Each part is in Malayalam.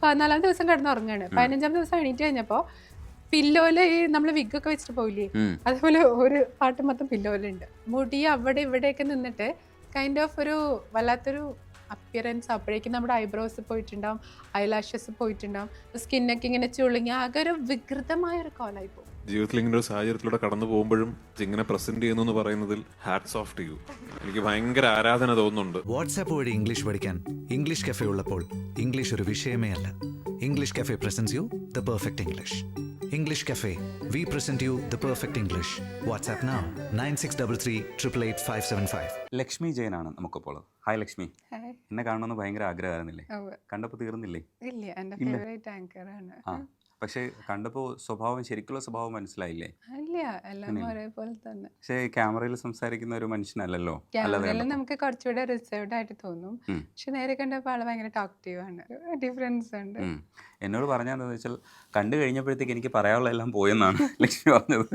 14-ാം ദിവസം കിടന്നുറങ്ങാണ്. 15-ാം ദിവസം എണീറ്റ് കഴിഞ്ഞപ്പോൾ പില്ലോയില് ഈ നമ്മൾ വിഗൊക്കെ വെച്ചിട്ട് പോയില്ലേ, അതുപോലെ ഒരു പാട്ട് മൊത്തം പില്ലോയിലുണ്ട്. മുടി അവിടെ ഇവിടെയൊക്കെ നിന്നിട്ട് കൈൻഡ് ഓഫ് ഒരു വല്ലാത്തൊരു അപ്പിയറൻസ്. അപ്പോഴേക്കും നമ്മുടെ ഐബ്രോസ് പോയിട്ടുണ്ടാവും, ഐലാഷസ് പോയിട്ടുണ്ടാവും, സ്കിന്നൊക്കെ ഇങ്ങനെ ചുളുങ്ങി ആകെ ഒരു വികൃതമായ ഒരു കോലായി പോകും. ജീവിതത്തിൽ ഇങ്ങനെ ഒരു സാഹചര്യത്തിലൂടെ കടന്നു പോകുമ്പോഴും ഇങ്ങനെ പ്രസന്റ് ചെയ്യുന്നു എന്ന് പറയുന്നതിൽ ഹാറ്റ്സ് ഓഫ് ടു യു. എനിക്ക് ഭയങ്കര ആരാധന തോന്നുന്നുണ്ട്. വാട്സാപ്പ് വഴി ഇംഗ്ലീഷ് പഠിക്കാൻ ഇംഗ്ലീഷ് കഫേ ഉള്ളപ്പോൾ ഇംഗ്ലീഷ് ഒരു വിഷയമേ അല്ല. English cafe presents you the perfect English. English cafe, we present you the perfect English. WhatsApp now 9633388575. Lakshmi ജയനാണ് നമുക്കിപ്പോൾ. ഹായ് ലക്ഷ്മി. എന്നെ കാണണമെന്ന് ഭയങ്കര ആഗ്രഹമായിരുന്നില്ലേ? കണ്ടപ്പോൾ തീർന്നില്ലേ? ഇല്ല, എൻ്റെ ഫേവറേറ്റ് ആങ്കറാണ്. പക്ഷേ കണ്ടപ്പോൾ സ്വഭാവം, ശരിക്കുള്ള സ്വഭാവം മനസ്സിലായില്ലേ? ഇല്ല, എല്ലാം ഒരേപോലെ തന്നെ. പക്ഷേ ക്യാമറയിൽ സംസാരിക്കുന്ന ഒരു മനുഷ്യനല്ലല്ലോ. ക്യാമറയിൽ നമുക്ക് കുറച്ചുകൂടെ റിസർവ്ഡ് ആയിട്ട് തോന്നും, പക്ഷെ നേരെ കണ്ടപ്പോൾ ആള് ഭയങ്കര ടോക്റ്റീവ് ആണ്. ഡിഫറൻസ് ഉണ്ട്. എന്നോട് പറഞ്ഞതെന്ന് വെച്ചാൽ കണ്ടു കഴിഞ്ഞപ്പോഴത്തേക്ക് എനിക്ക് പറയാനുള്ള എല്ലാം പോയെന്നാണ് ലക്ഷ്മി പറഞ്ഞത്.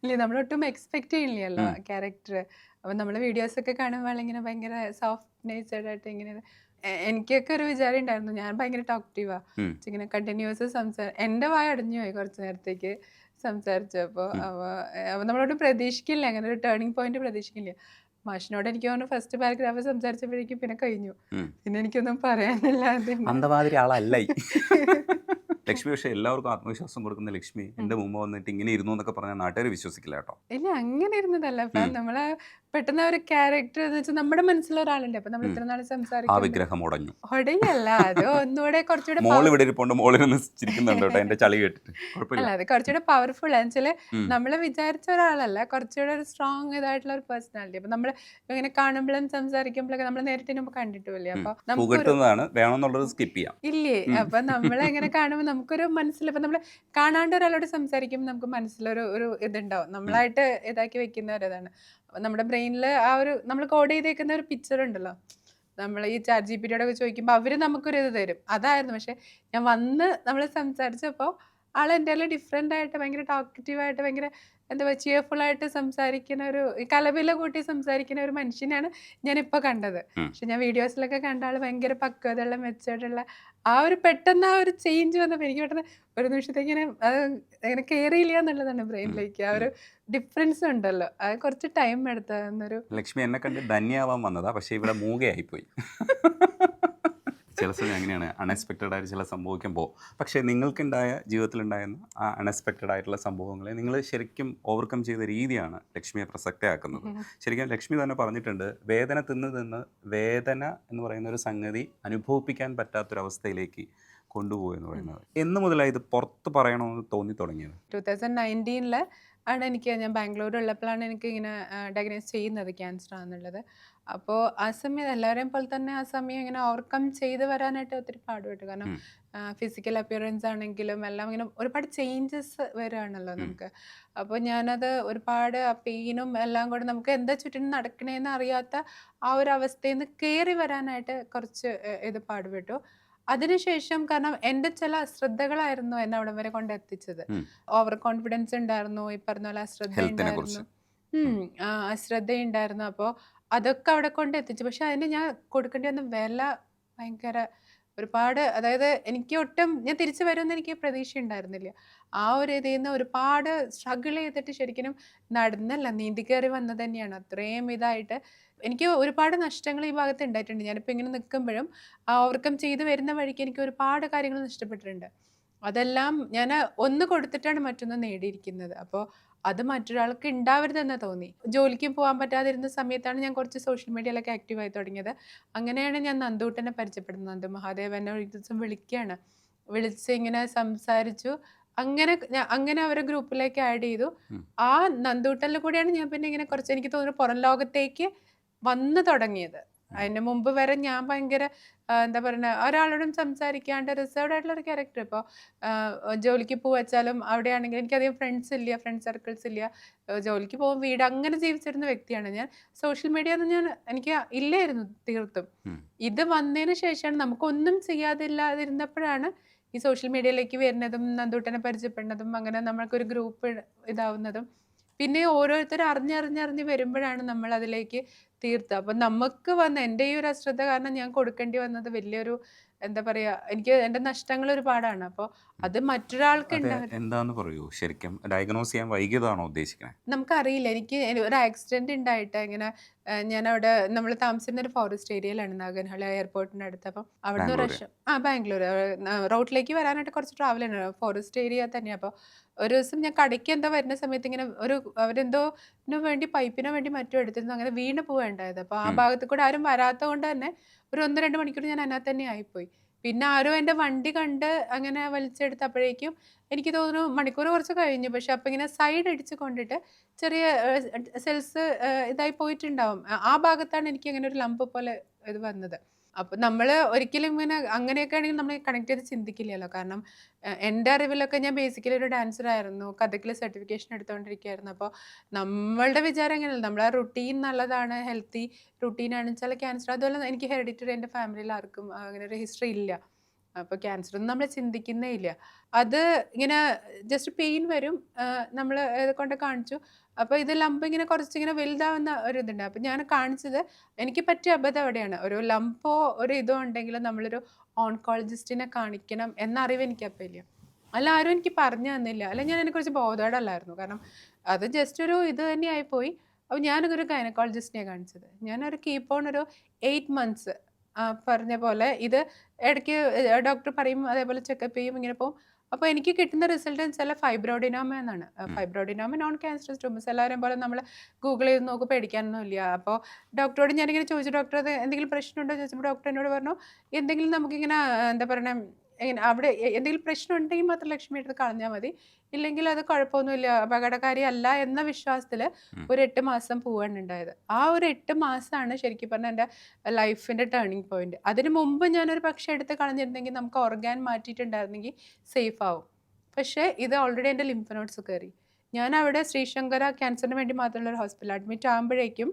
ഇല്ല, നമ്മളൊട്ടും എക്സ്പെക്ട് ചെയ്യില്ലല്ലോ ക്യാരക്ടർ. അപ്പം നമ്മൾ വീഡിയോസൊക്കെ കാണുമ്പോൾ ഇങ്ങനെ ഭയങ്കര സോഫ്റ്റ് നേച്ചേർഡ് ആയിട്ട് ഇങ്ങനെ. എനിക്കൊക്കെ ഒരു വിചാരം ഉണ്ടായിരുന്നു ഞാൻ ഭയങ്കര ടോക്റ്റീവാ, ഇങ്ങനെ കണ്ടിന്യൂസ് എൻ്റെ വായ അടഞ്ഞു പോയി കുറച്ച് നേരത്തേക്ക് സംസാരിച്ചപ്പോൾ. അപ്പോൾ നമ്മളോട് പ്രതീക്ഷിക്കില്ല, അങ്ങനെ ഒരു ടേണിംഗ് പോയിന്റ് പ്രതീക്ഷിക്കില്ല. മാഷിനോട് എനിക്ക് തോന്നുന്നു ഫസ്റ്റ് പാരഗ്രാഫ് സംസാരിച്ചപ്പോഴേക്കും പിന്നെ കഴിഞ്ഞു, പിന്നെ എനിക്കൊന്നും പറയാനില്ല. അന്തമാതിരി ആളല്ല ലക്ഷ്മി. പക്ഷേ എല്ലാവർക്കും ആത്മവിശ്വാസം കൊടുക്കുന്ന ലക്ഷ്മി എൻ്റെ മുമ്പ് വന്നിട്ട് ഇങ്ങനെ ഇരുന്നു എന്നൊക്കെ പറഞ്ഞാൽ നാട്ടുകാർ വിശ്വസിക്കില്ല കേട്ടോ. ഇല്ല, അങ്ങനെ ഇരുന്നതല്ല. അപ്പൊ നമ്മള് പെട്ടെന്ന് ഒരു ക്യാരക്ടർ എന്ന് വെച്ചാൽ നമ്മുടെ മനസ്സിൽ ഒരാളുണ്ട്, അപ്പൊ നമ്മൾ ഇത്ര നാൾ സംസാരിക്കും. ആ വിഗ്രഹം ഉടഞ്ഞു. ഒടയല്ല, അത് ഒന്നുകൂടെ കുറച്ചുകൂടെ എന്റെ ചളി കേട്ടിട്ട് അല്ല, അത് കുറച്ചുകൂടെ പവർഫുൾ ആണെന്നുവെച്ചാല് നമ്മള് വിചാരിച്ച ഒരാളല്ല, കുറച്ചുകൂടെ ഒരു സ്ട്രോങ് ഇതായിട്ടുള്ള ഒരു പേഴ്സണാലിറ്റി. അപ്പൊ നമ്മള് ഇങ്ങനെ കാണുമ്പോഴും സംസാരിക്കുമ്പോഴൊക്കെ നമ്മൾ നേരിട്ട് നമുക്ക് കണ്ടിട്ടില്ലേ, അപ്പൊ ഇല്ലേ, അപ്പൊ നമ്മളെങ്ങനെ കാണുമ്പോൾ നമുക്കൊരു മനസ്സിൽ, ഇപ്പൊ നമ്മള് കാണാണ്ട് ഒരാളോട് സംസാരിക്കുമ്പോൾ നമുക്ക് മനസ്സിലൊരു ഇതുണ്ടാവും, നമ്മളായിട്ട് ഇതാക്കി വെക്കുന്ന ഒരു ഇതാണ്. നമ്മുടെ ബ്രെയിനിൽ ആ ഒരു നമ്മൾ കോഡ് ചെയ്തേക്കുന്ന ഒരു പിക്ചർ ഉണ്ടല്ലോ, നമ്മൾ ഈ ചാറ്റ് GPT യോടൊക്കെ ചോദിക്കുമ്പോൾ അവർ നമുക്കൊരു ഇത് തരും, അതായിരുന്നു. പക്ഷെ ഞാൻ വന്ന് നമ്മൾ സംസാരിച്ചപ്പോൾ ആൾ എൻ്റെ ഡിഫറെൻ്റ് ആയിട്ട് ഭയങ്കര ടോക്കറ്റീവായിട്ട് ഭയങ്കര എന്താ പറയുക ചിയർഫുള്ളായിട്ട് സംസാരിക്കുന്ന ഒരു കലപില കൂട്ടി സംസാരിക്കുന്ന ഒരു മനുഷ്യനാണ് ഞാനിപ്പോൾ കണ്ടത്. പക്ഷെ ഞാൻ വീഡിയോസിലൊക്കെ കണ്ട ആൾ ഭയങ്കര പക്വതയുള്ള മെച്ചോർഡുള്ള ആ ഒരു പെട്ടെന്ന് ആ ഒരു ചേഞ്ച് വന്നപ്പോൾ എനിക്ക് പെട്ടെന്ന് ഒരു നിമിഷത്തേക്ക് ഇങ്ങനെ അത് അങ്ങനെ കയറിയില്ല എന്നുള്ളതാണ് ബ്രെയിനിലേക്ക്. ആ ഒരു ഡിഫറൻസ് ഉണ്ടല്ലോ, അത് കുറച്ച് ടൈം എടുത്തന്നൊരു. ലക്ഷ്മി എന്നെ കണ്ട് ധന്യാവാൻ വന്നതാ, പക്ഷെ ഇവിടെ മൂകയായിപ്പോയി. ചില സമയം അങ്ങനെയാണ്, അൺഎക്സ്പെക്റ്റഡ് ആയിട്ട് ചില സംഭവിക്കുമ്പോൾ. പക്ഷേ നിങ്ങൾക്കുണ്ടായ ജീവിതത്തിലുണ്ടായിരുന്ന ആ അൺഎക്സ്പെക്റ്റഡ് ആയിട്ടുള്ള സംഭവങ്ങളെ നിങ്ങൾ ശരിക്കും ഓവർകം ചെയ്ത രീതിയാണ് ലക്ഷ്മിയെ പ്രസക്തയാക്കുന്നത്. ശരിക്കും ലക്ഷ്മി തന്നെ പറഞ്ഞിട്ടുണ്ട്, വേദന തിന്ന് വേദന എന്ന് പറയുന്ന ഒരു സംഗതി അനുഭവിപ്പിക്കാൻ പറ്റാത്തൊരവസ്ഥയിലേക്ക് കൊണ്ടുപോയെന്ന് പറയുന്നത്. എന്ന് മുതലായി ഇത് പുറത്ത് പറയണമെന്ന് തോന്നി തുടങ്ങിയത്? 2019 ആണ് ഞാൻ ബാംഗ്ലൂരുള്ളപ്പോഴാണ് എനിക്ക് ഇങ്ങനെ ഡയഗ്നോസ് ചെയ്യുന്നത് ക്യാൻസർ ആണെന്നുള്ളത്. അപ്പോൾ ആ സമയം എല്ലാവരെയും പോലെ തന്നെ ആ സമയം ഇങ്ങനെ ഓവർകം ചെയ്ത് വരാനായിട്ട് ഒത്തിരി പാടുപെട്ടു. കാരണം ഫിസിക്കൽ അപ്പിയറൻസ് ആണെങ്കിലും എല്ലാം ഇങ്ങനെ ഒരുപാട് ചേഞ്ചസ് വരികയാണല്ലോ നമുക്ക്. അപ്പോൾ ഞാനത് ഒരുപാട് ആ പെയിനും എല്ലാം കൂടെ നമുക്ക് എന്താ ചുറ്റിനും നടക്കണേന്ന് അറിയാത്ത ആ ഒരു അവസ്ഥയിൽ നിന്ന് കയറി വരാനായിട്ട് കുറച്ച് ഇത് പാടുപെട്ടു. അതിനുശേഷം കാരണം എൻ്റെ ചില അശ്രദ്ധകളായിരുന്നു എന്നെ അവിടെ വരെ കൊണ്ടെത്തിച്ചത്. ഓവർ കോൺഫിഡൻസ് ഉണ്ടായിരുന്നു, ഈ പറഞ്ഞ പോലെ അശ്രദ്ധ ഉണ്ടായിരുന്നു. അപ്പോൾ അതൊക്കെ അവിടെ കൊണ്ട് എത്തിച്ചു. പക്ഷെ അതിന് ഞാൻ കൊടുക്കേണ്ടി വന്ന വില ഭയങ്കര ഒരുപാട്. അതായത് എനിക്ക് ഒട്ടും ഞാൻ തിരിച്ചു വരുമെന്ന് എനിക്ക് പ്രതീക്ഷ ഉണ്ടായിരുന്നില്ല. ആ ഒരു ഇതിൽ നിന്ന് ഒരുപാട് സ്ട്രഗിൾ ചെയ്തിട്ട് ശരിക്കും നടന്നല്ല, നീന്തി കയറി വന്നത് തന്നെയാണ്. അത്രയും ഇതായിട്ട് എനിക്ക് ഒരുപാട് നഷ്ടങ്ങൾ ഈ ഭാഗത്ത് ഉണ്ടായിട്ടുണ്ട്. ഞാനിപ്പോൾ ഇങ്ങനെ നിൽക്കുമ്പോഴും ഓവർകം ചെയ്ത് വരുന്ന വഴിക്ക് എനിക്ക് ഒരുപാട് കാര്യങ്ങൾ നഷ്ടപ്പെട്ടിട്ടുണ്ട്. അതെല്ലാം ഞാൻ ഒന്ന് കൊടുത്തിട്ടാണ് മറ്റൊന്ന് നേടിയിരിക്കുന്നത്. അപ്പോൾ അത് മറ്റൊരാൾക്ക് ഉണ്ടാവരുതെന്ന് തോന്നി. ജോലിക്ക് പോകാൻ പറ്റാതിരുന്ന സമയത്താണ് ഞാൻ കുറച്ച് സോഷ്യൽ മീഡിയയിലൊക്കെ ആക്റ്റീവായി തുടങ്ങിയത്. അങ്ങനെയാണ് ഞാൻ നന്ദൂട്ടനെ പരിചയപ്പെടുന്നത്. നന്ദു മഹാദേവ് എന്നെ ഒരു ദിവസം വിളിച്ച് ഇങ്ങനെ സംസാരിച്ചു. അങ്ങനെ അവരെ ഗ്രൂപ്പിലേക്ക് ആഡ് ചെയ്തു. ആ നന്ദൂട്ടനിൽ കൂടിയാണ് ഞാൻ പിന്നെ ഇങ്ങനെ കുറച്ച് എനിക്ക് തോന്നുന്നു പുറം ലോകത്തേക്ക് വന്നു തുടങ്ങിയത്. അതിന് മുമ്പ് വരെ ഞാൻ ഭയങ്കര എന്താ പറയുക, ഒരാളോടും സംസാരിക്കാണ്ട് റിസർവ്ഡ് ആയിട്ടുള്ള ഒരു ക്യാരക്ടർ. ഇപ്പോൾ ജോലിക്ക് പോവച്ചാലും അവിടെയാണെങ്കിൽ എനിക്കധികം ഫ്രണ്ട്സ് സർക്കിൾസ് ഇല്ല. ജോലിക്ക് പോകും, വീട്, അങ്ങനെ ജീവിച്ചിരുന്ന വ്യക്തിയാണ് ഞാൻ. സോഷ്യൽ മീഡിയ ഒന്നും എനിക്ക് ഇല്ലായിരുന്നു തീർത്തും. ഇത് വന്നതിന് ശേഷമാണ് നമുക്കൊന്നും ചെയ്യാതില്ലാതിരുന്നപ്പോഴാണ് ഈ സോഷ്യൽ മീഡിയയിലേക്ക് വരുന്നതും നന്ദൂട്ടനെ പരിചയപ്പെടുന്നതും അങ്ങനെ നമ്മൾക്കൊരു ഗ്രൂപ്പ് ഇതാവുന്നതും. പിന്നെ ഓരോരുത്തർ അറിഞ്ഞറിഞ്ഞ് വരുമ്പോഴാണ് നമ്മൾ അതിലേക്ക് തീർത്ത്. അപ്പം നമുക്ക് വന്ന എൻ്റെ ഈ ഒരു അശ്രദ്ധ കാരണം ഞാൻ കൊടുക്കേണ്ടി വന്നത് വലിയൊരു എന്താ പറയാ, എനിക്ക് എൻ്റെ നഷ്ടങ്ങൾ ഒരുപാടാണ്. അപ്പോൾ അത് മറ്റൊരാൾക്ക് അത് ഉണ്ടാവും. എന്താന്ന് പറയൂ, ശരിക്കും ഡയഗ്നോസ് ചെയ്യാൻ വൈകിയതാണോ ഉദ്ദേശിക്കുന്നത്? നമുക്കറിയില്ല. എനിക്ക് ഒരു ആക്സിഡന്റ് ഉണ്ടായിട്ട് ഇങ്ങനെ ഞാനവിടെ നമ്മൾ താമസിക്കുന്ന ഒരു ഫോറസ്റ്റ് ഏരിയയിലാണ്, നാഗർഹള എയർപോർട്ടിന്റെ അടുത്ത്. അപ്പം അവിടുന്ന് ഒരു ബാംഗ്ലൂർ. പ്രാവശ്യം ബാംഗ്ലൂർ റോഡിലേക്ക് വരാനായിട്ട് കുറച്ച് ട്രാവൽ ഉണ്ട്, ഫോറസ്റ്റ് ഏരിയ തന്നെയാണ്. അപ്പോൾ ഒരു ദിവസം ഞാൻ കടയ്ക്ക് എന്തോ വരുന്ന സമയത്ത് ഇങ്ങനെ അവരെന്തോ വേണ്ടി പൈപ്പിനോ വേണ്ടി മറ്റും എടുത്തിരുന്നു, അങ്ങനെ വീണ് പോവുകയുണ്ടായത്. അപ്പോൾ ആ ഭാഗത്ത് കൂടെ ആരും വരാത്തത് കൊണ്ട് തന്നെ ഒരു 1-2 മണിക്കൂർ ഞാൻ അതിനകത്ത് തന്നെ ആയിപ്പോയി. പിന്നെ ആരോ എൻ്റെ വണ്ടി കണ്ട് അങ്ങനെ വലിച്ചെടുത്തപ്പോഴേക്കും എനിക്ക് തോന്നുന്നു മണിക്കൂർ കുറച്ച് കഴിഞ്ഞു. പക്ഷെ അപ്പം ഇങ്ങനെ സൈഡ് അടിച്ച് കൊണ്ടിട്ട് ചെറിയ സെൽസ് ഇതായി പോയിട്ടുണ്ടാവും. ആ ഭാഗത്താണ് എനിക്ക് അങ്ങനെ ഒരു ലംബ് പോലെ ഇത് വന്നത്. അപ്പം നമ്മൾ ഒരിക്കലും ഇങ്ങനെ അങ്ങനെയൊക്കെ ആണെങ്കിൽ നമ്മൾ കണക്ട് ചെയ്ത് ചിന്തിക്കില്ലല്ലോ. കാരണം എൻ്റെ അറിവിലൊക്കെ ഞാൻ ബേസിക്കലി ഒരു ഡാൻസർ ആയിരുന്നു, കഥകളി സർട്ടിഫിക്കേഷൻ എടുത്തുകൊണ്ടിരിക്കുകയായിരുന്നു. അപ്പോൾ നമ്മളുടെ വിചാരം എങ്ങനെയല്ല, നമ്മളെ റുട്ടീൻ നല്ലതാണ്, ഹെൽത്തി റുട്ടീനാണ് വെച്ചാൽ ക്യാൻസർ. അതുപോലെ എനിക്ക് ഹെറിഡിറ്ററി എൻ്റെ ഫാമിലിയിൽ ആർക്കും അങ്ങനെ ഒരു ഹിസ്റ്ററി ഇല്ല. അപ്പോൾ ക്യാൻസർ ഒന്നും നമ്മൾ ചിന്തിക്കുന്നേ ഇല്ല. അത് ഇങ്ങനെ ജസ്റ്റ് പെയിൻ വരും, നമ്മൾ കൊണ്ട് കാണിച്ചു. അപ്പോൾ ഇത് ലംബ് ഇങ്ങനെ കുറച്ചിങ്ങനെ വലുതാവുന്ന ഒരു ഇതുണ്ട്. അപ്പോൾ ഞാൻ കാണിച്ചത് എനിക്ക് പറ്റിയ അബദ്ധം അവിടെയാണ്. ഒരു ലംബോ ഒരു ഇതോ ഉണ്ടെങ്കിൽ നമ്മളൊരു ഓൺകോളജിസ്റ്റിനെ കാണിക്കണം എന്ന അറിവ് എനിക്കപ്പോൾ ഇല്ല. അല്ല ആരും എനിക്ക് പറഞ്ഞു തന്നില്ല, അല്ല ഞാൻ അതിനെക്കുറിച്ച് ബോധേഡല്ലായിരുന്നു. കാരണം അത് ജസ്റ്റ് ഒരു ഇത് തന്നെയായിപ്പോയി. അപ്പോൾ ഞാനൊരു ഗൈനക്കോളജിസ്റ്റിനെ കാണിച്ചത്. ഞാനൊരു കീപ്പ് ഓൺ ഒരു 8 months പറഞ്ഞ പോലെ ഇത് ഇടയ്ക്ക് ഡോക്ടർ പറയും, അതേപോലെ ചെക്കപ്പ് ചെയ്യും, ഇങ്ങനെ പോകും. അപ്പോൾ എനിക്ക് കിട്ടുന്ന റിസൾട്ട് എന്ന് വെച്ചാൽ ഫൈബ്രോഡിനോമ എന്നാണ്. ഫൈബ്രോഡിനോമ നോൺ ക്യാൻസറസ് ട്യൂമേഴ്സ്. എല്ലാവരും പോലെ നമ്മൾ ഗൂഗിൾ ചെയ്ത് നോക്കും, പേടിക്കാനൊന്നും ഇല്ല. അപ്പോൾ ഡോക്ടറോട് ഞാനിങ്ങനെ ചോദിച്ചു, ഡോക്ടർ അത് എന്തെങ്കിലും പ്രശ്നമുണ്ടോ ചോദിച്ചപ്പോൾ ഡോക്ടർ എന്നോട് പറഞ്ഞു, എന്തെങ്കിലും നമുക്കിങ്ങനെ എന്താ പറയണേ, ഇങ്ങനെ അവിടെ എന്തെങ്കിലും പ്രശ്നം ഉണ്ടെങ്കിൽ മാത്രം ലക്ഷ്മി എടുത്ത് കളഞ്ഞാൽ മതി, ഇല്ലെങ്കിൽ അത് കുഴപ്പമൊന്നുമില്ല, അപകടകാരി അല്ല എന്ന വിശ്വാസത്തിൽ ഒരു 8 മാസം പോവാണ് ഉണ്ടായത്. ആ ഒരു 8 മാസമാണ് ശരിക്കും പറഞ്ഞാൽ എൻ്റെ ലൈഫിൻ്റെ ടേണിംഗ് പോയിന്റ്. അതിന് മുമ്പ് ഞാനൊരു പക്ഷേ എടുത്ത് കളഞ്ഞിരുന്നെങ്കിൽ നമുക്ക് ഓർഗാൻ മാറ്റിയിട്ടുണ്ടായിരുന്നെങ്കിൽ സേഫ് ആവും. പക്ഷേ ഇത് ഓൾറെഡി എൻ്റെ ലിംഫ് നോട്ട്സ് കയറി. ഞാൻ അവിടെ ശ്രീശങ്കര ക്യാൻസറിന് വേണ്ടി മാത്രമുള്ള ഒരു ഹോസ്പിറ്റൽ അഡ്മിറ്റ് ആകുമ്പോഴേക്കും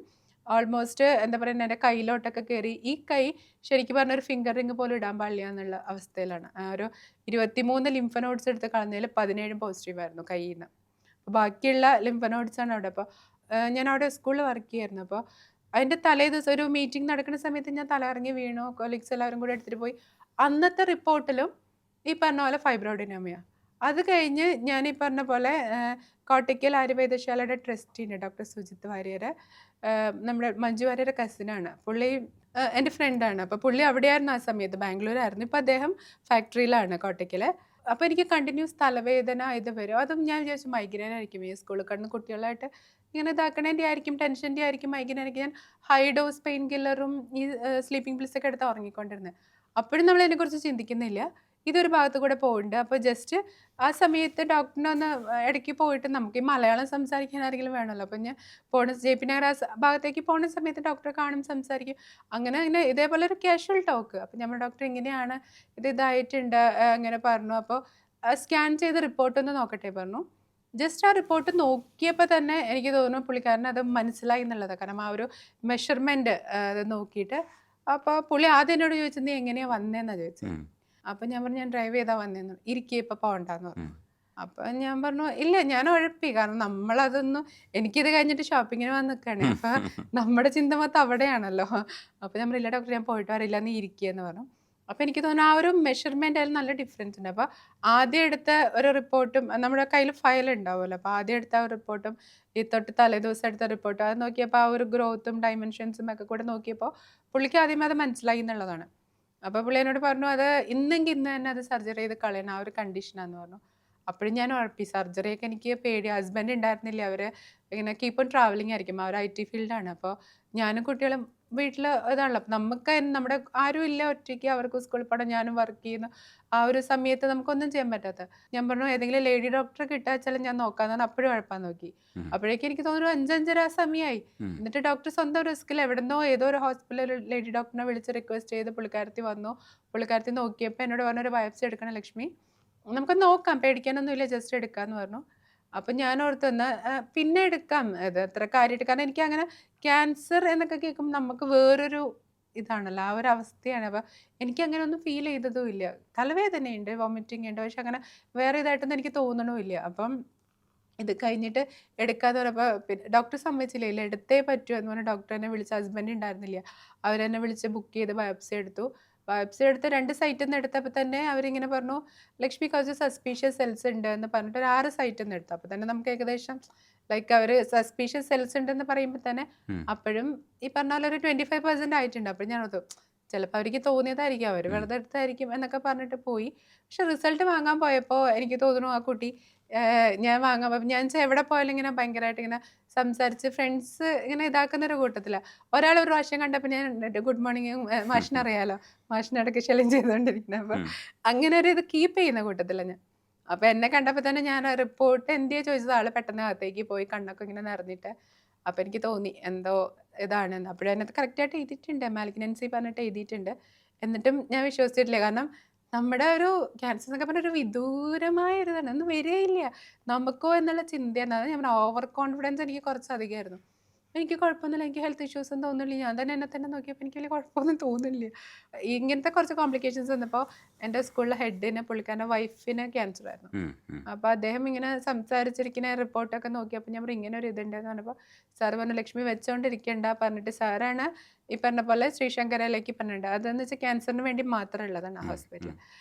ഓൾമോസ്റ്റ് എന്താ പറയുക, എൻ്റെ കയ്യിലോട്ടൊക്കെ കയറി. ഈ കൈ ശരിക്കും പറഞ്ഞ ഒരു ഫിംഗർ റിങ് പോലും ഇടാൻ പാടില്ല എന്നുള്ള അവസ്ഥയിലാണ്. ഒരു 23 ലിംഫ് നോട്ട്സ് എടുത്ത് കളഞ്ഞതിൽ 17 പോസിറ്റീവായിരുന്നു കയ്യിൽ നിന്ന്. അപ്പോൾ ബാക്കിയുള്ള ലിംഫ് നോട്ട്സ് ആണ് അവിടെ. അപ്പോൾ ഞാൻ അവിടെ സ്കൂളിൽ വർക്ക് ചെയ്യായിരുന്നു. അപ്പോൾ അതിൻ്റെ തലേ ദിവസം ഒരു മീറ്റിംഗ് നടക്കുന്ന സമയത്ത് ഞാൻ തലകറങ്ങി വീണു. കൊളീഗ്സ് എല്ലാവരും കൂടെ എടുത്തിട്ട് പോയി. അന്നത്തെ റിപ്പോർട്ടിലും ഈ പറഞ്ഞ പോലെ ഫൈബ്രോഡിനോമയാണ്. അത് കഴിഞ്ഞ് ഞാൻ ഈ പറഞ്ഞ പോലെ കോട്ടയ്ക്കൽ ആയുർവേദശാലയുടെ ട്രസ്റ്റിയുണ്ട്, ഡോക്ടർ സുജിത് വാര്യർ, നമ്മുടെ മഞ്ജു വാര്യരുടെ കസിനാണ്. പുള്ളി എൻ്റെ ഫ്രണ്ടാണ്. അപ്പോൾ പുള്ളി അവിടെയായിരുന്നു ആ സമയത്ത്, ബാംഗ്ലൂരായിരുന്നു. ഇപ്പോൾ അദ്ദേഹം ഫാക്ടറിയിലാണ് കോട്ടയ്ക്കൽ. അപ്പോൾ എനിക്ക് കണ്ടിന്യൂസ് തലവേദന ഇത് വരും. അതും ഞാൻ വിചാരിച്ചു മൈഗ്രെയിൻ ആയിരിക്കും, ഈ സ്കൂളിൽ കിടന്ന് കുട്ടികളായിട്ട് ഇങ്ങനെ ഇതാക്കണേൻ്റെ ആയിരിക്കും, ടെൻഷൻ്റെ ആയിരിക്കും, മൈഗ്രെയിൻ ആയിരിക്കും. ഞാൻ ഹൈ ഡോസ് പെയിൻ കില്ലറും ഈ സ്ലീപ്പിംഗ് പിൽസൊക്കെ എടുത്ത് ഉറങ്ങിക്കൊണ്ടിരുന്നത്. അപ്പോഴും നമ്മൾ അതിനെക്കുറിച്ച് ചിന്തിക്കുന്നില്ല. ഇതൊരു ഭാഗത്ത് കൂടെ പോകുന്നുണ്ട്. അപ്പോൾ ജസ്റ്റ് ആ സമയത്ത് ഡോക്ടറിനെ ഒന്ന് ഇടയ്ക്ക് പോയിട്ട്, നമുക്ക് ഈ മലയാളം സംസാരിക്കാൻ ആരെങ്കിലും വേണമല്ലോ. അപ്പോൾ ഞാൻ JP നഗർ ആ ഭാഗത്തേക്ക് പോകുന്ന സമയത്ത് ഡോക്ടറെ കാണും, സംസാരിക്കും. അങ്ങനെ ഇതേപോലെ ഒരു കാഷ്വൽ ടോക്ക്. അപ്പോൾ നമ്മൾ ഡോക്ടർ ഇങ്ങനെയാണ്, ഇതായിട്ടുണ്ട് അങ്ങനെ പറഞ്ഞു. അപ്പോൾ സ്കാൻ ചെയ്ത് റിപ്പോർട്ടൊന്ന് നോക്കട്ടെ പറഞ്ഞു. ജസ്റ്റ് ആ റിപ്പോർട്ട് നോക്കിയപ്പോൾ തന്നെ എനിക്ക് തോന്നുന്നു പുള്ളിക്കാരന് അത് മനസ്സിലായി എന്നുള്ളതാണ്. കാരണം ആ ഒരു മെഷർമെൻറ്റ് അത് നോക്കിയിട്ട്. അപ്പോൾ പുള്ളി ആദ്യം എന്നോട് ചോദിച്ചത്, നീ എങ്ങനെയാണ് വന്നതെന്നാണ് ചോദിച്ചത്. അപ്പം ഞാൻ പറഞ്ഞു, ഞാൻ ഡ്രൈവ് ചെയ്താൽ വന്നതെന്ന്. ഇരിക്കുക, ഇപ്പം പോകണ്ടെന്ന് പറഞ്ഞു. അപ്പം ഞാൻ പറഞ്ഞു, ഇല്ല ഞാൻ ഉഴപ്പി. കാരണം നമ്മളതൊന്നും, എനിക്കിത് കഴിഞ്ഞിട്ട് ഷോപ്പിങ്ങിന് വന്ന് നിൽക്കുകയാണ്. അപ്പം നമ്മുടെ ചിന്ത മൊത്തം അവിടെയാണല്ലോ. അപ്പം ഞാൻ പറയില്ല ഡോക്ടർ, ഞാൻ പോയിട്ട് വരില്ല, നീ ഇരിക്കുക എന്ന് പറഞ്ഞു. അപ്പോൾ എനിക്ക് തോന്നുന്നു ആ ഒരു മെഷർമെൻ്റ് അതിൽ നല്ല ഡിഫറൻസ് ഉണ്ട്. അപ്പോൾ ആദ്യം എടുത്ത ഒരു റിപ്പോർട്ടും നമ്മുടെ കയ്യിൽ ഫയൽ ഉണ്ടാവുമല്ലോ, അപ്പോൾ ആദ്യം എടുത്ത ഒരു റിപ്പോർട്ടും ഈ തൊട്ട് തലേ ദിവസം എടുത്ത റിപ്പോർട്ടും അത് നോക്കിയപ്പോൾ ആ ഒരു ഗ്രോത്തും ഡൈമെൻഷൻസും ഒക്കെ കൂടെ നോക്കിയപ്പോൾ പുള്ളിക്ക് ആദ്യമേ അത് മനസ്സിലായി എന്നുള്ളതാണ്. അപ്പോൾ പുള്ളി എന്നോട് പറഞ്ഞു, അത് ഇന്നെങ്കിൽ ഇന്ന് തന്നെ അത് സർജറി ചെയ്ത് കളയണം, ആ ഒരു കണ്ടീഷനാന്ന് പറഞ്ഞു. അപ്പോഴും ഞാൻ ഉഴപ്പി. സർജറിയൊക്കെ എനിക്ക് പേടി. ഹസ്ബൻഡ് ഉണ്ടായിരുന്നില്ല, അവർ ഇങ്ങനെ കീപ്പ് ഓൺ ട്രാവലിംഗ് ആയിരിക്കും, അവർ IT ഫീൽഡാണ്. അപ്പോൾ ഞാനും കുട്ടികളും വീട്ടിൽ ഇതാണല്ലോ. അപ്പം നമുക്ക് നമ്മുടെ ആരും ഇല്ല, ഒറ്റയ്ക്ക്, അവർക്ക് സ്കൂളിൽ പോകണം, ഞാനും വർക്ക് ചെയ്യുന്നു. ആ ഒരു സമയത്ത് നമുക്കൊന്നും ചെയ്യാൻ പറ്റാത്ത. ഞാൻ പറഞ്ഞു, ഏതെങ്കിലും ലേഡി ഡോക്ടറെ കിട്ടുക വെച്ചാൽ ഞാൻ നോക്കാമെന്ന് പറഞ്ഞു. അപ്പോഴും ഉഴപ്പാൻ നോക്കി. അപ്പോഴേക്കും എനിക്ക് തോന്നുന്നു 5-5:30 സമയമായി. എന്നിട്ട് ഡോക്ടർ സ്വന്തം റിസ്കിൽ എവിടെന്നോ ഏതോ ഒരു ഹോസ്പിറ്റലിൽ ലേഡി ഡോക്ടറിനെ വിളിച്ച് റിക്വസ്റ്റ് ചെയ്ത് പുള്ളിക്കാരത്തി വന്നു. പുള്ളിക്കാരത്തി നോക്കിയപ്പോൾ എന്നോട് പറഞ്ഞു, ഒരു ബയോപ്സി എടുക്കണം ലക്ഷ്മി, നമുക്ക് നോക്കാം, പേടിക്കാനൊന്നുമില്ല, ജസ്റ്റ് എടുക്കാമെന്ന് പറഞ്ഞു. അപ്പം ഞാൻ ഓർത്തുനിന്ന് പിന്നെ എടുക്കാം, ഇത് അത്ര കാര്യമായിട്ട്. കാരണം എനിക്ക് അങ്ങനെ ക്യാൻസർ എന്നൊക്കെ കേൾക്കുമ്പോൾ നമുക്ക് വേറൊരു ഇതാണല്ലോ, ആ ഒരു അവസ്ഥയാണ്. അപ്പോൾ എനിക്ക് അങ്ങനെ ഒന്നും ഫീൽ ചെയ്തതും ഇല്ല. തലവേദനയുണ്ട്, വോമിറ്റിംഗ് ഉണ്ട്, പക്ഷെ അങ്ങനെ വേറെ ഇതായിട്ടൊന്നും എനിക്ക് തോന്നണമില്ല. അപ്പം ഇത് കഴിഞ്ഞിട്ട് എടുക്കാന്ന് പറഞ്ഞപ്പോൾ പിന്നെ ഡോക്ടർ സമ്മതിച്ചില്ല, ഇല്ല എടുത്തേ പറ്റൂ എന്ന് പറഞ്ഞാൽ ഡോക്ടർ എന്നെ വിളിച്ച്, ഹസ്ബൻഡ് ഉണ്ടായിരുന്നില്ല, അവരെന്നെ വിളിച്ച് ബുക്ക് ചെയ്ത് ബയോപ്സി എടുത്തു. ബയോപ്സി എടുത്ത് 2 സൈറ്റിൽ നിന്ന് എടുത്തപ്പോൾ തന്നെ അവരിങ്ങനെ പറഞ്ഞു ലക്ഷ്മി കുറച്ച് സസ്പീഷ്യസ് സെൽസ് ഉണ്ട് എന്ന് പറഞ്ഞിട്ട് ഒരു 6 സൈറ്റിൽ നിന്ന് എടുത്തു. അപ്പോൾ തന്നെ നമുക്ക് ഏകദേശം ലൈക്ക് അവർ സസ്പീഷ്യസ് സെൽസ് ഉണ്ടെന്ന് പറയുമ്പോൾ തന്നെ അപ്പോഴും ഈ പറഞ്ഞ പോലെ ഒരു 25% ആയിട്ടുണ്ട്. അപ്പോൾ ഞാൻ ഓർത്തു ചിലപ്പോൾ അവർക്ക് തോന്നിയതായിരിക്കും, അവർ വെറുതെ എടുത്തായിരിക്കും എന്നൊക്കെ പറഞ്ഞിട്ട് പോയി. പക്ഷെ റിസൾട്ട് വാങ്ങാൻ പോയപ്പോൾ എനിക്ക് തോന്നുന്നു ആ കുട്ടി ഞാൻ വാങ്ങാൻ പോയപ്പോൾ ഞാൻ എവിടെ പോയാലും ഇങ്ങനെ ഭയങ്കരമായിട്ട് ഇങ്ങനെ സംസാരിച്ച് ഫ്രണ്ട്സ് ഇങ്ങനെ ഇതാക്കുന്ന ഒരു കൂട്ടത്തിലാണ്. ഒരാൾ ഒരു പ്രാവശ്യം കണ്ടപ്പോൾ ഞാൻ ഗുഡ് മോർണിംഗ് മാഷിനറിയാലോ, മാഷിനിടയ്ക്ക് ശല്യം ചെയ്തുകൊണ്ടിരിക്കുന്നത്. അപ്പോൾ അങ്ങനെ ഒരു ഇത് കീപ്പ് ചെയ്യുന്ന കൂട്ടത്തിലാണ് ഞാൻ. അപ്പോൾ എന്നെ കണ്ടപ്പോൾ തന്നെ ഞാൻ റിപ്പോർട്ട് എന്തിയാ ചോദിച്ചത്, ആൾ പെട്ടെന്ന് അകത്തേക്ക് പോയി കണ്ണൊക്കെ ഇങ്ങനെ നിറഞ്ഞിട്ട്. അപ്പോൾ എനിക്ക് തോന്നി എന്തോ ഇതാണെന്ന്. അപ്പോഴതിനകത്ത് കറക്റ്റായിട്ട് എഴുതിയിട്ടുണ്ട്, മാലിഗ്നൻസി പറഞ്ഞിട്ട് എഴുതിയിട്ടുണ്ട്. എന്നിട്ടും ഞാൻ വിശ്വസിച്ചിട്ടില്ല. കാരണം നമ്മുടെ ഒരു ക്യാൻസർ എന്നൊക്കെ പറഞ്ഞ ഒരു വിദൂരമായ ഒരു ഇതാണ്, ഒന്നും വരികയില്ല നമുക്കോ എന്നുള്ള ചിന്തയാണ്. അത് ഞാൻ ഓവർ കോൺഫിഡൻസ് എനിക്ക് കുറച്ച് അധികമായിരുന്നു. എനിക്ക് കുഴപ്പമൊന്നുമില്ല, എനിക്ക് ഹെൽത്ത് ഇഷ്യൂസ് ഒന്നും തോന്നുന്നില്ല, ഞാൻ തന്നെ എന്നെ തന്നെ നോക്കിയപ്പോൾ എനിക്ക് വലിയ കുഴപ്പമൊന്നും തോന്നുന്നില്ല. ഇങ്ങനത്തെ കുറച്ച് കോംപ്ലിക്കേഷൻസ് വന്നപ്പോൾ എൻ്റെ സ്കൂളിലെ ഹെഡിന് പുള്ളിക്കാരൻ്റെ വൈഫിന് ക്യാൻസർ ആയിരുന്നു. അപ്പോൾ അദ്ദേഹം ഇങ്ങനെ സംസാരിച്ചിരിക്കുന്ന റിപ്പോർട്ടൊക്കെ നോക്കിയപ്പോൾ ഞാൻ പറഞ്ഞു ഇങ്ങനെ ഒരു ഇതുണ്ടെന്ന് പറഞ്ഞപ്പോൾ സാറ് പറഞ്ഞു ലക്ഷ്മി വെച്ചോണ്ടിരിക്കണ്ട പറഞ്ഞിട്ട് സാറാണ് ഈ പറഞ്ഞ പോലെ ശ്രീശങ്കരയിലേക്ക് പറഞ്ഞിട്ടുണ്ട്. അതെന്ന് വെച്ചാൽ ക്യാൻസറിന് വേണ്ടി മാത്രമുള്ളതാണ് ആ ഹോസ്പിറ്റൽ.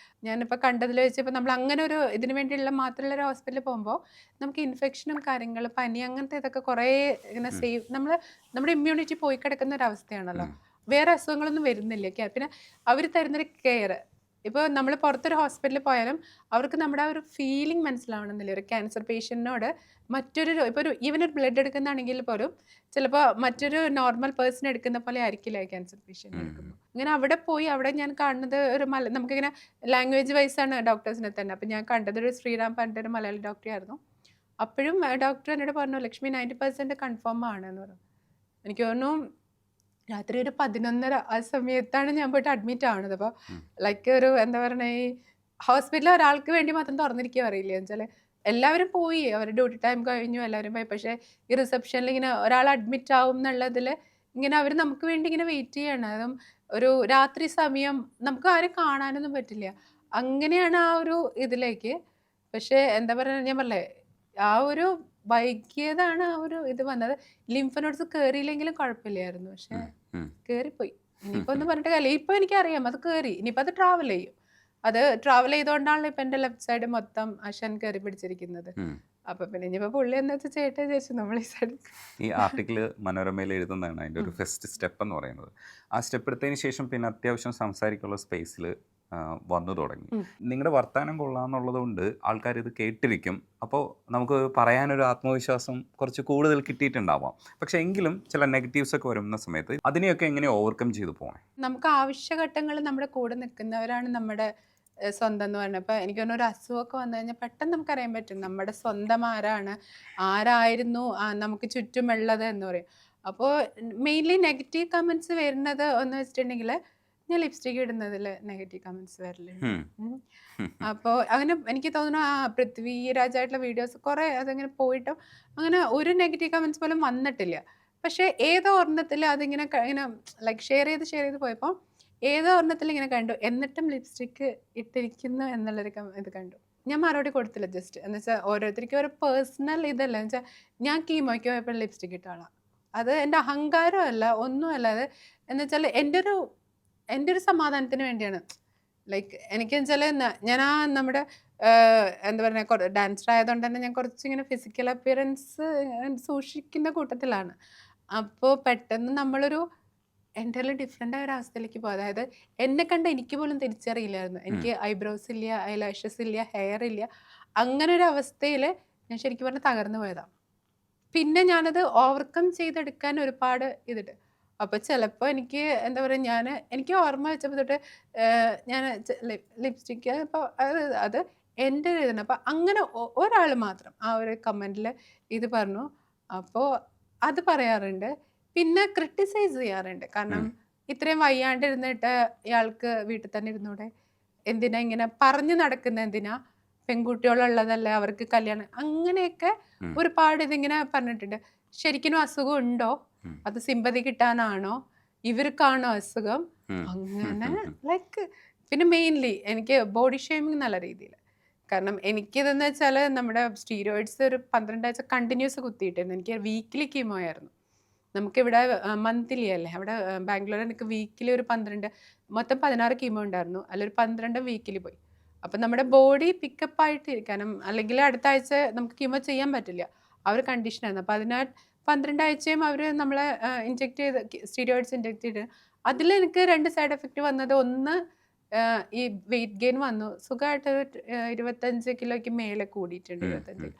ഞാനിപ്പോൾ കണ്ടതിൽ വെച്ച് ഇപ്പോൾ നമ്മൾ അങ്ങനെ ഒരു ഇതിന് വേണ്ടിയുള്ള മാത്രമുള്ള ഒരു ഹോസ്പിറ്റലിൽ പോകുമ്പോൾ നമുക്ക് ഇൻഫെക്ഷനും കാര്യങ്ങൾ പനി അങ്ങനത്തെ ഇതൊക്കെ കുറേ ഇങ്ങനെ സേവ് നമ്മുടെ ഇമ്മ്യൂണിറ്റി പോയി കിടക്കുന്ന ഒരു അവസ്ഥയാണല്ലോ. വേറെ അസുഖങ്ങളൊന്നും വരുന്നില്ല. പിന്നെ അവർ തരുന്നൊരു കെയർ, ഇപ്പോൾ നമ്മൾ പുറത്തൊരു ഹോസ്പിറ്റലിൽ പോയാലും അവർക്ക് നമ്മുടെ ആ ഒരു ഫീലിംഗ് മനസ്സിലാവണമെന്നില്ല. ഒരു ക്യാൻസർ പേഷ്യൻറ്റിനോട് മറ്റൊരു ഇപ്പോൾ ഒരു ഈവൻ ഒരു ബ്ലഡ് എടുക്കുന്നതാണെങ്കിൽ പോലും ചിലപ്പോൾ മറ്റൊരു നോർമൽ പേഴ്സൺ എടുക്കുന്ന പോലെ ആയിരിക്കില്ല ക്യാൻസർ പേഷ്യൻ്റ് എടുക്കുമ്പോൾ. ഇങ്ങനെ അവിടെ പോയി അവിടെ ഞാൻ കാണുന്നത് ഒരു നമുക്കിങ്ങനെ ലാംഗ്വേജ് വൈസാണ് ഡോക്ടേഴ്സിനെ തന്നെ. അപ്പോൾ ഞാൻ കണ്ടത് ഒരു ശ്രീറാം പറഞ്ഞിട്ട് ഒരു മലയാളി ഡോക്ടറായിരുന്നു. അപ്പോഴും ഡോക്ടർ എന്നോട് പറഞ്ഞു ലക്ഷ്മി 90% കൺഫേം ആണെന്ന് പറഞ്ഞു. എനിക്ക് തോന്നുന്നു രാത്രി ഒരു 11:30 ആ സമയത്താണ് ഞാൻ പോയിട്ട് അഡ്മിറ്റ് ആവുന്നത്. അപ്പോൾ ലൈക്ക് ഒരു എന്താ പറയുക, ഈ ഹോസ്പിറ്റലിൽ ഒരാൾക്ക് വേണ്ടി മാത്രം തുറന്നിരിക്കുക അറിയില്ല വെച്ചാൽ എല്ലാവരും പോയി, അവർ ഡ്യൂട്ടി ടൈം കഴിഞ്ഞു, എല്ലാവരും പോയി. പക്ഷേ ഈ റിസപ്ഷനിൽ ഇങ്ങനെ ഒരാൾ അഡ്മിറ്റ് ആവും എന്നുള്ളതിൽ ഇങ്ങനെ അവർ നമുക്ക് വേണ്ടി ഇങ്ങനെ വെയിറ്റ് ചെയ്യണം. അതും ഒരു രാത്രി സമയം നമുക്ക് ആരും കാണാനൊന്നും പറ്റില്ല. അങ്ങനെയാണ് ആ ഒരു ഇതിലേക്ക്. പക്ഷേ എന്താ പറയുക, ഞാൻ പറഞ്ഞേ ആ ഒരു വൈകിയതാണ് ആ ഒരു ഇത് വന്നത്. ലിംഫ് നോഡ്സ് കയറിയില്ലെങ്കിലും കുഴപ്പമില്ലായിരുന്നു, പക്ഷെ കയറിപ്പോയി. ഇനിയിപ്പോൾ ഒന്നും പറഞ്ഞിട്ട് കാര്യമില്ല. ഇപ്പോൾ എനിക്കറിയാം അത് കയറി, ഇനിയിപ്പോൾ അത് ട്രാവൽ ചെയ്യും. അത് ട്രാവൽ ചെയ്തുകൊണ്ടാണല്ലോ ഇപ്പം എൻ്റെ ലെഫ്റ്റ് സൈഡ് മൊത്തം അശൻ കയറി പിടിച്ചിരിക്കുന്നത്. അപ്പൊ പിന്നെ ഇനിയിപ്പോൾ പുള്ളി എന്താ വെച്ചാൽ ചേട്ടാ ചോദിച്ചു നമ്മൾ ഈ സൈഡ്. ഈ ആർട്ടിക്കിൾ മനോരമയിൽ എഴുതുന്നതാണ് അതിൻ്റെ ഒരു ഫസ്റ്റ് സ്റ്റെപ്പ് എന്ന് പറയുന്നത്. ആ സ്റ്റെപ്പ് എടുത്തതിന് ശേഷം പിന്നെ അത്യാവശ്യം സംസാരിക്കാനുള്ള സ്പേസിൽ വന്നു തുടങ്ങി. നിങ്ങളുടെ വർത്തമാനം കൊള്ളാമെന്നുള്ളത് കൊണ്ട് ആൾക്കാർ ഇത് കേട്ടിരിക്കും. അപ്പോൾ നമുക്ക് പറയാനൊരു ആത്മവിശ്വാസം കുറച്ച് കൂടുതൽ കിട്ടിയിട്ടുണ്ടാവാം. പക്ഷെ എങ്കിലും ചില നെഗറ്റീവ്സ് ഒക്കെ വരുന്ന സമയത്ത് അതിനെയൊക്കെ എങ്ങനെ ഓവർകം ചെയ്തു പോകണം? നമുക്ക് ആവശ്യഘട്ടങ്ങൾ നമ്മുടെ കൂടെ നിൽക്കുന്നവരാണ് നമ്മുടെ സ്വന്തം എന്ന് പറഞ്ഞാൽ. ഇപ്പോൾ എനിക്ക് തോന്നുന്നു ഒരു അസുഖമൊക്കെ വന്നു കഴിഞ്ഞാൽ പെട്ടെന്ന് നമുക്കറിയാൻ പറ്റും നമ്മുടെ സ്വന്തം ആരായിരുന്നു നമുക്ക് ചുറ്റുമുള്ളത് എന്ന് പറയും. അപ്പോൾ മെയിൻലി നെഗറ്റീവ് കമൻസ് വരുന്നത് എന്ന് വെച്ചിട്ടുണ്ടെങ്കിൽ ഞാൻ ലിപ്സ്റ്റിക് ഇടുന്നതിൽ നെഗറ്റീവ് കമൻസ് വരലുണ്ട്. അപ്പോൾ അങ്ങനെ എനിക്ക് തോന്നുന്നു പൃഥ്വിരാജായിട്ടുള്ള വീഡിയോസ് കുറേ അതങ്ങനെ പോയിട്ടും അങ്ങനെ ഒരു നെഗറ്റീവ് കമൻസ് പോലും വന്നിട്ടില്ല. പക്ഷേ ഏതോ ഒരെണ്ണത്തിൽ അതിങ്ങനെ ഇങ്ങനെ ലൈക്ക് ഷെയർ ചെയ്ത് പോയപ്പോൾ ഏതോ ഒരെണ്ണത്തിൽ ഇങ്ങനെ കണ്ടു, എന്നിട്ടും ലിപ്സ്റ്റിക്ക് ഇട്ടിരിക്കുന്നു എന്നുള്ളൊരു ഇത് കണ്ടു. ഞാൻ മറുപടി കൊടുത്തില്ല. ജസ്റ്റ് എന്ന് വെച്ചാൽ ഓരോരുത്തർക്കും ഒരു പേഴ്സണൽ ഇതല്ല. എന്ന് വെച്ചാൽ ഞാൻ കീമോയ്ക്ക് പോയപ്പോൾ ലിപ്സ്റ്റിക് ഇട്ട ആളാണ്. അത് എൻ്റെ അഹങ്കാരമല്ല, ഒന്നുമല്ല. അത് എന്ന് വെച്ചാൽ എൻ്റെ ഒരു സമാധാനത്തിന് വേണ്ടിയാണ്. ലൈക്ക് എനിക്കെന്ന് വെച്ചാൽ ഞാൻ നമ്മുടെ എന്താ പറയുക ഡാൻസർ ആയതുകൊണ്ട് തന്നെ ഞാൻ കുറച്ചിങ്ങനെ ഫിസിക്കൽ അപ്പിയറൻസ് സൂക്ഷിക്കുന്ന കൂട്ടത്തിലാണ്. അപ്പോൾ പെട്ടെന്ന് നമ്മളൊരു എൻ്റർലി ഡിഫറെൻ്റ് ആയ ഒരു അവസ്ഥയിലേക്ക് പോകും. അതായത് എന്നെ കണ്ട് എനിക്ക് പോലും തിരിച്ചറിയില്ലായിരുന്നു. എനിക്ക് ഐബ്രോസ് ഇല്ല, ഐലാഷസ് ഇല്ല, ഹെയർ ഇല്ല. അങ്ങനെ ഒരു അവസ്ഥയിൽ ഞാൻ ശരിക്കും പറഞ്ഞാൽ തകർന്നു പോയതാണ്. പിന്നെ ഞാനത് ഓവർകം ചെയ്തെടുക്കാൻ ഒരുപാട് ഇതിട്ട്. അപ്പോൾ ചിലപ്പോൾ എനിക്ക് എന്താ പറയുക, എനിക്ക് ഓർമ്മ വെച്ചപ്പോൾ തൊട്ട് ഞാൻ ലിപ്സ്റ്റിക്ക് അപ്പോൾ അത് എൻ്റെ ഒരു ഇതാണ്. അപ്പോൾ അങ്ങനെ ഒരാൾ മാത്രം ആ ഒരു കമൻറ്റിൽ ഇത് പറഞ്ഞു. അപ്പോൾ അത് പറയാറുണ്ട്. പിന്നെ ക്രിട്ടിസൈസ് ചെയ്യാറുണ്ട്. കാരണം ഇത്രയും വയ്യാണ്ടിരുന്നിട്ട് ഇയാൾക്ക് വീട്ടിൽ തന്നെ ഇരുന്നൂടെ, എന്തിനാ ഇങ്ങനെ പറഞ്ഞു നടക്കുന്ന, എന്തിനാ പെൺകുട്ടികളുള്ളതല്ലേ അവർക്ക് കല്യാണം, അങ്ങനെയൊക്കെ ഒരുപാട് ഇതിങ്ങനെ പറഞ്ഞിട്ടുണ്ട്. ശരിക്കും അസുഖം ഉണ്ടോ, അത് സിമ്പതി കിട്ടാനാണോ, ഇവർക്കാണോ അസുഖം, അങ്ങനെ ലൈക്ക്. പിന്നെ മെയിൻലി എനിക്ക് ബോഡി ഷേമിങ് നല്ല രീതിയിൽ. കാരണം എനിക്കിതെന്ന് വെച്ചാൽ നമ്മുടെ സ്റ്റീരോയിഡ്സ് ഒരു 12 ആഴ്ച കണ്ടിന്യൂസ് കുത്തിയിട്ടായിരുന്നു. എനിക്ക് വീക്കിലി കീമോ ആയിരുന്നു. നമുക്കിവിടെ മന്ത്ലി അല്ലേ, അവിടെ ബാംഗ്ലൂർ എനിക്ക് വീക്കിലി ഒരു 12 മൊത്തം 16 കീമോ ഉണ്ടായിരുന്നു, അതിലൊരു 12 വീക്കിലി പോയി. അപ്പം നമ്മുടെ ബോഡി പിക്കപ്പ് ആയിട്ട് ഇരിക്കണം, അല്ലെങ്കിൽ അടുത്ത ആഴ്ച നമുക്ക് കീമോ ചെയ്യാൻ പറ്റില്ല, ആ ഒരു കണ്ടീഷനായിരുന്നു. അപ്പോൾ 12 ആഴ്ചയും അവർ നമ്മളെ ഇൻജെക്ട് ചെയ്ത് സ്റ്റീരോയിഡ്സ് ഇൻജെക്ട് ചെയ്ത് അതിൽ എനിക്ക് 2 സൈഡ് എഫക്റ്റ് വന്നത്. ഒന്ന് ഈ വെയിറ്റ് ഗെയിൻ വന്നു, സുഖമായിട്ട് 25 കിലോയ്ക്ക് മേലെ കൂടിയിട്ടുണ്ട്, 25.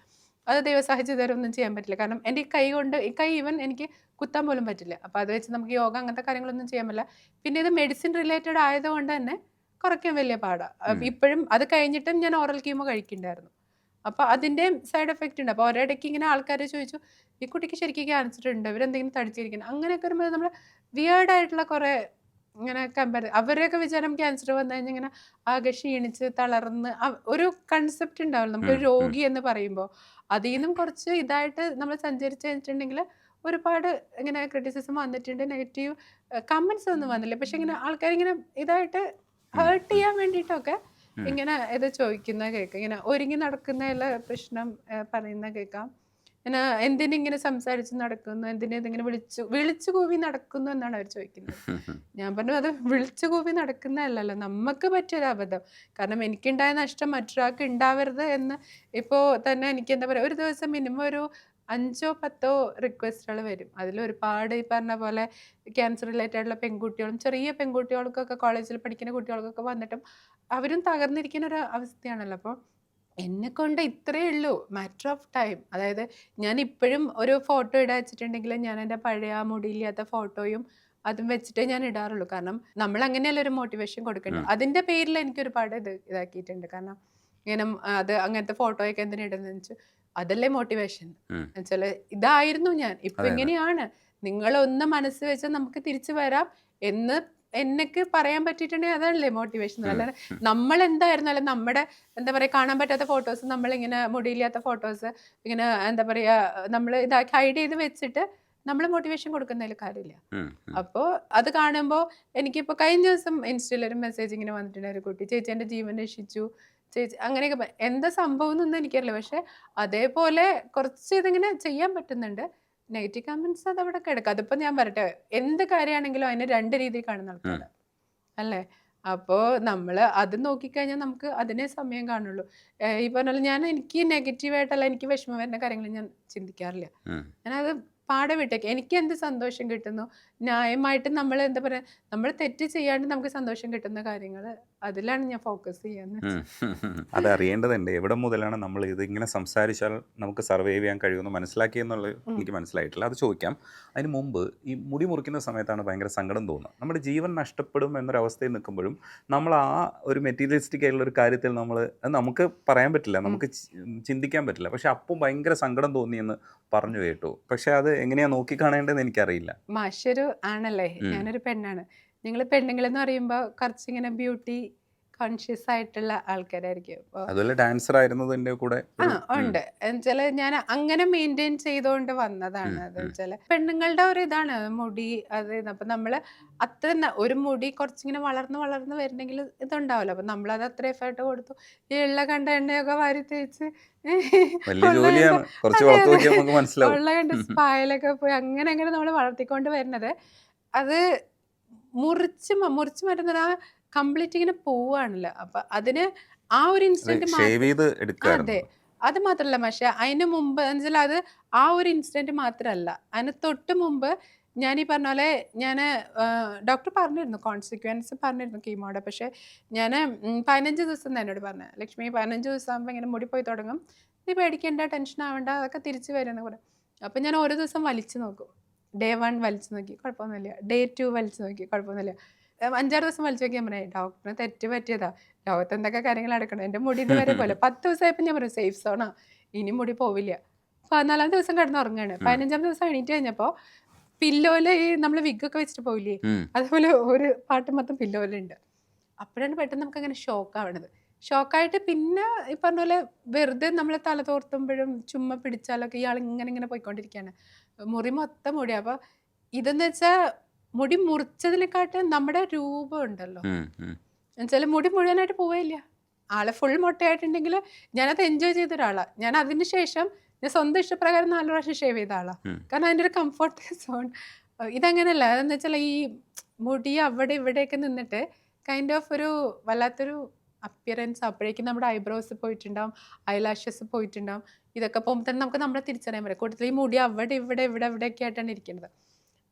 അത് ദൈവസാഹചര്യം ഒന്നും ചെയ്യാൻ പറ്റില്ല, കാരണം എൻ്റെ ഈ കൈ കൊണ്ട് ഈ കൈ ഈവൻ എനിക്ക് കുത്താൻ പോലും പറ്റില്ല. അപ്പോൾ അത് വെച്ച് നമുക്ക് യോഗ അങ്ങനത്തെ കാര്യങ്ങളൊന്നും ചെയ്യാൻ പറ്റില്ല. പിന്നെ ഇത് മെഡിസിൻ റിലേറ്റഡ് ആയതുകൊണ്ട് തന്നെ കുറയ്ക്കാൻ വലിയ പാടാണ്. ഇപ്പോഴും അത് കഴിഞ്ഞിട്ടും ഞാൻ ഓറൽ കീമോ കഴിക്കുന്നുണ്ടായിരുന്നു. അപ്പോൾ അതിൻ്റെ സൈഡ് എഫക്റ്റ് ഉണ്ട്. അപ്പോൾ ഒരിടയ്ക്ക് ഇങ്ങനെ ആൾക്കാർ ചോദിച്ചു, ഈ കുട്ടിക്ക് ശരിക്കും ക്യാൻസർ ഉണ്ട്, ഇവരെന്തെങ്കിലും തടിച്ചിരിക്കണം, അങ്ങനെയൊക്കെ വരുമ്പോൾ നമ്മൾ വിയേർഡായിട്ടുള്ള കുറേ ഇങ്ങനെ കമ്പയർ, അവരെയൊക്കെ വിചാരം ക്യാൻസർ വന്നു കഴിഞ്ഞാൽ ഇങ്ങനെ ആകെ ക്ഷീണിച്ച് തളർന്ന് ഒരു കൺസെപ്റ്റ് ഉണ്ടാവില്ല നമുക്കൊരു രോഗി എന്ന് പറയുമ്പോൾ. അതിൽ നിന്നും കുറച്ച് ഇതായിട്ട് നമ്മൾ സഞ്ചരിച്ച് കഴിഞ്ഞിട്ടുണ്ടെങ്കിൽ ഒരുപാട് ഇങ്ങനെ ക്രിറ്റിസിസം വന്നിട്ടുണ്ട്, നെഗറ്റീവ് കമൻസ് ഒന്നും വന്നില്ല. പക്ഷെ ഇങ്ങനെ ആൾക്കാരിങ്ങനെ ഇതായിട്ട് ഹേർട്ട് ചെയ്യാൻ വേണ്ടിയിട്ടൊക്കെ ഇങ്ങനെ ഇത് ചോദിക്കുന്ന കേൾക്കാം, ഇങ്ങനെ ഒരുങ്ങി നടക്കുന്നതിലെ പ്രശ്നം പറയുന്ന കേൾക്കാം, ഇങ്ങനെ എന്തിനിങ്ങനെ സംസാരിച്ച് നടക്കുന്നു, എന്തിനെതിങ്ങനെ വിളിച്ചു കൂവി നടക്കുന്നു എന്നാണ് അവർ ചോദിക്കുന്നത്. ഞാൻ പറഞ്ഞു, അത് വിളിച്ചു കൂവി നടക്കുന്നതല്ലല്ലോ, നമുക്ക് പറ്റിയൊരു അബദ്ധം. കാരണം എനിക്കുണ്ടായ നഷ്ടം മറ്റൊരാൾക്ക് ഉണ്ടാവരുത് എന്ന്. ഇപ്പോൾ തന്നെ എനിക്ക് എന്താ പറയുക, ഒരു ദിവസം മിനിമം ഒരു 5-10 റിക്വസ്റ്റുകൾ വരും. അതിലൊരുപാട് ഈ പറഞ്ഞ പോലെ ക്യാൻസർ റിലേറ്റഡ് ആയിട്ടുള്ള പെൺകുട്ടികളും ചെറിയ പെൺകുട്ടികൾക്കൊക്കെ കോളേജിൽ പഠിക്കുന്ന കുട്ടികൾക്കൊക്കെ വന്നിട്ടും അവരും തകർന്നിരിക്കുന്ന ഒരു അവസ്ഥയാണല്ലോ. അപ്പോൾ എന്നെക്കൊണ്ട് ഇത്രയേ ഉള്ളൂ, മാറ്റർ ഓഫ് ടൈം. അതായത് ഞാൻ ഇപ്പോഴും ഒരു ഫോട്ടോ ഇടാ വെച്ചിട്ടുണ്ടെങ്കിൽ ഞാൻ എൻ്റെ പഴയ മുടിയില്ലാത്ത ഫോട്ടോയും അതും വെച്ചിട്ടേ ഞാൻ ഇടാറുള്ളൂ. കാരണം നമ്മൾ അങ്ങനെയല്ല ഒരു മോട്ടിവേഷൻ കൊടുക്കേണ്ടത്. അതിൻ്റെ പേരിൽ എനിക്ക് ഒരുപാട് ഇതാക്കിയിട്ടുണ്ട്. കാരണം ഇങ്ങനെ അത് അങ്ങനത്തെ ഫോട്ടോയൊക്കെ എന്തിനാ ഇടുന്നതെന്ന് വെച്ചാൽ അതല്ലേ മോട്ടിവേഷൻ എന്നുവെച്ചാൽ ഇതായിരുന്നു ഞാൻ, ഇപ്പൊ ഇങ്ങനെയാണ്, നിങ്ങളൊന്ന് മനസ്സ് വെച്ചാൽ നമുക്ക് തിരിച്ചു വരാം എന്ന് എന്നൊക്കെ പറയാൻ പറ്റിയിട്ടുണ്ടെങ്കിൽ അതല്ലേ മോട്ടിവേഷൻ. അല്ലാതെ നമ്മൾ എന്തായിരുന്നാലും നമ്മുടെ എന്താ പറയുക കാണാൻ പറ്റാത്ത ഫോട്ടോസ്, നമ്മളിങ്ങനെ മുടിയില്ലാത്ത ഫോട്ടോസ് ഇങ്ങനെ എന്താ പറയുക നമ്മൾ ഇതാക്കി ഹൈഡ് ചെയ്ത് വെച്ചിട്ട് നമ്മൾ മോട്ടിവേഷൻ കൊടുക്കുന്നതിൽ കാര്യമില്ല. അപ്പോൾ അത് കാണുമ്പോൾ എനിക്കിപ്പോൾ കഴിഞ്ഞ ദിവസം ഇൻസ്റ്റയിലൊരു മെസ്സേജ് ഇങ്ങനെ വന്നിട്ടുണ്ട്, ഒരു കുട്ടി, ചേച്ചി എൻ്റെ ജീവൻ രക്ഷിച്ചു ചേച്ചി, അങ്ങനെയൊക്കെ. എന്താ സംഭവം എന്നൊന്നും എനിക്കറിയില്ല, പക്ഷെ അതേപോലെ കുറച്ച് ഇതിങ്ങനെ ചെയ്യാൻ പറ്റുന്നുണ്ട്. നെഗറ്റീവ് കമന്റ്സ് അത് അവിടെ കിടക്കുക. അതിപ്പോൾ ഞാൻ പറയട്ടെ, എന്ത് കാര്യമാണെങ്കിലും അതിനെ 2 രീതിയിൽ കാണുന്ന ആൾക്കാരാണ് അല്ലേ. അപ്പോൾ നമ്മൾ അത് നോക്കിക്കഴിഞ്ഞാൽ നമുക്ക് അതിനെ സമയം കാണുള്ളൂ. ഈ പറഞ്ഞ ഞാൻ എനിക്ക് നെഗറ്റീവായിട്ടല്ല, എനിക്ക് വിഷമം വരുന്ന കാര്യങ്ങൾ ഞാൻ ചിന്തിക്കാറില്ല. ഞാനത് പാടെ വിട്ടേക്ക്. എനിക്ക് എന്ത് സന്തോഷം കിട്ടുന്നു, ന്യായമായിട്ട് നമ്മൾ എന്താ പറയുക, നമ്മൾ തെറ്റ് ചെയ്യാണ്ട് നമുക്ക് സന്തോഷം കിട്ടുന്ന കാര്യങ്ങൾ, അതിലാണ് ഞാൻ ഫോക്കസ് ചെയ്യുന്നത്. അത് അറിയേണ്ടതുണ്ട്, എവിടെ മുതലാണ് നമ്മൾ ഇതിങ്ങനെ സംസാരിച്ചാൽ നമുക്ക് സർവൈവ് ചെയ്യാൻ കഴിയുമെന്ന് മനസ്സിലാക്കിയെന്നുള്ളത് എനിക്ക് മനസ്സിലായിട്ടില്ല. അത് ചോദിക്കാം. അതിന് മുമ്പ് ഈ മുടി മുറിക്കുന്ന സമയത്താണ് ഭയങ്കര സങ്കടം തോന്നുക. നമ്മുടെ ജീവൻ നഷ്ടപ്പെടും എന്നൊരവസ്ഥയിൽ നിൽക്കുമ്പോഴും നമ്മൾ ആ ഒരു മെറ്റീരിയലിസ്റ്റിക് ആയിട്ടുള്ള ഒരു കാര്യത്തിൽ നമുക്ക് പറയാൻ പറ്റില്ല, നമുക്ക് ചിന്തിക്കാൻ പറ്റില്ല. പക്ഷെ അപ്പം ഭയങ്കര സങ്കടം തോന്നിയെന്ന് പറഞ്ഞു കേട്ടു. പക്ഷെ അത് എങ്ങനെയാ നോക്കിക്കാണേണ്ടതെന്ന് എനിക്കറിയില്ല. മാഷൊരു ആണല്ലേ, ഞാനൊരു പെണ്ണാണ്. നിങ്ങൾ പെണ്ണുങ്ങളെന്ന് പറയുമ്പോൾ കുറച്ചിങ്ങനെ ബ്യൂട്ടി കോൺഷ്യസ് ആയിട്ടുള്ള ആൾക്കാരായിരിക്കും. അതുപോലെ ഡാൻസർ ആയിരുന്നതിന്റെ കൂടെ ഉണ്ട് എന്നുവെച്ചാൽ ഞാൻ അങ്ങനെ മെയിൻറ്റെയിൻ ചെയ്തുകൊണ്ട് വന്നതാണ്. അത് വെച്ചാൽ പെണ്ണുങ്ങളുടെ ഒരു ഇതാണ് മുടി, അത് അപ്പൊ നമ്മള് അത്ര ഒരു മുടി കുറച്ചിങ്ങനെ വളർന്ന് വളർന്ന് വരണമെങ്കിൽ ഇതുണ്ടാവല്ലോ. അപ്പൊ നമ്മളത് അത്ര എഫേർട്ട് കൊടുത്തു, ഈ ഉള്ള കണ്ട എണ്ണയൊക്കെ വാരി തേച്ച് ഉള്ള കണ്ട സ്പായിലൊക്കെ പോയി അങ്ങനെ അങ്ങനെ നമ്മൾ വളർത്തിക്കൊണ്ട് വരുന്നത്, അത് മുറിച്ച് മാറ്റുന്ന ആ കംപ്ലീറ്റ് ഇങ്ങനെ പോവാണല്ലോ. അപ്പൊ അതിന് ആ ഒരു ഇൻസിഡന്റ് അതെ, അത് മാത്രല്ല. പക്ഷെ അതിന് മുമ്പ് എന്നുവെച്ചാൽ അത് ആ ഒരു ഇൻസിഡന്റ് മാത്രമല്ല, അതിന് തൊട്ട് മുമ്പ് ഞാൻ ഈ പറഞ്ഞ പോലെ ഞാൻ ഡോക്ടർ പറഞ്ഞിരുന്നു, കോൺസിക്വൻസ് പറഞ്ഞിരുന്നു കീമോയുടെ. പക്ഷെ ഞാൻ 15 ദിവസം തന്നെ എന്നോട് പറഞ്ഞു, ലക്ഷ്മി 15 ദിവസം ആകുമ്പോൾ ഇങ്ങനെ മുടി പോയി തുടങ്ങും, നീ പേടിക്കേണ്ട, ടെൻഷൻ ആവേണ്ട, അതൊക്കെ തിരിച്ചു വരുമെന്ന് പറയാം. അപ്പം ഞാൻ ഓരോ ദിവസം വലിച്ചു നോക്കും. Day 1 വലിച്ചു നോക്കി, കുഴപ്പമൊന്നുമില്ല. Day 2 വലിച്ചു നോക്കി, കുഴപ്പമൊന്നുമില്ല. 5-6 ദിവസം വലിച്ചു നോക്കി ഞാൻ പറയാം, ഡോക്ടറിന് തെറ്റ് പറ്റിയതാ, ലോകത്ത് എന്തൊക്കെ കാര്യങ്ങൾ നടക്കണം, എൻ്റെ മുടി ഇതുവരെ പോലെ. 10 ദിവസമായപ്പോൾ ഞാൻ പറയും സേഫ് സോണാ, ഇനി മുടി പോവില്ല. 14-ാം ദിവസം കിടന്ന് ഉറങ്ങാണ്. 15-ാം ദിവസം എണീറ്റ് കഴിഞ്ഞപ്പോൾ പില്ലോയില് ഈ നമ്മൾ വിഗൊക്കെ വെച്ചിട്ട് പോയില്ലേ, അതുപോലെ ഒരു പാട്ട് മൊത്തം പില്ലോയിലുണ്ട്. അപ്പോഴാണ് പെട്ടെന്ന് നമുക്ക് അങ്ങനെ ഷോക്ക് ആവണത്. ഷോക്കായിട്ട് പിന്നെ ഈ പറഞ്ഞ പോലെ വെറുതെ നമ്മൾ തല തോർത്തുമ്പോഴും ചുമ്മാ പിടിച്ചാലൊക്കെ ഇയാൾ ഇങ്ങനെ പോയിക്കൊണ്ടിരിക്കുകയാണ്. മുറി മൊത്തം മുടി. അപ്പോൾ ഇതെന്ന് വെച്ചാൽ മുടി മുറിച്ചതിനെക്കാട്ടും നമ്മുടെ രൂപം ഉണ്ടല്ലോ, എന്നുവെച്ചാൽ മുടി മുഴുവനായിട്ട് പോവില്ല. ആളെ ഫുൾ മുട്ടയായിട്ടുണ്ടെങ്കിൽ ഞാനത് എൻജോയ് ചെയ്ത ഒരാളാണ്. ഞാൻ അതിന് ശേഷം ഞാൻ സ്വന്തം ഇഷ്ടപ്രകാരം 4 പ്രാവശ്യം ഷേവ് ചെയ്ത ആളാ. കാരണം അതിൻ്റെ ഒരു കംഫർട്ട് സോൺ. ഇതങ്ങനെയല്ല. അതെന്ന് വെച്ചാൽ ഈ മുടി അവിടെ ഇവിടെയൊക്കെ നിന്നിട്ട് കൈൻഡ് ഓഫ് ഒരു വല്ലാത്തൊരു അപ്പിയറൻസ്. അപ്പോഴേക്കും നമ്മുടെ ഐബ്രോസ് പോയിട്ടുണ്ടാവും, ഐലാഷസ് പോയിട്ടുണ്ടാവും. ഇതൊക്കെ പോകുമ്പോൾ തന്നെ നമുക്ക് നമ്മളെ തിരിച്ചറിയാൻ പറ്റും. കൂട്ടത്തിൽ ഈ മുടി അവിടെ ഇവിടെ ഇവിടെയൊക്കെ ആയിട്ടാണ് ഇരിക്കുന്നത്.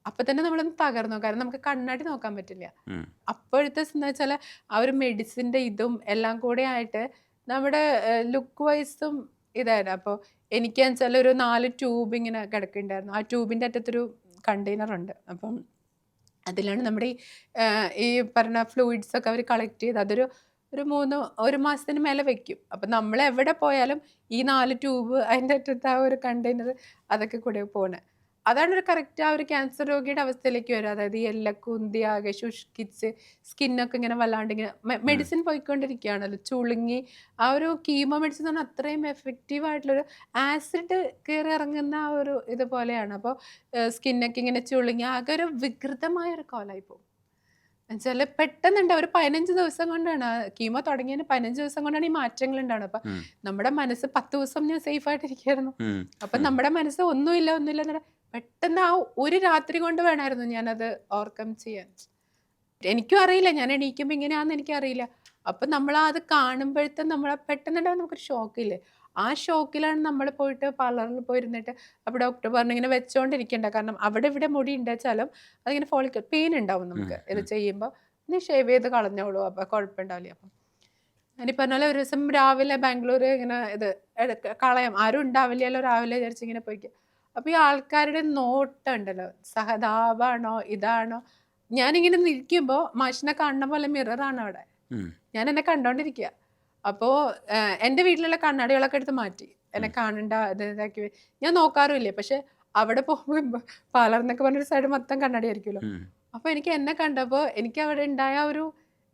അപ്പം തന്നെ നമ്മളൊന്ന് തകർന്നു. കാരണം നമുക്ക് കണ്ണാടി നോക്കാൻ പറ്റില്ല. അപ്പോഴത്തെ എന്ന് വെച്ചാൽ ആ ഒരു മെഡിസിൻ്റെ ഇതും എല്ലാം കൂടെ ആയിട്ട് നമ്മുടെ ലുക്ക് വൈസും ഇതായിരുന്നു. അപ്പോൾ എനിക്കെന്ന് വെച്ചാൽ ഒരു 4 ട്യൂബ് ഇങ്ങനെ കിടക്കുന്നുണ്ടായിരുന്നു. ആ ട്യൂബിൻ്റെ അറ്റത്തൊരു കണ്ടെയ്നറുണ്ട്. അപ്പം അതിലാണ് നമ്മുടെ ഈ പറഞ്ഞ ഫ്ലൂയിഡ്സ് ഒക്കെ അവർ കളക്ട് ചെയ്ത് അതൊരു 1 മാസത്തിന് മേലെ വെക്കും. അപ്പം നമ്മൾ എവിടെ പോയാലും ഈ 4 ട്യൂബ് അതിൻ്റെ അറ്റത്ത് ആ ഒരു കണ്ടെയ്നർ അതൊക്കെ കൂടെ പോണേ. അതാണ് ഒരു കറക്റ്റ് ആ ഒരു ക്യാൻസർ രോഗിയുടെ അവസ്ഥയിലേക്ക് വരും. അതായത് ഈ എല്ലാം കുന്തി ആകെ ശുഷ്കിച്ച് സ്കിന്നൊക്കെ ഇങ്ങനെ വല്ലാണ്ട് ഇങ്ങനെ മെഡിസിൻ പോയിക്കൊണ്ടിരിക്കുകയാണല്ലോ, ചുളുങ്ങി. ആ ഒരു കീമോ മെഡിസിൻ എന്ന് പറഞ്ഞാൽ അത്രയും എഫക്റ്റീവ് ആയിട്ടുള്ളൊരു ആസിഡ് കയറി ഇറങ്ങുന്ന ആ ഒരു ഇതുപോലെയാണ്. അപ്പോൾ സ്കിന്നൊക്കെ ഇങ്ങനെ ചുളുങ്ങി ആകെ ഒരു വികൃതമായൊരു കോലായി പോകും. എന്നുവെച്ചാൽ പെട്ടെന്നുണ്ട് ഒരു 15 ദിവസം കൊണ്ടാണ് കീമോ തുടങ്ങിയതിന് 15 ദിവസം കൊണ്ടാണ് ഈ മാറ്റങ്ങൾ ഉണ്ടാവുന്നത്. അപ്പം നമ്മുടെ മനസ്സ് 10 ദിവസം ഞാൻ സേഫ് ആയിട്ടിരിക്കുകയായിരുന്നു. അപ്പം നമ്മുടെ മനസ്സ് ഒന്നുമില്ല എന്നല്ല, പെട്ടെന്ന് ആ ഒരു രാത്രി കൊണ്ട് വേണമായിരുന്നു ഞാനത് ഓവർകം ചെയ്യാൻ. എനിക്കും അറിയില്ല ഞാൻ എണീക്കുമ്പോൾ ഇങ്ങനെയാണെന്ന് എനിക്കറിയില്ല. അപ്പം നമ്മൾ അത് കാണുമ്പോഴത്തെ നമ്മളെ പെട്ടെന്നുണ്ടാവും നമുക്കൊരു ഷോക്കില്ലേ. ആ ഷോക്കിലാണ് നമ്മൾ പോയിട്ട് പാർലറിൽ പോയിരുന്നിട്ട് അപ്പോൾ ഡോക്ടർ പറഞ്ഞു ഇങ്ങനെ വെച്ചോണ്ടിരിക്കണ്ട, കാരണം അവിടെ ഇവിടെ മുടി ഉണ്ടാച്ചാലും അതിങ്ങനെ ഫോളിക്കൽ പെയിൻ ഉണ്ടാവും നമുക്ക് ഇത് ചെയ്യുമ്പോൾ. നീ ഷേവ് ചെയ്ത് കളഞ്ഞോളൂ, അപ്പോൾ കുഴപ്പമുണ്ടാവില്ല. അപ്പം ഞാനീ പറഞ്ഞ പോലെ ഒരു ദിവസം രാവിലെ ബാംഗ്ലൂർ ഇങ്ങനെ ഇത് കളയാം, ആരും ഉണ്ടാവില്ലല്ലോ രാവിലെ വിചാരിച്ച് ഇങ്ങനെ പോയിക്കുക. അപ്പോൾ ഈ ആൾക്കാരുടെ നോട്ടം ഉണ്ടല്ലോ, സഹതാപാണോ ഇതാണോ. ഞാനിങ്ങനെ നിൽക്കുമ്പോൾ മാഷിനെ കാണുന്ന പോലെ മിററാണ് അവിടെ. ഞാൻ എന്നെ കണ്ടോണ്ടിരിക്കുക. അപ്പോൾ എൻ്റെ വീട്ടിലുള്ള കണ്ണാടികളൊക്കെ എടുത്ത് മാറ്റി എന്നെ കാണണ്ട ഇതാക്കി ഞാൻ നോക്കാറുമില്ലേ. പക്ഷെ അവിടെ പോകുമ്പോൾ പാർലറിന്നൊക്കെ പറഞ്ഞൊരു സൈഡ് മൊത്തം കണ്ണാടി ആയിരിക്കുമല്ലോ. അപ്പോൾ എനിക്ക് എന്നെ കണ്ടപ്പോൾ എനിക്ക് അവിടെ ഉണ്ടായ ഒരു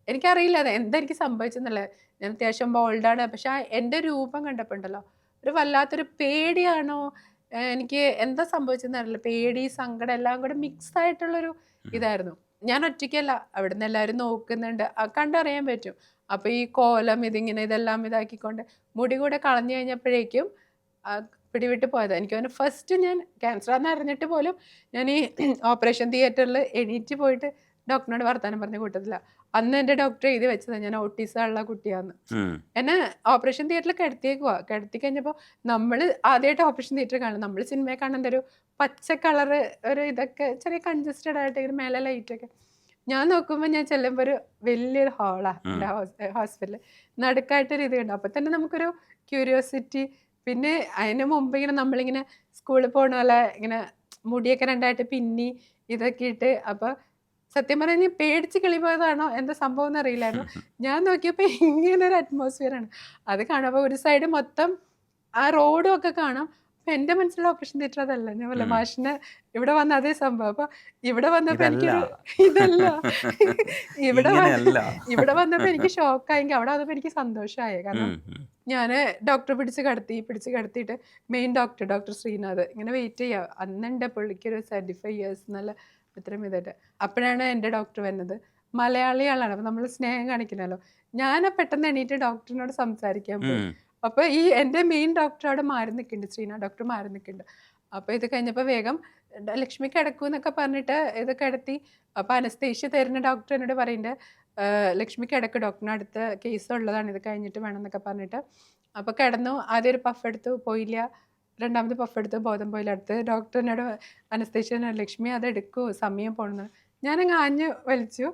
എനിക്കറിയില്ല അത് എന്താ എനിക്ക് സംഭവിച്ചെന്നുള്ളത്. ഞാൻ അത്യാവശ്യം ബോൾഡാണ്. പക്ഷെ എൻ്റെ രൂപം കണ്ടപ്പോൾ ഉണ്ടല്ലോ ഒരു വല്ലാത്തൊരു പേടിയാണോ എനിക്ക് എന്താ സംഭവിച്ചെന്ന് അറിയില്ല. പേടി സങ്കടം എല്ലാം കൂടെ മിക്സ് ആയിട്ടുള്ളൊരു ഇതായിരുന്നു. ഞാൻ ഒറ്റയ്ക്കല്ല, അവിടുന്ന് എല്ലാവരും നോക്കുന്നുണ്ട്, കണ്ടറിയാൻ പറ്റും. അപ്പോൾ ഈ കോലം ഇതിങ്ങനെ ഇതെല്ലാം ഇതാക്കിക്കൊണ്ട് മുടി കൂടെ കളഞ്ഞു കഴിഞ്ഞപ്പോഴേക്കും പിടിവിട്ട് പോയത്. എനിക്ക് തോന്നുന്നു ഫസ്റ്റ് ഞാൻ ക്യാൻസറാന്ന് അറിഞ്ഞിട്ട് പോലും ഞാൻ ഈ ഓപ്പറേഷൻ തിയേറ്ററിൽ എണീറ്റ് പോയിട്ട് ഡോക്ടറിനോട് വർത്താനം പറഞ്ഞ കൂട്ടത്തില്ല. അന്ന് എൻ്റെ ഡോക്ടർ എഴുതി വെച്ചതാണ് ഞാൻ ഓട്ടീസം ഉള്ള കുട്ടിയാന്ന്. എന്നെ ഓപ്പറേഷൻ തിയേറ്ററിൽ കിടത്തി കഴിഞ്ഞപ്പോൾ നമ്മൾ ആദ്യമായിട്ട് ഓപ്പറേഷൻ തിയേറ്റർ കാണും. നമ്മൾ സിനിമയെ കാണുന്ന ഒരു പച്ച കളറ് ഒരു ഇതൊക്കെ ചെറിയ കൺജസ്റ്റഡ് ആയിട്ട് ഇങ്ങനെ മേലെ ലൈറ്റൊക്കെ. ഞാൻ നോക്കുമ്പോൾ ഞാൻ ചെല്ലുമ്പോൾ ഒരു വലിയൊരു ഹാളാണ് എൻ്റെ ഹോസ്പിറ്റലിൽ നടുക്കായിട്ടൊരു ഇത് കണ്ടു. അപ്പോൾ തന്നെ നമുക്കൊരു ക്യൂരിയോസിറ്റി. പിന്നെ അതിന് മുമ്പ് ഇങ്ങനെ നമ്മളിങ്ങനെ സ്കൂളിൽ പോകണ പോലെ ഇങ്ങനെ മുടിയൊക്കെ രണ്ടായിട്ട് പിന്നി ഇതൊക്കെ ഇട്ട്. അപ്പോൾ സത്യം പറഞ്ഞാൽ ഞാൻ പേടിച്ച് കിളിപോയതാണോ എന്താ സംഭവം എന്നറിയില്ലായിരുന്നു. ഞാൻ നോക്കിയപ്പോൾ ഇങ്ങനൊരു അറ്റ്മോസ്ഫിയറാണ്. അത് കാണുമ്പോൾ ഒരു സൈഡ് മൊത്തം ആ റോഡും ഒക്കെ കാണാം. അപ്പം എൻ്റെ മനസ്സിലുള്ള ഓപ്പറേഷൻ തിയേറ്റർ അതല്ല. ഞാൻ വല്ല മാഷിന് ഇവിടെ വന്ന അതേ സംഭവം. അപ്പോൾ ഇവിടെ വന്നപ്പോൾ എനിക്കൊരു ഇതല്ല ഇവിടെ വന്നപ്പോൾ എനിക്ക് ഷോക്കായെങ്കിൽ അവിടെ വന്നപ്പോൾ എനിക്ക് സന്തോഷമായി. കാരണം ഞാൻ ഡോക്ടറെ പിടിച്ച് കിടത്തിയിട്ട് മെയിൻ ഡോക്ടർ ശ്രീനാഥ് ഇങ്ങനെ വെയിറ്റ് ചെയ്യുക. അന്നെൻ്റെ പുള്ളിക്കൊരു 75 years നല്ല ഇത്രയും ഇതായിട്ട്. അപ്പോഴാണ് എൻ്റെ ഡോക്ടർ വരുന്നത്. മലയാളികളാണ്. അപ്പം നമ്മൾ സ്നേഹം കാണിക്കണമല്ലോ. ഞാൻ പെട്ടെന്ന് എണീറ്റ് ഡോക്ടറിനോട് സംസാരിക്കാൻ പോയി. അപ്പോൾ ഈ എൻ്റെ മെയിൻ ഡോക്ടർ അവിടെ മാറി നിൽക്കുന്നുണ്ട്, ശ്രീനാഥ് ഡോക്ടർ മാറി നിൽക്കുന്നുണ്ട്. അപ്പോൾ ഇത് കഴിഞ്ഞപ്പോൾ വേഗം ലക്ഷ്മി കിടക്കൂ എന്നൊക്കെ പറഞ്ഞിട്ട് ഇത് കിടത്തി. അപ്പോൾ അനസ്തേഷ്യ തരുന്ന ഡോക്ടർ എന്നോട് പറയുന്നുണ്ട് ലക്ഷ്മി കിടക്ക്, ഡോക്ടറിന് അടുത്ത കേസ് ഉള്ളതാണ്, ഇത് കഴിഞ്ഞിട്ട് വേണം എന്നൊക്കെ പറഞ്ഞിട്ട്. അപ്പോൾ കിടന്നു. ആദ്യം ഒരു പഫ് എടുത്തു, പോയില്ല. രണ്ടാമത് പഫ് എടുത്ത് ബോധം പോയില്ല. അടുത്ത് ഡോക്ടറിനോട് അനസ്തേഷ്യ ലക്ഷ്മി അത് എടുക്കൂ, സമയം പോണെന്ന്. ഞാനങ്ങ് ആഞ്ഞ് വലിച്ചു.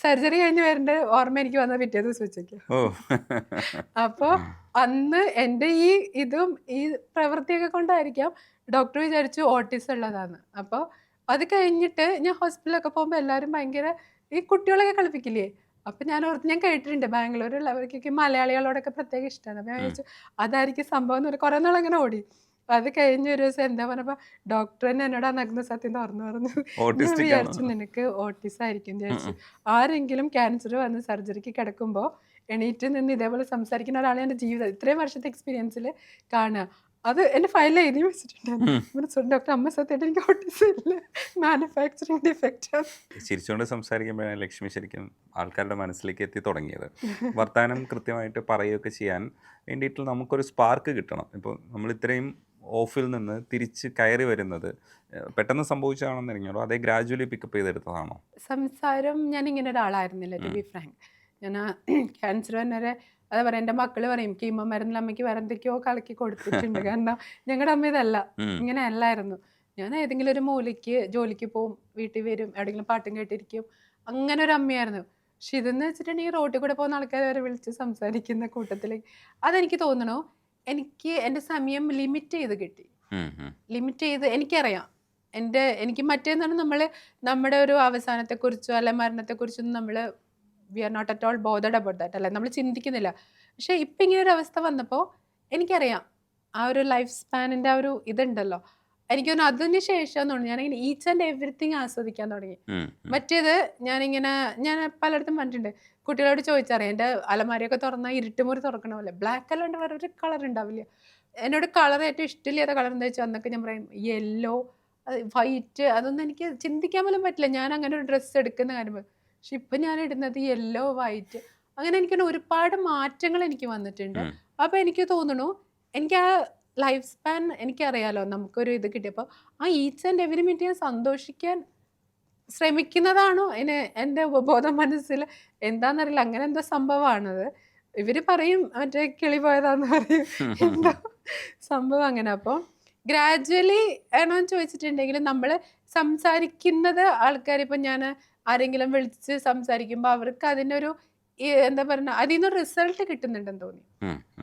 സർജറി കഴിഞ്ഞ് വരേണ്ട ഓർമ്മ എനിക്ക് വന്ന പിറ്റേ ദിവസം ഉച്ചയ്ക്ക്. അപ്പോൾ അന്ന് എൻ്റെ ഈ ഇതും ഈ പ്രവൃത്തിയൊക്കെ കൊണ്ടായിരിക്കാം ഡോക്ടർ വിചാരിച്ചു ഓട്ടിസം ഉള്ളതാണ്. അപ്പോൾ അത് കഴിഞ്ഞിട്ട് ഞാൻ ഹോസ്പിറ്റലിലൊക്കെ പോകുമ്പോൾ എല്ലാവരും ഭയങ്കര ഈ കുട്ടികളൊക്കെ കളിപ്പിക്കില്ലേ. അപ്പം ഞാൻ ഓർത്ത് ഞാൻ കേട്ടിട്ടുണ്ട് ബാംഗ്ലൂരുള്ളവർക്കൊക്കെ മലയാളികളോടൊക്കെ പ്രത്യേക ഇഷ്ടമാണ്. അപ്പം ഞാൻ വിചാരിച്ചു അതായിരിക്കും സംഭവം എന്ന് പറഞ്ഞാൽ കുറേ നാളങ്ങനെ ഓടി. അത് കഴിഞ്ഞ ഒരു ദിവസം എന്താ പറഞ്ഞപ്പോൾ ഡോക്ടർ തന്നെ എന്നോട് ആ നഗ്ന സത്യം പറഞ്ഞു ഞാൻ വിചാരിച്ചു നിനക്ക് ഓട്ടിസം ആയിരിക്കും വിചാരിച്ചു. ആരെങ്കിലും ക്യാൻസർ വന്ന് സർജറിക്ക് കിടക്കുമ്പോൾ എണീറ്റ് നിന്ന് ഇതേപോലെ സംസാരിക്കുന്ന ഒരാളെ എൻ്റെ ജീവിതം ഇത്രയും വർഷത്തെ എക്സ്പീരിയൻസിൽ കാണുക. അത് എൻ്റെ ഫയലിൽ എഴുതി വെച്ചിട്ടുണ്ടായിരുന്നു. ഡോക്ടർ അമ്മ സത്യമായിട്ട് എനിക്ക് ഓട്ടിസം ഇല്ല, മാനുഫാക്ചറിങ് ഡിഫക്റ്റ്. ചിരിച്ചുകൊണ്ട് സംസാരിക്കുമ്പോഴാണ് ലക്ഷ്മി ശരിക്കും ആൾക്കാരുടെ മനസ്സിലേക്ക് എത്തി തുടങ്ങിയത്. വർത്തമാനം കൃത്യമായിട്ട് പറയുകയൊക്കെ ചെയ്യാൻ വേണ്ടിയിട്ട് നമുക്കൊരു സ്പാർക്ക് കിട്ടണം. ഇപ്പോൾ നമ്മൾ ഇത്രയും ഓഫിൽ നിന്ന് തിരിച്ച് കയറി വരുന്നത് പെട്ടെന്ന് സംഭവിച്ചതാണെന്ന് അറിഞ്ഞോളൂ, അതേ ഗ്രാജുവലി പിക്കപ്പ് ചെയ്തെടുത്തതാണോ? സംസാരം ഞാൻ ഇങ്ങനെ ഒരാളായിരുന്നില്ല, ടു ബി ഫ്രാങ്ക്. ഞാൻ ക്യാൻസർ വരെ അതാ പറയാം, എൻ്റെ മക്കൾ പറയും കീമോ മരുന്നിൽ അമ്മയ്ക്ക് വേറെ എന്തൊക്കെയോ കലക്കി കൊടുത്തിട്ടുണ്ട്. കാരണം ഞങ്ങളുടെ അമ്മ ഇതല്ല, ഇങ്ങനെ അല്ലായിരുന്നു. ഞാൻ ഏതെങ്കിലും ഒരു മൂലയ്ക്ക് ജോലിക്ക് പോവും, വീട്ടിൽ വരും, എവിടെയെങ്കിലും പാട്ടും കേട്ടിരിക്കും, അങ്ങനെ ഒരു അമ്മയായിരുന്നു. പക്ഷെ ഇതെന്ന് വെച്ചിട്ടുണ്ടെങ്കിൽ റോട്ടിൽ കൂടെ പോകുന്ന ആൾക്കാർ വരെ വിളിച്ച് സംസാരിക്കുന്ന കൂട്ടത്തിലേക്ക് അതെനിക്ക് തോന്നണു എനിക്ക് എൻ്റെ സമയം ലിമിറ്റ് ചെയ്ത് കിട്ടി. ലിമിറ്റ് ചെയ്ത് എനിക്കറിയാം എനിക്ക് മറ്റേന്നാണ് നമ്മുടെ ഒരു അവസാനത്തെക്കുറിച്ചോ അല്ലെ മരണത്തെക്കുറിച്ചൊന്നും നമ്മൾ we are not at all bothered about that, അല്ലെ നമ്മൾ ചിന്തിക്കുന്നില്ല. പക്ഷെ ഇപ്പം ഇങ്ങനെ ഒരു അവസ്ഥ വന്നപ്പോൾ എനിക്കറിയാം ആ ഒരു ലൈഫ് സ്പാനിൻ്റെ ആ ഒരു ഇതുണ്ടല്ലോ. എനിക്ക് തോന്നുന്നു അതിന് ശേഷം ഞാനിങ്ങനെ ഈച്ച് ആൻഡ് എവറിത്തിങ് ആസ്വദിക്കാൻ തുടങ്ങി. മറ്റേത് ഞാൻ പലയിടത്തും പറഞ്ഞിട്ടുണ്ട്, കുട്ടികളോട് ചോദിച്ചറിയാം, എൻ്റെ അലമാരിയൊക്കെ തുറന്നാൽ ഇരുട്ടുമുറി തുറക്കണ പോലെ, ബ്ലാക്ക് അല്ലാണ്ട് വേറെ ഒരു കളർ ഉണ്ടാവില്ല. എന്നോട് കളർ ഏറ്റവും ഇഷ്ടമില്ലാത്ത കളർ എന്താ വെച്ചാൽ അന്നൊക്കെ ഞാൻ പറയും യെല്ലോ, വൈറ്റ്, അതൊന്നും എനിക്ക് ചിന്തിക്കാൻ പോലും പറ്റില്ല ഞാൻ അങ്ങനെ ഒരു ഡ്രസ്സ് എടുക്കുന്ന കാര്യം. പക്ഷെ ഇപ്പം ഞാൻ ഇടുന്നത് യെല്ലോ, വൈറ്റ്, അങ്ങനെ എനിക്ക് ഒരുപാട് മാറ്റങ്ങൾ എനിക്ക് വന്നിട്ടുണ്ട്. അപ്പോൾ എനിക്ക് തോന്നുന്നു എനിക്ക് ആ ലൈഫ് സ്പാൻ എനിക്കറിയാലോ, നമുക്കൊരു ഇത് കിട്ടിയപ്പോൾ ആ ഈച്ച് ആൻഡ് എവരി മിനിറ്റ് ഞാൻ സന്തോഷിക്കാൻ ശ്രമിക്കുന്നതാണോ എൻ്റെ ഉപബോധ മനസ്സിൽ എന്താണെന്നറിയില്ല, അങ്ങനെ എന്തോ സംഭവമാണത്. ഇവർ പറയും മറ്റേ കിളി പോയതാന്ന് പറയും, എന്തോ സംഭവം അങ്ങനെ. അപ്പോൾ ഗ്രാജുവലി ആണോ എന്ന് ചോദിച്ചിട്ടുണ്ടെങ്കിൽ നമ്മൾ സംസാരിക്കുന്നത് ആൾക്കാർ, ഇപ്പം ഞാൻ ആരെങ്കിലും വിളിച്ച് സംസാരിക്കുമ്പോൾ അവർക്ക് അതിനൊരു എന്താ പറയുക, അതിൽ നിന്ന് റിസൾട്ട് കിട്ടുന്നുണ്ടെന്ന് തോന്നി.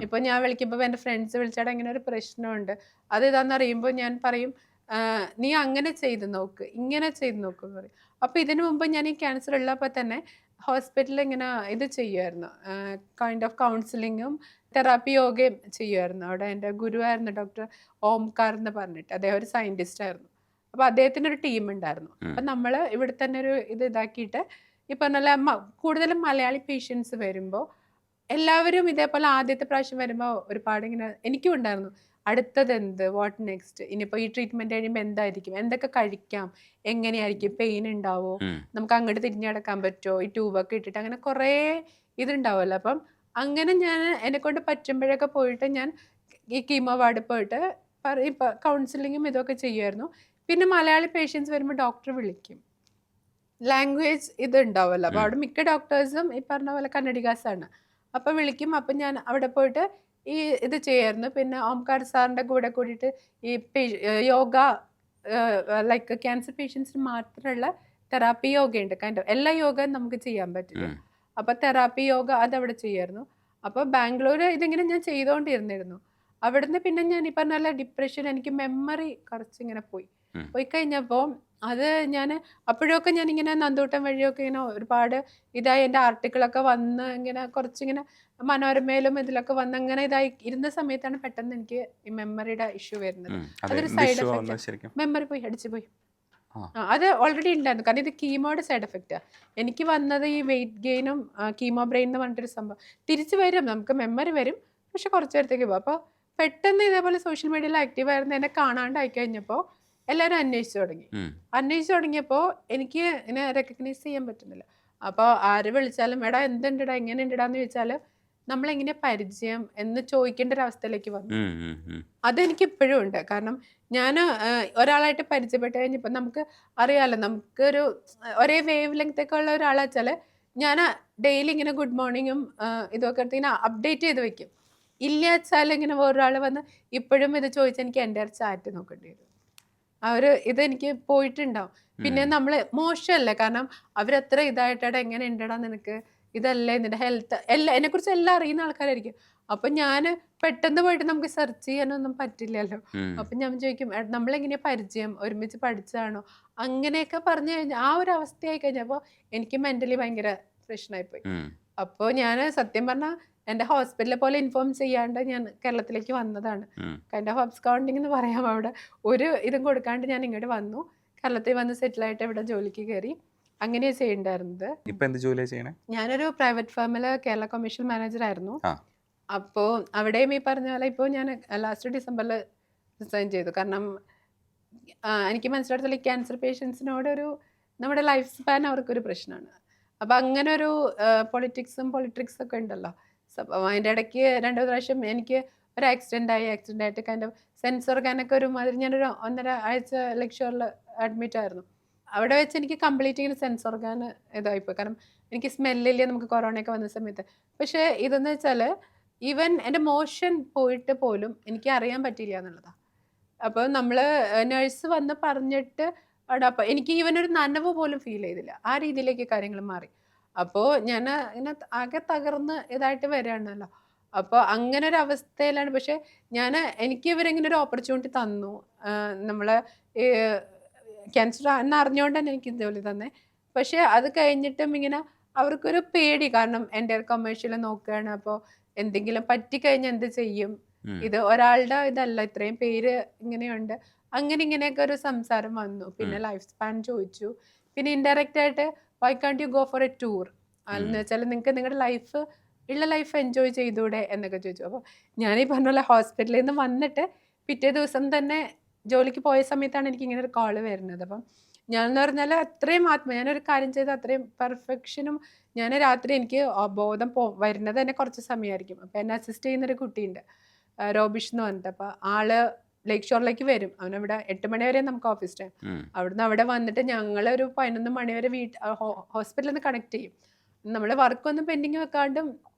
ഇപ്പൊ ഞാൻ വിളിക്കുമ്പോൾ എൻ്റെ ഫ്രണ്ട്സ് വിളിച്ചാൽ ഇങ്ങനെ ഒരു പ്രശ്നമുണ്ട്, അത് ഇതാന്ന് അറിയുമ്പോൾ ഞാൻ പറയും നീ അങ്ങനെ ചെയ്ത് നോക്ക്, ഇങ്ങനെ ചെയ്ത് നോക്ക് എന്ന് പറയും. അപ്പോൾ ഇതിനു മുമ്പ് ഞാൻ ഈ ക്യാൻസർ ഉള്ളപ്പോൾ തന്നെ ഹോസ്പിറ്റലിൽ ഇങ്ങനെ ഇത് ചെയ്യുമായിരുന്നു, കൈൻഡ് ഓഫ് കൗൺസിലിങ്ങും തെറാപ്പി യോഗയും ചെയ്യുമായിരുന്നു. അവിടെ എൻ്റെ ഗുരുവായിരുന്നു ഡോക്ടർ ഓംകാർ എന്ന് പറഞ്ഞിട്ട്, അദ്ദേഹം ഒരു സയൻറ്റിസ്റ്റ് ആയിരുന്നു. അപ്പോൾ അദ്ദേഹത്തിൻ്റെ ഒരു ടീം ഉണ്ടായിരുന്നു. അപ്പം നമ്മൾ ഇവിടെ തന്നെ ഒരു ഇതാക്കിയിട്ട് ഈ പറഞ്ഞ കൂടുതലും മലയാളി പേഷ്യൻസ് വരുമ്പോൾ എല്ലാവരും ഇതേപോലെ ആദ്യത്തെ പ്രാവശ്യം വരുമ്പോൾ ഒരുപാട് ഇങ്ങനെ എനിക്കും ഉണ്ടായിരുന്നു, അടുത്തത് എന്ത്, വാട്ട് നെക്സ്റ്റ്, ഇനിയിപ്പോൾ ഈ ട്രീറ്റ്മെൻറ്റ് കഴിയുമ്പോൾ എന്തായിരിക്കും, എന്തൊക്കെ കഴിക്കാം, എങ്ങനെയായിരിക്കും, പെയിൻ ഉണ്ടാവോ, നമുക്ക് അങ്ങോട്ട് തിരിഞ്ഞടക്കാൻ പറ്റുമോ, ഈ ട്യൂബൊക്കെ ഇട്ടിട്ട് അങ്ങനെ കുറേ ഇതുണ്ടാവുമല്ലോ. അപ്പം അങ്ങനെ ഞാൻ എന്നെക്കൊണ്ട് പറ്റുമ്പോഴൊക്കെ പോയിട്ട് ഞാൻ ഈ കീമോ വാർഡിൽ പോയിട്ട് ഇപ്പം കൗൺസിലിങ്ങും ഇതൊക്കെ ചെയ്യുമായിരുന്നു. പിന്നെ മലയാളി പേഷ്യൻസ് വരുമ്പോൾ ഡോക്ടർ വിളിക്കും, ലാംഗ്വേജ് ഇത് ഉണ്ടാവുമല്ലോ. അപ്പോൾ അവിടെ മിക്ക ഡോക്ടേഴ്സും ഈ പറഞ്ഞ പോലെ കന്നഡികാസാണ്. അപ്പോൾ വിളിക്കും, അപ്പം ഞാൻ അവിടെ പോയിട്ട് ഈ ഇത് ചെയ്യായിരുന്നു. പിന്നെ ഓംകാർ സാറിൻ്റെ കൂടെ കൂടിയിട്ട് ഈ യോഗ, ലൈക്ക് ക്യാൻസർ പേഷ്യൻസിന് മാത്രമുള്ള തെറാപ്പി യോഗയുണ്ട്, കൈൻഡ് ഓഫ് എല്ലാ യോഗയും നമുക്ക് ചെയ്യാൻ പറ്റില്ല. അപ്പോൾ തെറാപ്പി യോഗ അതവിടെ ചെയ്യായിരുന്നു. അപ്പോൾ ബാംഗ്ലൂർ ഇതിങ്ങനെ ഞാൻ ചെയ്തുകൊണ്ടിരുന്നിരുന്നു. അവിടുന്ന് പിന്നെ ഞാൻ ഈ പറഞ്ഞ പോലെ ഡിപ്രഷൻ, എനിക്ക് മെമ്മറി കുറച്ചിങ്ങനെ പോയി കഴിഞ്ഞപ്പോൾ അത് ഞാൻ അപ്പോഴൊക്കെ ഞാനിങ്ങനെ നന്ദൂട്ടം വഴിയൊക്കെ ഇങ്ങനെ ഒരുപാട് ഇതായി എൻ്റെ ആർട്ടിക്കിളൊക്കെ വന്ന് ഇങ്ങനെ കുറച്ചിങ്ങനെ മനോരമയിലും ഇതിലൊക്കെ വന്ന് അങ്ങനെ ഇതായി ഇരുന്ന സമയത്താണ് പെട്ടെന്ന് എനിക്ക് ഈ മെമ്മറിയുടെ ഇഷ്യൂ വരുന്നത്. അതൊരു സൈഡ് എഫക്റ്റ്, മെമ്മറി അടിച്ചു പോയി. അത് ഓൾറെഡി ഉണ്ടായിരുന്നു, കാരണം ഇത് കീമോയുടെ സൈഡ് എഫക്റ്റാണ്. എനിക്ക് വന്നത് ഈ വെയിറ്റ് ഗെയിനും കീമോ ബ്രെയിൻ എന്ന് പറഞ്ഞിട്ടൊരു സംഭവം. തിരിച്ചു വരും, നമുക്ക് മെമ്മറി വരും, പക്ഷെ കുറച്ച് നേരത്തേക്ക് പോകും. അപ്പോൾ പെട്ടെന്ന് ഇതേപോലെ സോഷ്യൽ മീഡിയയിൽ ആക്റ്റീവായിരുന്നു, എന്നെ കാണാണ്ടായി കഴിഞ്ഞപ്പോൾ എല്ലാവരും അന്വേഷിച്ചു തുടങ്ങിയപ്പോൾ എനിക്ക് എന്നെ റെക്കഗ്നൈസ് ചെയ്യാൻ പറ്റുന്നില്ല. അപ്പോൾ ആര് വിളിച്ചാലും എടാ എന്തുണ്ടടാ, എങ്ങനെ ഉണ്ടടാന്ന് ചോദിച്ചാൽ നമ്മളെങ്ങനെ പരിചയം എന്ന് ചോദിക്കേണ്ട ഒരു അവസ്ഥയിലേക്ക് വന്നു. അതെനിക്ക് ഇപ്പോഴും ഉണ്ട്. കാരണം ഞാൻ ഒരാളായിട്ട് പരിചയപ്പെട്ട് കഴിഞ്ഞപ്പോൾ നമുക്ക് അറിയാമല്ലോ, നമുക്കൊരു ഒരേ വേവ് ലെങ്ത്തൊക്കെ ഉള്ള ഒരാളാച്ചാൽ ഞാൻ ഡെയിലി ഇങ്ങനെ ഗുഡ് മോർണിംഗും ഇതൊക്കെ എടുത്ത് ഇങ്ങനെ അപ്ഡേറ്റ് ചെയ്ത് വെക്കും. ഇല്ല വെച്ചാൽ ഇങ്ങനെ വേറൊരാൾ വന്ന് ഇപ്പോഴും ഇത് ചോദിച്ചാൽ എനിക്ക് എൻ്റെ ചാറ്റ് നോക്കേണ്ടി വരും. ഇതെനിക്ക് പോയിട്ടുണ്ടാവും. പിന്നെ നമ്മൾ മോശമല്ലേ, കാരണം അവരത്ര ഇതായിട്ടാ എങ്ങനെ ഉണ്ടടാ നിനക്ക്, ഇതല്ലേ നിന്റെ ഹെൽത്ത്, എന്നെക്കുറിച്ച് എല്ലാം അറിയുന്ന ആൾക്കാരായിരിക്കും. അപ്പം ഞാൻ പെട്ടെന്ന് പോയിട്ട് നമുക്ക് സെർച്ച് ചെയ്യാനൊന്നും പറ്റില്ലല്ലോ. അപ്പം ഞാൻ ചോദിക്കും നമ്മളെങ്ങനെയാ പരിചയം, ഒരുമിച്ച് പഠിച്ചതാണോ, അങ്ങനെയൊക്കെ പറഞ്ഞു കഴിഞ്ഞാൽ ആ ഒരു അവസ്ഥയായി കഴിഞ്ഞപ്പോൾ എനിക്ക് മെൻ്റലി ഭയങ്കര പ്രശ്നമായിപ്പോയി. അപ്പോൾ ഞാൻ സത്യം പറഞ്ഞാൽ എൻ്റെ ഹോസ്പിറ്റലിലെ പോലെ ഇൻഫോം ചെയ്യാണ്ട് ഞാൻ കേരളത്തിലേക്ക് വന്നതാണ്. കൈൻഡ് ഓഫ് അബ്സ്കൗണ്ടിങ് എന്ന് പറയാം. അവിടെ ഒരു ഇതും കൊടുക്കാണ്ട് ഞാൻ ഇങ്ങോട്ട് വന്നു, കേരളത്തിൽ വന്ന് സെറ്റിലായിട്ട് ഇവിടെ ജോലിക്ക് കയറി. അങ്ങനെയാണ് ചെയ്യണ്ടായിരുന്നത്. ഇപ്പൊ എന്ത് ജോലിയാണ് ചെയ്യണേ? ഞാനൊരു പ്രൈവറ്റ് ഫേമിൽ കേരള കൊമേഴ്ഷ്യൽ മാനേജർ ആയിരുന്നു. അപ്പോൾ അവിടെയും ഈ പറഞ്ഞ പോലെ ഇപ്പോൾ ഞാൻ ലാസ്റ്റ് ഡിസംബറിൽ റിസൈൻ ചെയ്തു. കാരണം എനിക്ക് മനസ്സിലായിട്ടുള്ള ക്യാൻസർ പേഷ്യൻസിനോടൊരു നമ്മുടെ ലൈഫ് സ്പാൻ അവർക്കൊരു പ്രശ്നമാണ്. അപ്പോൾ അങ്ങനെ ഒരു പൊളിറ്റിക്സും ഒക്കെ ഉണ്ടല്ലോ. അപ്പം അതിൻ്റെ ഇടയ്ക്ക് 2 പ്രാവശ്യം എനിക്ക് ഒരു ആക്സിഡൻ്റ് ആയിട്ട് കൈൻഡ് ഓഫ് സെൻസ് ഓർഗാനൊക്കെ ഒരുമാതിരി ഞാനൊരു 1.5 ആഴ്ച ലക്ഷറിൽ അഡ്മിറ്റ് ആയിരുന്നു. അവിടെ വെച്ച് എനിക്ക് കംപ്ലീറ്റ് ഇങ്ങനെ സെൻസ് ഓർഗാൻ ഇതായിപ്പോയി. കാരണം എനിക്ക് സ്മെല്ലില്ല നമുക്ക് കൊറോണയൊക്കെ വന്ന സമയത്ത്. പക്ഷേ ഇതെന്ന് വെച്ചാൽ ഈവൻ എൻ്റെ മോഷൻ പോയിട്ട് പോലും എനിക്ക് അറിയാൻ പറ്റിയില്ല എന്നുള്ളതാണ്. അപ്പോൾ നമ്മൾ നഴ്സ് വന്ന് പറഞ്ഞിട്ട് അവിടെ അപ്പോൾ എനിക്ക് ഈവൻ ഒരു നനവ് പോലും ഫീൽ ചെയ്തില്ല. ആ രീതിയിലേക്ക് കാര്യങ്ങൾ മാറി. അപ്പോൾ ഞാൻ ഇങ്ങനെ ആകെ തകർന്ന് ഇതായിട്ട് വരികയാണല്ലോ. അപ്പോൾ അങ്ങനെ ഒരു അവസ്ഥയിലാണ്. പക്ഷേ എനിക്ക് ഇവരിങ്ങനെ ഒരു ഓപ്പർച്യൂണിറ്റി തന്നു. നമ്മൾ ക്യാൻസർ എന്ന് അറിഞ്ഞുകൊണ്ട് തന്നെ എനിക്ക് ജോലി തന്നെ. പക്ഷേ അത് കഴിഞ്ഞിട്ടും ഇങ്ങനെ അവർക്കൊരു പേടി. കാരണം എൻ്റെ കൊമേഴ്ഷ്യൽ നോക്കുകയാണ്. അപ്പോൾ എന്തെങ്കിലും പറ്റിക്കഴിഞ്ഞാൽ എന്ത് ചെയ്യും? ഇത് ഒരാളുടെ ഇതല്ല, ഇത്രയും പേര് ഇങ്ങനെയുണ്ട്. അങ്ങനെ ഇങ്ങനെയൊക്കെ ഒരു സംസാരം വന്നു. പിന്നെ ലൈഫ് സ്പാൻ ചോദിച്ചു. പിന്നെ ഇൻഡയറക്റ്റ് ആയിട്ട് വൈ കാണ്ട് you go for A tour എന്ന് വെച്ചാൽ നിങ്ങൾക്ക് നിങ്ങളുടെ ലൈഫ് എൻജോയ് ചെയ്തൂടെ എന്നൊക്കെ ചോദിച്ചു. അപ്പോൾ ഞാനീ പറഞ്ഞ പോലെ ഹോസ്പിറ്റലിൽ നിന്ന് വന്നിട്ട് പിറ്റേ ദിവസം തന്നെ ജോലിക്ക് പോയ സമയത്താണ് എനിക്ക് ഇങ്ങനെ ഒരു കോള് വരുന്നത്. അപ്പം ഞാനെന്ന് പറഞ്ഞാൽ അത്രയും ഞാനൊരു കാര്യം ചെയ്ത് അത്രയും പെർഫെക്ഷനും ഞാൻ രാത്രി എനിക്ക് ബോധം വരുന്നത് തന്നെ കുറച്ച് സമയമായിരിക്കും. അപ്പോൾ എന്നെ അസിസ്റ്റ് ചെയ്യുന്നൊരു കുട്ടിയുണ്ട്, റോബിഷ് എന്ന് പറഞ്ഞിട്ട്. അപ്പോൾ ആള് ലേക്ക് ഷോറിലേക്ക് വരും. അവനവിടെ 8 മണി വരെ നമുക്ക് ഓഫീസ് ടൈം. അവിടുന്ന് അവിടെ വന്നിട്ട് ഞങ്ങളൊരു 11 മണി വരെ ഹോസ്പിറ്റലിൽ നിന്ന് കണക്ട് ചെയ്യും. നമ്മൾ വർക്കൊന്നും പെൻഡിങ് വെക്കാണ്ടും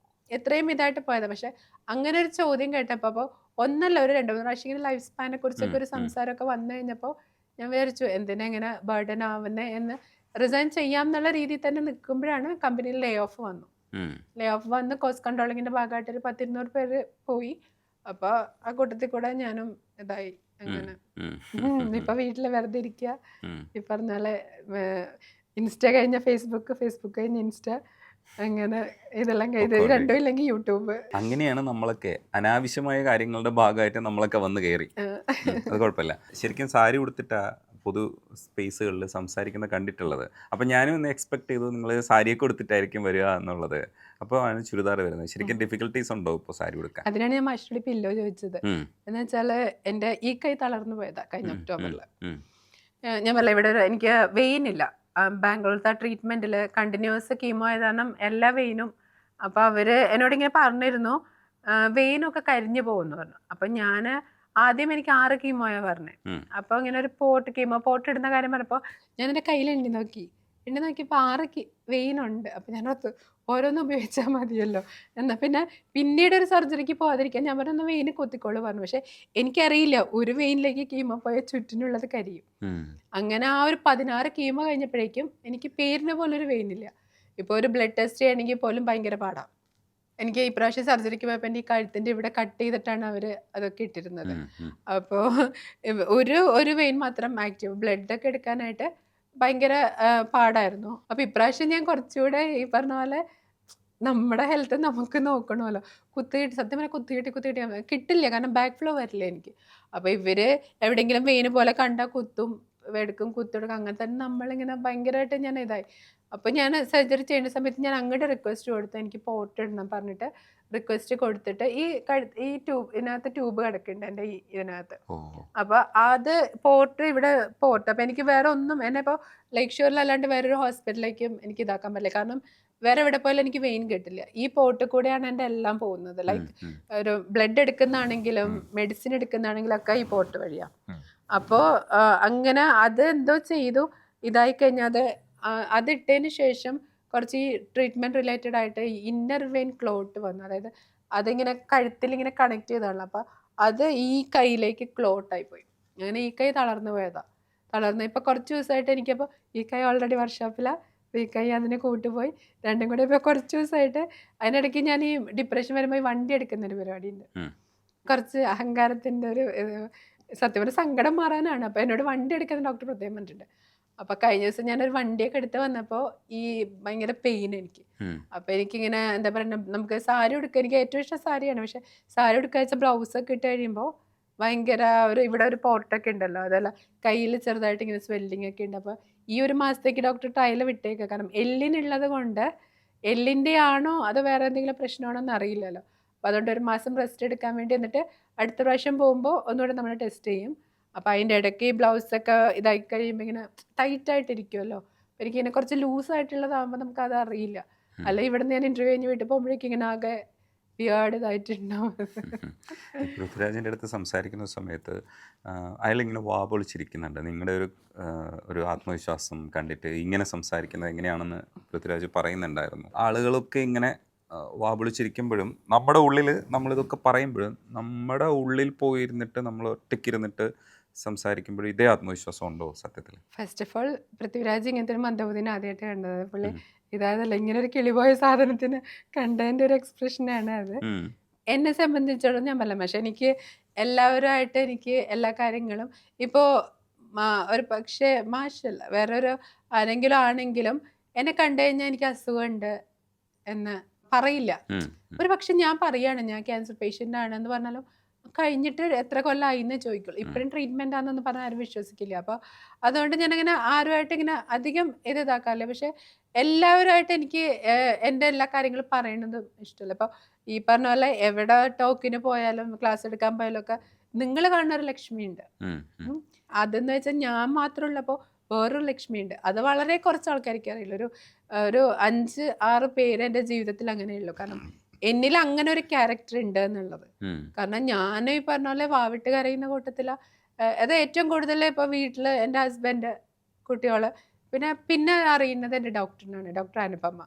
എത്രയും ഇതായിട്ട് പോയത്. പക്ഷെ അങ്ങനെ ഒരു ചോദ്യം കേട്ടപ്പോൾ അപ്പോൾ ഒന്നല്ല ഒരു 2-3 പ്രാവശ്യം ഇങ്ങനെ ലൈഫ് സ്പാനെ കുറിച്ചൊക്കെ ഒരു സംസാരമൊക്കെ വന്നു കഴിഞ്ഞപ്പോൾ ഞാൻ വിചാരിച്ചു എന്തിനാ ഇങ്ങനെ ബർഡൻ ആവുന്നേ എന്ന്. റിസൈൻ ചെയ്യാം എന്നുള്ള രീതിയിൽ തന്നെ നിൽക്കുമ്പോഴാണ് കമ്പനിയിൽ ലേ ഓഫ് വന്ന് കോസ്റ്റ് കൺട്രോളിങ്ങിന്റെ ഭാഗമായിട്ട് ഒരു 10-200 പേര് പോയി. അപ്പൊ ആ കൂട്ടത്തിൽ കൂടെ ഞാനും ഇതായി. അങ്ങനെ ഇപ്പൊ വീട്ടില് വെറുതെ ഇരിക്കുക. ഈ പറഞ്ഞാല് ഇൻസ്റ്റ കഴിഞ്ഞ ഫേസ്ബുക്ക് കഴിഞ്ഞ ഇൻസ്റ്റ, അങ്ങനെ ഇതെല്ലാം കഴിഞ്ഞ് രണ്ടും ഇല്ലെങ്കിൽ യൂട്യൂബ്. അങ്ങനെയാണ് നമ്മളൊക്കെ അനാവശ്യമായ കാര്യങ്ങളുടെ ഭാഗമായിട്ട് നമ്മളൊക്കെ വന്ന് കയറി. അത് കുഴപ്പമില്ല. ശരിക്കും സാരി ഉടുത്തിട്ടാ പൊതു സ്പേസുകളിൽ സംസാരിക്കുന്ന കണ്ടിട്ടുള്ളത്. അപ്പം ഞാനും ഒന്ന് എക്സ്പെക്ട് ചെയ്തു നിങ്ങൾ സാരിയൊക്കെ ഉടുത്തിട്ടായിരിക്കും വരിക എന്നുള്ളത്. അപ്പോൾ ആണ് ചുരിദാർ വരുന്നത്. ശരിക്കും ഡിഫിക്കൽട്ടീസ് ഉണ്ടോ ഇപ്പോൾ സാരി ഉടുക്കാൻ? അതിനാണ് ഞാൻ മഷ്ടി പില്ലോ ചോദിച്ചത്. എന്ന് വെച്ചാൽ എൻ്റെ ഈ കൈ തളർന്നു പോയതാ കഴിഞ്ഞ ഒക്ടോബറിൽ. ഞാൻ പറഞ്ഞ ഇവിടെ എനിക്ക് വെയിൻ ഇല്ല. ബാംഗ്ലൂരിലത്തെ ട്രീറ്റ്മെൻറ്റിൽ കണ്ടിന്യൂസ് കീമോ ആയത് കാരണം എല്ലാ വെയിനും. അപ്പോൾ അവർ എന്നോടിങ്ങനെ പറഞ്ഞിരുന്നു വെയിനൊക്കെ കരിഞ്ഞു പോകുമെന്ന് പറഞ്ഞു. അപ്പം ഞാൻ ആദ്യം എനിക്ക് 6 കീമോയാ പറഞ്ഞത്. അപ്പോൾ ഇങ്ങനെ ഒരു പോട്ട് ഇടുന്ന കാര്യം പറഞ്ഞപ്പോൾ ഞാൻ എൻ്റെ കയ്യിൽ എണ്ണി നോക്കിയപ്പോൾ 6 വെയിനുണ്ട്. അപ്പം ഞാൻ ഓരോന്ന് ഉപയോഗിച്ചാൽ മതിയല്ലോ എന്നാൽ പിന്നെ പിന്നീട് ഒരു സർജറിക്ക് പോകാതിരിക്കാൻ ഞാൻ പറഞ്ഞു വെയിന് കുത്തിക്കോളൂ പറഞ്ഞു. പക്ഷെ എനിക്കറിയില്ല ഒരു വെയിനിലേക്ക് കീമോ പോയ ചുറ്റിനുള്ളത് കരിയും. അങ്ങനെ ആ ഒരു 16 കീമോ കഴിഞ്ഞപ്പോഴേക്കും എനിക്ക് പേരിന് പോലും ഒരു വെയിനില്ല. ഇപ്പോൾ ഒരു ബ്ലഡ് ടെസ്റ്റ് ചെയ്യണമെങ്കിൽ പോലും ഭയങ്കര പാടാണ്. എനിക്ക് ഈ പ്രാവശ്യം സർജറിക്ക് പോയപ്പോൾ എൻ്റെ ഈ കഴുത്തിൻ്റെ ഇവിടെ കട്ട് ചെയ്തിട്ടാണ് അവർ അതൊക്കെ ഇട്ടിരുന്നത്. അപ്പോൾ ഒരു വെയിൻ മാത്രം ആക്റ്റീവ്, ബ്ലഡൊക്കെ എടുക്കാനായിട്ട് ഭയങ്കര പാടായിരുന്നു. അപ്പോൾ ഇപ്രാവശ്യം ഞാൻ കുറച്ചുകൂടെ ഈ പറഞ്ഞ പോലെ നമ്മുടെ ഹെൽത്ത് നമുക്ക് നോക്കണമല്ലോ. സത്യം പറഞ്ഞാൽ കുത്തിയിട്ട് കിട്ടില്ല, കാരണം ബാക്ക് ഫ്ലോ വരില്ല എനിക്ക്. അപ്പോൾ ഇവർ എവിടെയെങ്കിലും വെയിന് പോലെ കണ്ടാൽ കുത്തെടുക്കും അങ്ങനെ തന്നെ നമ്മളിങ്ങനെ ഭയങ്കരമായിട്ട് ഞാൻ ഇതായി. അപ്പോൾ ഞാൻ സർജറി ചെയ്യുന്ന സമയത്ത് ഞാൻ അങ്ങോട്ട് റിക്വസ്റ്റ് കൊടുത്തു എനിക്ക് പോട്ട് ഇടണം പറഞ്ഞിട്ട് റിക്വസ്റ്റ് കൊടുത്തിട്ട് ഈ ഇതിനകത്ത് ട്യൂബ് കിടക്കുന്നുണ്ട് എൻ്റെ ഇതിനകത്ത്. അപ്പോൾ അത് ഇവിടെ പോട്ട്. അപ്പോൾ എനിക്ക് വേറെ ഒന്നും എന്നെ ഇപ്പോൾ ലേക്ക് ഷോറിൽ അല്ലാണ്ട് വേറൊരു ഹോസ്പിറ്റലിലേക്കും എനിക്ക് ഇതാക്കാൻ പറ്റില്ല. കാരണം വേറെ എവിടെ പോയാലും എനിക്ക് വെയിൻ കിട്ടില്ല. ഈ പോട്ട് കൂടെയാണ് എൻ്റെ എല്ലാം പോകുന്നത്. ലൈക്ക് ഒരു ബ്ലഡ് എടുക്കുന്നതാണെങ്കിലും മെഡിസിൻ എടുക്കുന്നതാണെങ്കിലും ഒക്കെ ഈ പോട്ട് വഴിയാണ്. അപ്പോൾ അങ്ങനെ അത് എന്തോ ചെയ്തു ഇതായി കഴിഞ്ഞാൽ അതിട്ടതിന് ശേഷം കുറച്ച് ഈ ട്രീറ്റ്മെൻറ്റ് റിലേറ്റഡ് ആയിട്ട് ഇന്നർ വെയിൻ ക്ലോട്ട് വന്നു. അതായത് അതിങ്ങനെ കഴുത്തിൽ കണക്ട് ചെയ്തതാണ്. അപ്പോൾ അത് ഈ കൈയിലേക്ക് ക്ലോട്ടായിപ്പോയി. അങ്ങനെ ഈ കൈ തളർന്നു ഇപ്പോൾ കുറച്ച് ദിവസമായിട്ട് എനിക്കപ്പോൾ ഈ കൈ ഓൾറെഡി വർക്ക്ഷോപ്പിലാണ്. ഈ കൈ അതിനെ കൂട്ടുപോയി രണ്ടും കൂടെ ഇപ്പോൾ കുറച്ച് ദിവസമായിട്ട്. അതിനിടയ്ക്ക് ഞാൻ ഈ ഡിപ്രഷൻ വരുമ്പോൾ ഈ വണ്ടി എടുക്കുന്നൊരു പരിപാടിയുണ്ട്. കുറച്ച് അഹങ്കാരത്തിൻ്റെ ഒരു സത്യം പറഞ്ഞാൽ സങ്കടം മാറാനാണ്. അപ്പോൾ എന്നോട് വണ്ടി എടുക്കുന്ന ഡോക്ടർ പ്രത്യേകം പറഞ്ഞിട്ടുണ്ട്. അപ്പോൾ കഴിഞ്ഞ ദിവസം ഞാനൊരു വണ്ടിയൊക്കെ എടുത്ത് വന്നപ്പോൾ ഈ ഭയങ്കര പെയിൻ എനിക്ക്. അപ്പോൾ എനിക്കിങ്ങനെ എന്താ പറയുക, നമുക്ക് സാരി ഉടുക്കുക, എനിക്ക് ഏറ്റവും ഇഷ്ടം സാരിയാണ്. പക്ഷെ സാരി ഉടുക്കുക വെച്ചാൽ ബ്ലൗസൊക്കെ ഇട്ട് കഴിയുമ്പോൾ ഭയങ്കര ഇവിടെ ഒരു പോർട്ടൊക്കെ ഉണ്ടല്ലോ, അതല്ല കയ്യിൽ ചെറുതായിട്ട് ഇങ്ങനെ സ്വെല്ലിംഗ് ഒക്കെ ഉണ്ട്. അപ്പോൾ ഈ ഒരു മാസത്തേക്ക് ഡോക്ടർ ട്രയൽ വിട്ടേക്കുക. കാരണം എല്ലിനുള്ളത് കൊണ്ട് എല്ലിൻ്റെ ആണോ അതോ വേറെ എന്തെങ്കിലും പ്രശ്നമാണോ എന്ന് അറിയില്ലല്ലോ. അപ്പോൾ അതുകൊണ്ട് ഒരു മാസം റെസ്റ്റ് എടുക്കാൻ വേണ്ടി, എന്നിട്ട് അടുത്ത പ്രാവശ്യം പോകുമ്പോൾ ഒന്നുകൂടെ നമ്മൾ ടെസ്റ്റ് ചെയ്യും. അപ്പോൾ അതിൻ്റെ ഇടയ്ക്ക് ഈ ബ്ലൗസൊക്കെ ഇതായി കഴിയുമ്പോൾ ഇങ്ങനെ ടൈറ്റായിട്ടിരിക്കുമല്ലോ. അപ്പോൾ എനിക്കിങ്ങനെ കുറച്ച് ലൂസായിട്ടുള്ളതാകുമ്പോൾ നമുക്കത് അറിയില്ല. അല്ലെങ്കിൽ ഇവിടെ നിന്ന് ഞാൻ ഇൻ്റർവ്യൂ കഴിഞ്ഞ് വീട്ടിൽ പോകുമ്പോഴേക്കും ഇങ്ങനെ ആകെ വിയേർഡ് ഇതായിട്ടുണ്ടാവും. പൃഥ്വിരാജിൻ്റെ അടുത്ത് സംസാരിക്കുന്ന സമയത്ത് അയാളിങ്ങനെ വാ പൊളിച്ചിരിക്കുന്നുണ്ട്. നിങ്ങളുടെ ഒരു ആത്മവിശ്വാസം കണ്ടിട്ട് ഇങ്ങനെ സംസാരിക്കുന്നത് എങ്ങനെയാണെന്ന് പൃഥ്വിരാജ് പറയുന്നുണ്ടായിരുന്നു. ആളുകളൊക്കെ ഇങ്ങനെ വാ പൊളിച്ചിരിക്കുമ്പോഴും നമ്മുടെ ഉള്ളിൽ നമ്മളിതൊക്കെ പറയുമ്പോഴും നമ്മുടെ ഉള്ളിൽ പോയിരുന്നിട്ട് നമ്മൾ ഒറ്റയ്ക്കിരുന്നിട്ട് സംസാരിക്കുമ്പോഴും ഇതേ ആത്മവിശ്വാസം ഉണ്ടോ സത്യത്തിൽ? ഫസ്റ്റ് ഓഫ് ഓൾ പൃഥ്വിരാജ് ഇങ്ങനത്തെ ഒരു മന്ദബുദ്ധിനെ ആദ്യമായിട്ട് കണ്ടത്. പുള്ളി ഇതായതല്ല, ഇങ്ങനെ ഒരു കിളിപോയ സാധനത്തിന് കണ്ടതിൻ്റെ ഒരു എക്സ്പ്രഷനാണ് അത്. എന്നെ സംബന്ധിച്ചിടത്തോളം ഞാൻ പറയാം, പക്ഷെ എനിക്ക് എല്ലാവരുമായിട്ട് എനിക്ക് എല്ലാ കാര്യങ്ങളും ഇപ്പോൾ ഒരു പക്ഷേ മാഷല്ല വേറൊരു ആരെങ്കിലും ആണെങ്കിലും എന്നെ കണ്ടു കഴിഞ്ഞാൽ എനിക്ക് അസുഖമുണ്ട് എന്ന് പറയില്ല. ഒരു പക്ഷെ ഞാൻ പറയാണ് ഞാൻ ക്യാൻസർ പേഷ്യൻ്റ് ആണെന്ന് പറഞ്ഞാലും കഴിഞ്ഞിട്ട് എത്ര കൊല്ലമായി എന്ന് ചോദിക്കുള്ളൂ. ഇപ്പോഴും ട്രീറ്റ്മെൻ്റ് ആണെന്ന് പറഞ്ഞാൽ ആരും വിശ്വസിക്കില്ല. അപ്പോൾ അതുകൊണ്ട് ഞാനിങ്ങനെ ആരുമായിട്ട് ഇങ്ങനെ അധികം ഇതാക്കാറില്ല. പക്ഷെ എല്ലാവരുമായിട്ട് എനിക്ക് എൻ്റെ എല്ലാ കാര്യങ്ങളും പറയണതും ഇഷ്ടമല്ല. അപ്പോൾ ഈ പറഞ്ഞ പോലെ എവിടെ ടോക്കിന് പോയാലും ക്ലാസ് എടുക്കാൻ പോയാലും ഒക്കെ നിങ്ങൾ കാണുന്ന ഒരു ലക്ഷ്മിയുണ്ട്. അതെന്ന് വെച്ചാൽ ഞാൻ മാത്രമുള്ളപ്പോൾ വേറൊരു ലക്ഷ്മിയുണ്ട്. അത് വളരെ കുറച്ച് ആൾക്കാർക്ക് അറിയില്ല. ഒരു 5-6 പേര് എൻ്റെ ജീവിതത്തിൽ അങ്ങനെയുള്ളൂ. കാരണം എന്നിൽ അങ്ങനെ ഒരു ക്യാരക്ടർ ഉണ്ട് എന്നുള്ളത്. കാരണം ഞാൻ ഈ പറഞ്ഞ പോലെ വാവിട്ട് കരയുന്ന കൂട്ടത്തിലാണ്. അത് ഏറ്റവും കൂടുതൽ ഇപ്പോൾ വീട്ടിൽ എൻ്റെ ഹസ്ബൻഡ്, കുട്ടികൾ, പിന്നെ അറിയുന്നത് എൻ്റെ ഡോക്ടറിനാണ്, ഡോക്ടർ അനുപമ.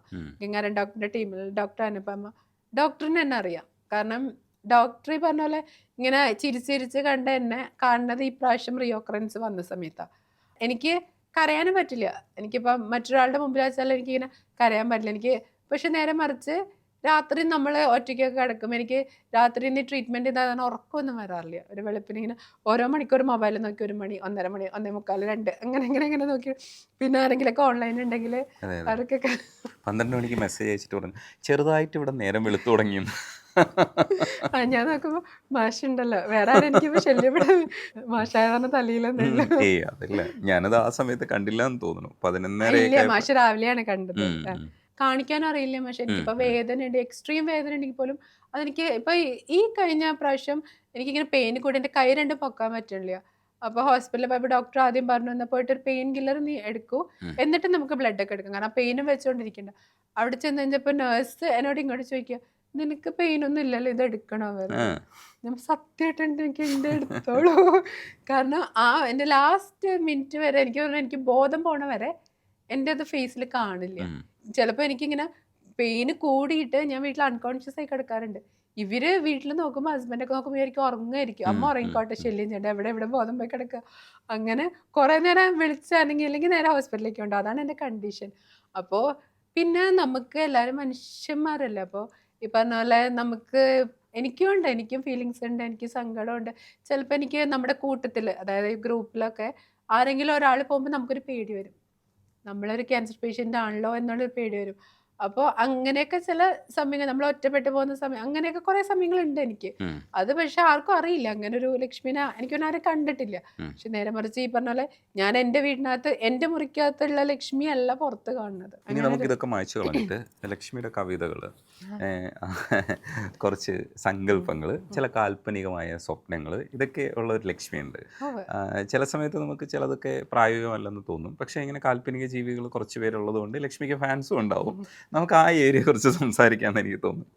ഗംഗാരൻ ഡോക്ടറിൻ്റെ ടീമിൽ ഡോക്ടർ അനുപമ. ഡോക്ടറിന് തന്നെ അറിയാം. കാരണം ഡോക്ടർ ഈ പറഞ്ഞ പോലെ ഇങ്ങനെ ചിരിച്ചിരിച്ച് കണ്ട എന്നെ കാണുന്നത് ഈ പ്രാവശ്യം റിയോക്കറൻസ് വന്ന സമയത്താണ്. എനിക്ക് കരയാനും പറ്റില്ല. എനിക്കിപ്പം മറ്റൊരാളുടെ മുമ്പിൽ വെച്ചാൽ എനിക്കിങ്ങനെ കരയാൻ പറ്റില്ല. എനിക്ക് പക്ഷെ നേരെ മറിച്ച് രാത്രി നമ്മൾ ഒറ്റയ്ക്കൊക്കെ കിടക്കും. എനിക്ക് രാത്രി ഇന്ന് ട്രീറ്റ്മെൻറ്റ് ചെയ്താൽ ഉറക്കമൊന്നും വരാറില്ല. ഒരു വെളുപ്പിന് ഇങ്ങനെ ഓരോ മണിക്കൂർ മൊബൈൽ നോക്കി 1 മണി, 1:30 മണി, 1:45, 2 അങ്ങനെ നോക്കി. പിന്നെ ആരെങ്കിലൊക്കെ ഓൺലൈൻ ഉണ്ടെങ്കിൽ അവർക്കൊക്കെ 12 മണിക്ക് മെസ്സേജ് അയച്ചിട്ട് പറഞ്ഞു ചെറുതായിട്ട് ഇവിടെ നേരം വെളുത്തു തുടങ്ങിയും. ഞാൻ നോക്കുമ്പോൾ മാഷുണ്ടല്ലോ, വേറെ ആരും എനിക്കിപ്പോൾ ശല്യപ്പെടാൻ മാഷായതാണ് തലയിലൊന്നുമില്ല. അതല്ല, ഞാനത് ആ സമയത്ത് കണ്ടില്ല എന്ന് തോന്നുന്നു. 11:30 ഇല്ല, മാഷ് രാവിലെയാണ് കണ്ടത്. കാണിക്കാനും അറിയില്ല. പക്ഷെ എനിക്കിപ്പോൾ വേദന ഉണ്ട്, എക്സ്ട്രീം വേദന ഉണ്ടെങ്കിൽ പോലും അതെനിക്ക് ഇപ്പോൾ ഈ കഴിഞ്ഞ പ്രാവശ്യം എനിക്കിങ്ങനെ പെയിൻ കൂടി എൻ്റെ കൈ 2 പൊക്കാൻ പറ്റണില്ല. അപ്പോൾ ഹോസ്പിറ്റലിൽ പോയപ്പോൾ ഡോക്ടർ ആദ്യം പറഞ്ഞു എന്നാൽ പോയിട്ട് ഒരു പെയിൻ കില്ലർ നീ എടുക്കൂ, എന്നിട്ട് നമുക്ക് ബ്ലഡ് ഒക്കെ എടുക്കാം, കാരണം പെയിനും വെച്ചുകൊണ്ടിരിക്കണ്ട. അവിടെ ചെന്ന് കഴിഞ്ഞപ്പോൾ നേഴ്സ് എന്നോട് ഇങ്ങോട്ട് ചോദിക്കുക, നിനക്ക് പെയിനൊന്നും ഇല്ലല്ലോ, ഇത് എടുക്കണോ വേറെ? ഞാൻ സത്യമായിട്ടുണ്ട് എനിക്ക് എൻ്റെ എടുത്തോളൂ. കാരണം എൻ്റെ ലാസ്റ്റ് മിനിറ്റ് വരെ എനിക്ക് ബോധം പോണ വരെ എൻ്റെ അത് ഫേസിൽ കാണില്ല. ചിലപ്പോൾ എനിക്കിങ്ങനെ പെയിന് കൂടിയിട്ട് ഞാൻ വീട്ടിൽ അൺകോൺഷ്യസ് ആയി കിടക്കാറുണ്ട്. ഇവര് വീട്ടിൽ നോക്കുമ്പോൾ ഹസ്ബൻഡൊക്കെ നോക്കുമ്പോൾ എനിക്ക് ഉറങ്ങായിരിക്കും. അമ്മ ഉറങ്ങിക്കോട്ടെ, ശല്യം ചെയ്യണ്ട, എവിടെ ബോധം പോയി കിടക്കുക. അങ്ങനെ കുറേ നേരം വിളിച്ചാണെങ്കിൽ അല്ലെങ്കിൽ നേരെ ഹോസ്പിറ്റലിലേക്ക് ഉണ്ട്. അതാണ് എൻ്റെ കണ്ടീഷൻ. അപ്പോൾ പിന്നെ നമുക്ക് എല്ലാവരും മനുഷ്യന്മാരല്ലേ. അപ്പോൾ ഈ പറഞ്ഞ പോലെ എനിക്കും ഫീലിങ്സ് ഉണ്ട്, എനിക്ക് സങ്കടമുണ്ട്. ചിലപ്പോൾ എനിക്ക് നമ്മുടെ കൂട്ടത്തിൽ, അതായത് ഈ ഗ്രൂപ്പിലൊക്കെ ആരെങ്കിലും ഒരാൾ പോകുമ്പോൾ നമുക്കൊരു പേടി വരും. നമ്മളൊരു ക്യാൻസർ പേഷ്യൻ്റ് ആണല്ലോ എന്നുള്ളൊരു പേടി വരും. അപ്പോൾ അങ്ങനെയൊക്കെ ചില സമയങ്ങൾ നമ്മൾ ഒറ്റപ്പെട്ടു പോകുന്ന സമയം, അങ്ങനെയൊക്കെ കുറേ സമയങ്ങളുണ്ട് എനിക്ക്. അത് പക്ഷെ ആർക്കും അറിയില്ല. അങ്ങനെ ഒരു ലക്ഷ്മിനെ എനിക്കൊന്നും ആരും കണ്ടിട്ടില്ല. പക്ഷെ നേരെ മറിച്ച് ഈ പറഞ്ഞ പോലെ ഞാൻ എൻ്റെ വീടിനകത്ത് എൻ്റെ മുറിക്കകത്തുള്ള ലക്ഷ്മി അല്ല പുറത്ത് കാണുന്നത്. ഇനി നമുക്ക് ഇതൊക്കെ മായ്ച്ചു കളഞ്ഞിട്ട് ലക്ഷ്മിയുടെ കവിതകൾ, കുറച്ച് സങ്കല്പങ്ങൾ, ചില കാൽപ്പനികമായ സ്വപ്നങ്ങൾ, ഇതൊക്കെ ഉള്ള ഒരു ലക്ഷ്മിയുണ്ട്. ചില സമയത്ത് നമുക്ക് ചിലതൊക്കെ പ്രായോഗികമല്ലെന്ന് തോന്നും. പക്ഷേ ഇങ്ങനെ കാൽപ്പനിക ജീവികൾ കുറച്ച് പേരുള്ളത് കൊണ്ട് ലക്ഷ്മിക്ക് ഫാൻസും ഉണ്ടാവും. നമുക്ക് ആ ഏരിയയെ കുറിച്ച് സംസാരിക്കാമെന്ന് എനിക്ക് തോന്നുന്നു.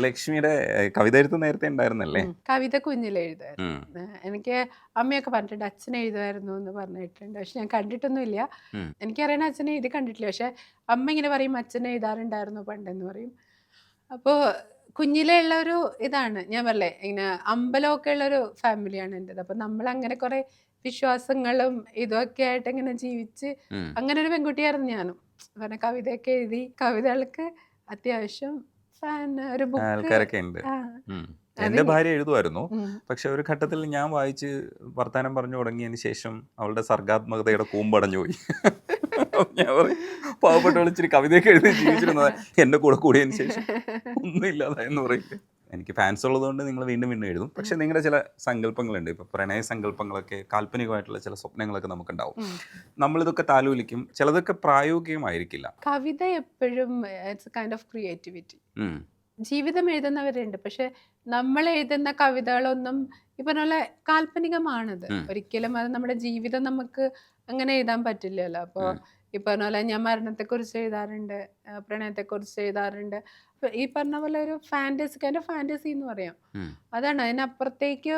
ലക്ഷ്മിയുടെ കവിത എഴുത്ത് നേരത്തെ ഉണ്ടായിരുന്നല്ലേ? കവിത കുഞ്ഞിൽ എഴുതുമായിരുന്നു. എനിക്ക് അമ്മയൊക്കെ പറഞ്ഞിട്ടുണ്ട് അച്ഛൻ എഴുതുമായിരുന്നു എന്ന് പറഞ്ഞിട്ടുണ്ട്. പക്ഷെ ഞാൻ കണ്ടിട്ടൊന്നും ഇല്ല. എനിക്കറിയണ അച്ഛനെ എഴുതി കണ്ടിട്ടില്ല. പക്ഷെ അമ്മ ഇങ്ങനെ പറയും അച്ഛൻ എഴുതാറുണ്ടായിരുന്നു പണ്ടെന്ന് പറയും. അപ്പോൾ കുഞ്ഞിലേ ഉള്ള ഒരു ഇതാണ്, ഞാൻ പറയലേ ഇങ്ങനെ അമ്പലമൊക്കെ ഉള്ളൊരു ഫാമിലിയാണ് എൻ്റെത്. അപ്പം നമ്മളങ്ങനെ കുറേ വിശ്വാസങ്ങളും ഇതൊക്കെ ആയിട്ട് ഇങ്ങനെ ജീവിച്ച് അങ്ങനെ ഒരു പെൺകുട്ടിയായിരുന്നു ഞാനും. പറഞ്ഞ കവിതയൊക്കെ എഴുതി, കവിതകൾക്ക് അത്യാവശ്യം ഒരു ആൾക്കാരൊക്കെ ഉണ്ട്. എൻ്റെ ഭാര്യ എഴുതുമായിരുന്നു. പക്ഷെ ഒരു ഘട്ടത്തിൽ ഞാൻ വായിച്ച് വർത്താനം പറഞ്ഞു തുടങ്ങിയതിന് ശേഷം അവളുടെ സർഗാത്മകതയുടെ കൂമ്പടഞ്ഞു പോയി. ഞാൻ പറയും പാവപ്പെട്ട വിളിച്ചിട്ട് കവിതയൊക്കെ എഴുതി ജീവിച്ചിരുന്നത് എൻ്റെ കൂടെ കൂടിയതിന് ശേഷം ഒന്നും ഇല്ലാതായെന്ന് പറയില്ല. എനിക്ക് ഫാൻസ് ഉള്ളതുകൊണ്ട് നിങ്ങൾ വീണ്ടും എഴുതും. പക്ഷെ നിങ്ങളുടെ ചില സങ്കല്പങ്ങളുണ്ട്. ഇപ്പോൾ പ്രണയ സങ്കല്പങ്ങളൊക്കെ, കാൽപ്പനികമായിട്ടുള്ള ചില സ്വപ്നങ്ങളൊക്കെ നമുക്കുണ്ടാവും. നമ്മളിതൊക്കെ താലോലിക്കും. ചിലതൊക്കെ പ്രായോഗികമായിരിക്കില്ല. കവിത എപ്പോഴും ഇറ്റ്സ് കൈൻഡ് ഓഫ് ക്രിയേറ്റിവിറ്റി. ജീവിതം എഴുതുന്നവരുണ്ട്. പക്ഷെ നമ്മൾ എഴുതുന്ന കവിതകളൊന്നും ഈ പറഞ്ഞ പോലെ കാൽപ്പനികമാണത്. ഒരിക്കലും അത് നമ്മുടെ ജീവിതം നമുക്ക് അങ്ങനെ എഴുതാൻ പറ്റില്ലല്ലോ. അപ്പോൾ ഈ പറഞ്ഞ പോലെ ഞാൻ മരണത്തെക്കുറിച്ച് എഴുതാറുണ്ട്, പ്രണയത്തെക്കുറിച്ച് എഴുതാറുണ്ട്. ഈ പറഞ്ഞ പോലെ ഒരു ഫാന്റസി എന്ന് പറയാം. ഉം. അതാണ് അതിനപ്പുറത്തേക്ക്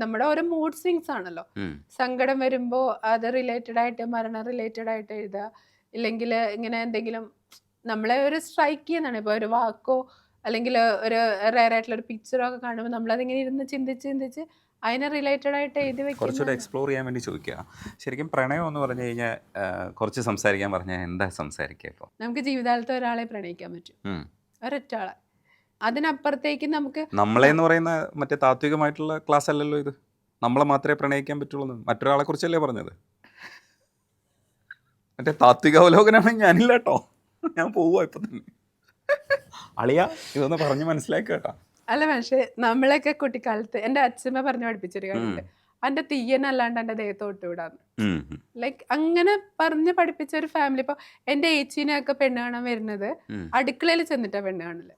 നമ്മുടെ ഓരോ മൂഡ് സ്വിങ്സ് ആണല്ലോ. ഉം. സങ്കടം വരുമ്പോ അത് റിലേറ്റഡ് ആയിട്ട് മരണം റിലേറ്റഡ് ആയിട്ട് എഴുതുക, ഇല്ലെങ്കിൽ ഇങ്ങനെ എന്തെങ്കിലും നമ്മളെ ഒരു സ്ട്രൈക്ക് ചെയ്യുന്നതാണ്. ഇപ്പൊ ഒരു വാക്കോ അല്ലെങ്കിൽ ഒരു റയർ ആയിട്ടുള്ള ഒരു പിക്ചറോ ഒക്കെ കാണുമ്പോൾ നമ്മളതിങ്ങനെ ഇരുന്ന് ചിന്തിച്ച് അതിനെ റിലേറ്റഡ് ആയിട്ട് എഴുതി കുറച്ചുകൂടെ വെക്കുന്ന എക്സ്പ്ലോർ ചെയ്യാൻ വേണ്ടി ചോദിക്കുക. ശരിക്കും പ്രണയം എന്ന് പറഞ്ഞു കഴിഞ്ഞാൽ കുറച്ച് സംസാരിക്കാൻ പറഞ്ഞാൽ എന്താ സംസാരിക്കുക ഇപ്പോൾ? നമുക്ക് ജീവിതകാലത്ത് ഒരാളെ പ്രണയിക്കാൻ പറ്റും, ഒരൊറ്റ ആളെ. അതിനപ്പുറത്തേക്ക് നമുക്ക് നമ്മളെ എന്ന് പറയുന്ന മറ്റേ താത്വികമായിട്ടുള്ള ക്ലാസ് അല്ലല്ലോ ഇത്. നമ്മളെ മാത്രമേ പ്രണയിക്കാൻ പറ്റുള്ളൂ. മറ്റൊരാളെ കുറിച്ചല്ലേ പറഞ്ഞത്? മറ്റേ താത്വിക അവലോകനാണ് ഞാനില്ല കേട്ടോ. ഞാൻ പോവുക ഇപ്പൊ തന്നെ. അളിയ ഇതൊന്ന് പറഞ്ഞ് മനസ്സിലാക്കി കേട്ടോ. അല്ല, പക്ഷേ നമ്മളൊക്കെ കുട്ടിക്കാലത്ത് എൻ്റെ അച്ഛമ്മ പറഞ്ഞു പഠിപ്പിച്ചൊരു കാര്യമുണ്ട്, എൻ്റെ തീയനല്ലാണ്ട് എൻ്റെ ദേഹത്തോട്ട് വിടാന്ന്. ലൈക്ക് അങ്ങനെ പറഞ്ഞ് പഠിപ്പിച്ച ഒരു ഫാമിലി. ഇപ്പൊ എൻ്റെ ഏച്ചീനെയൊക്കെ പെണ്ണ് കാണാൻ വരുന്നത് അടുക്കളയിൽ ചെന്നിട്ടാ പെണ്ണ് കാണല്.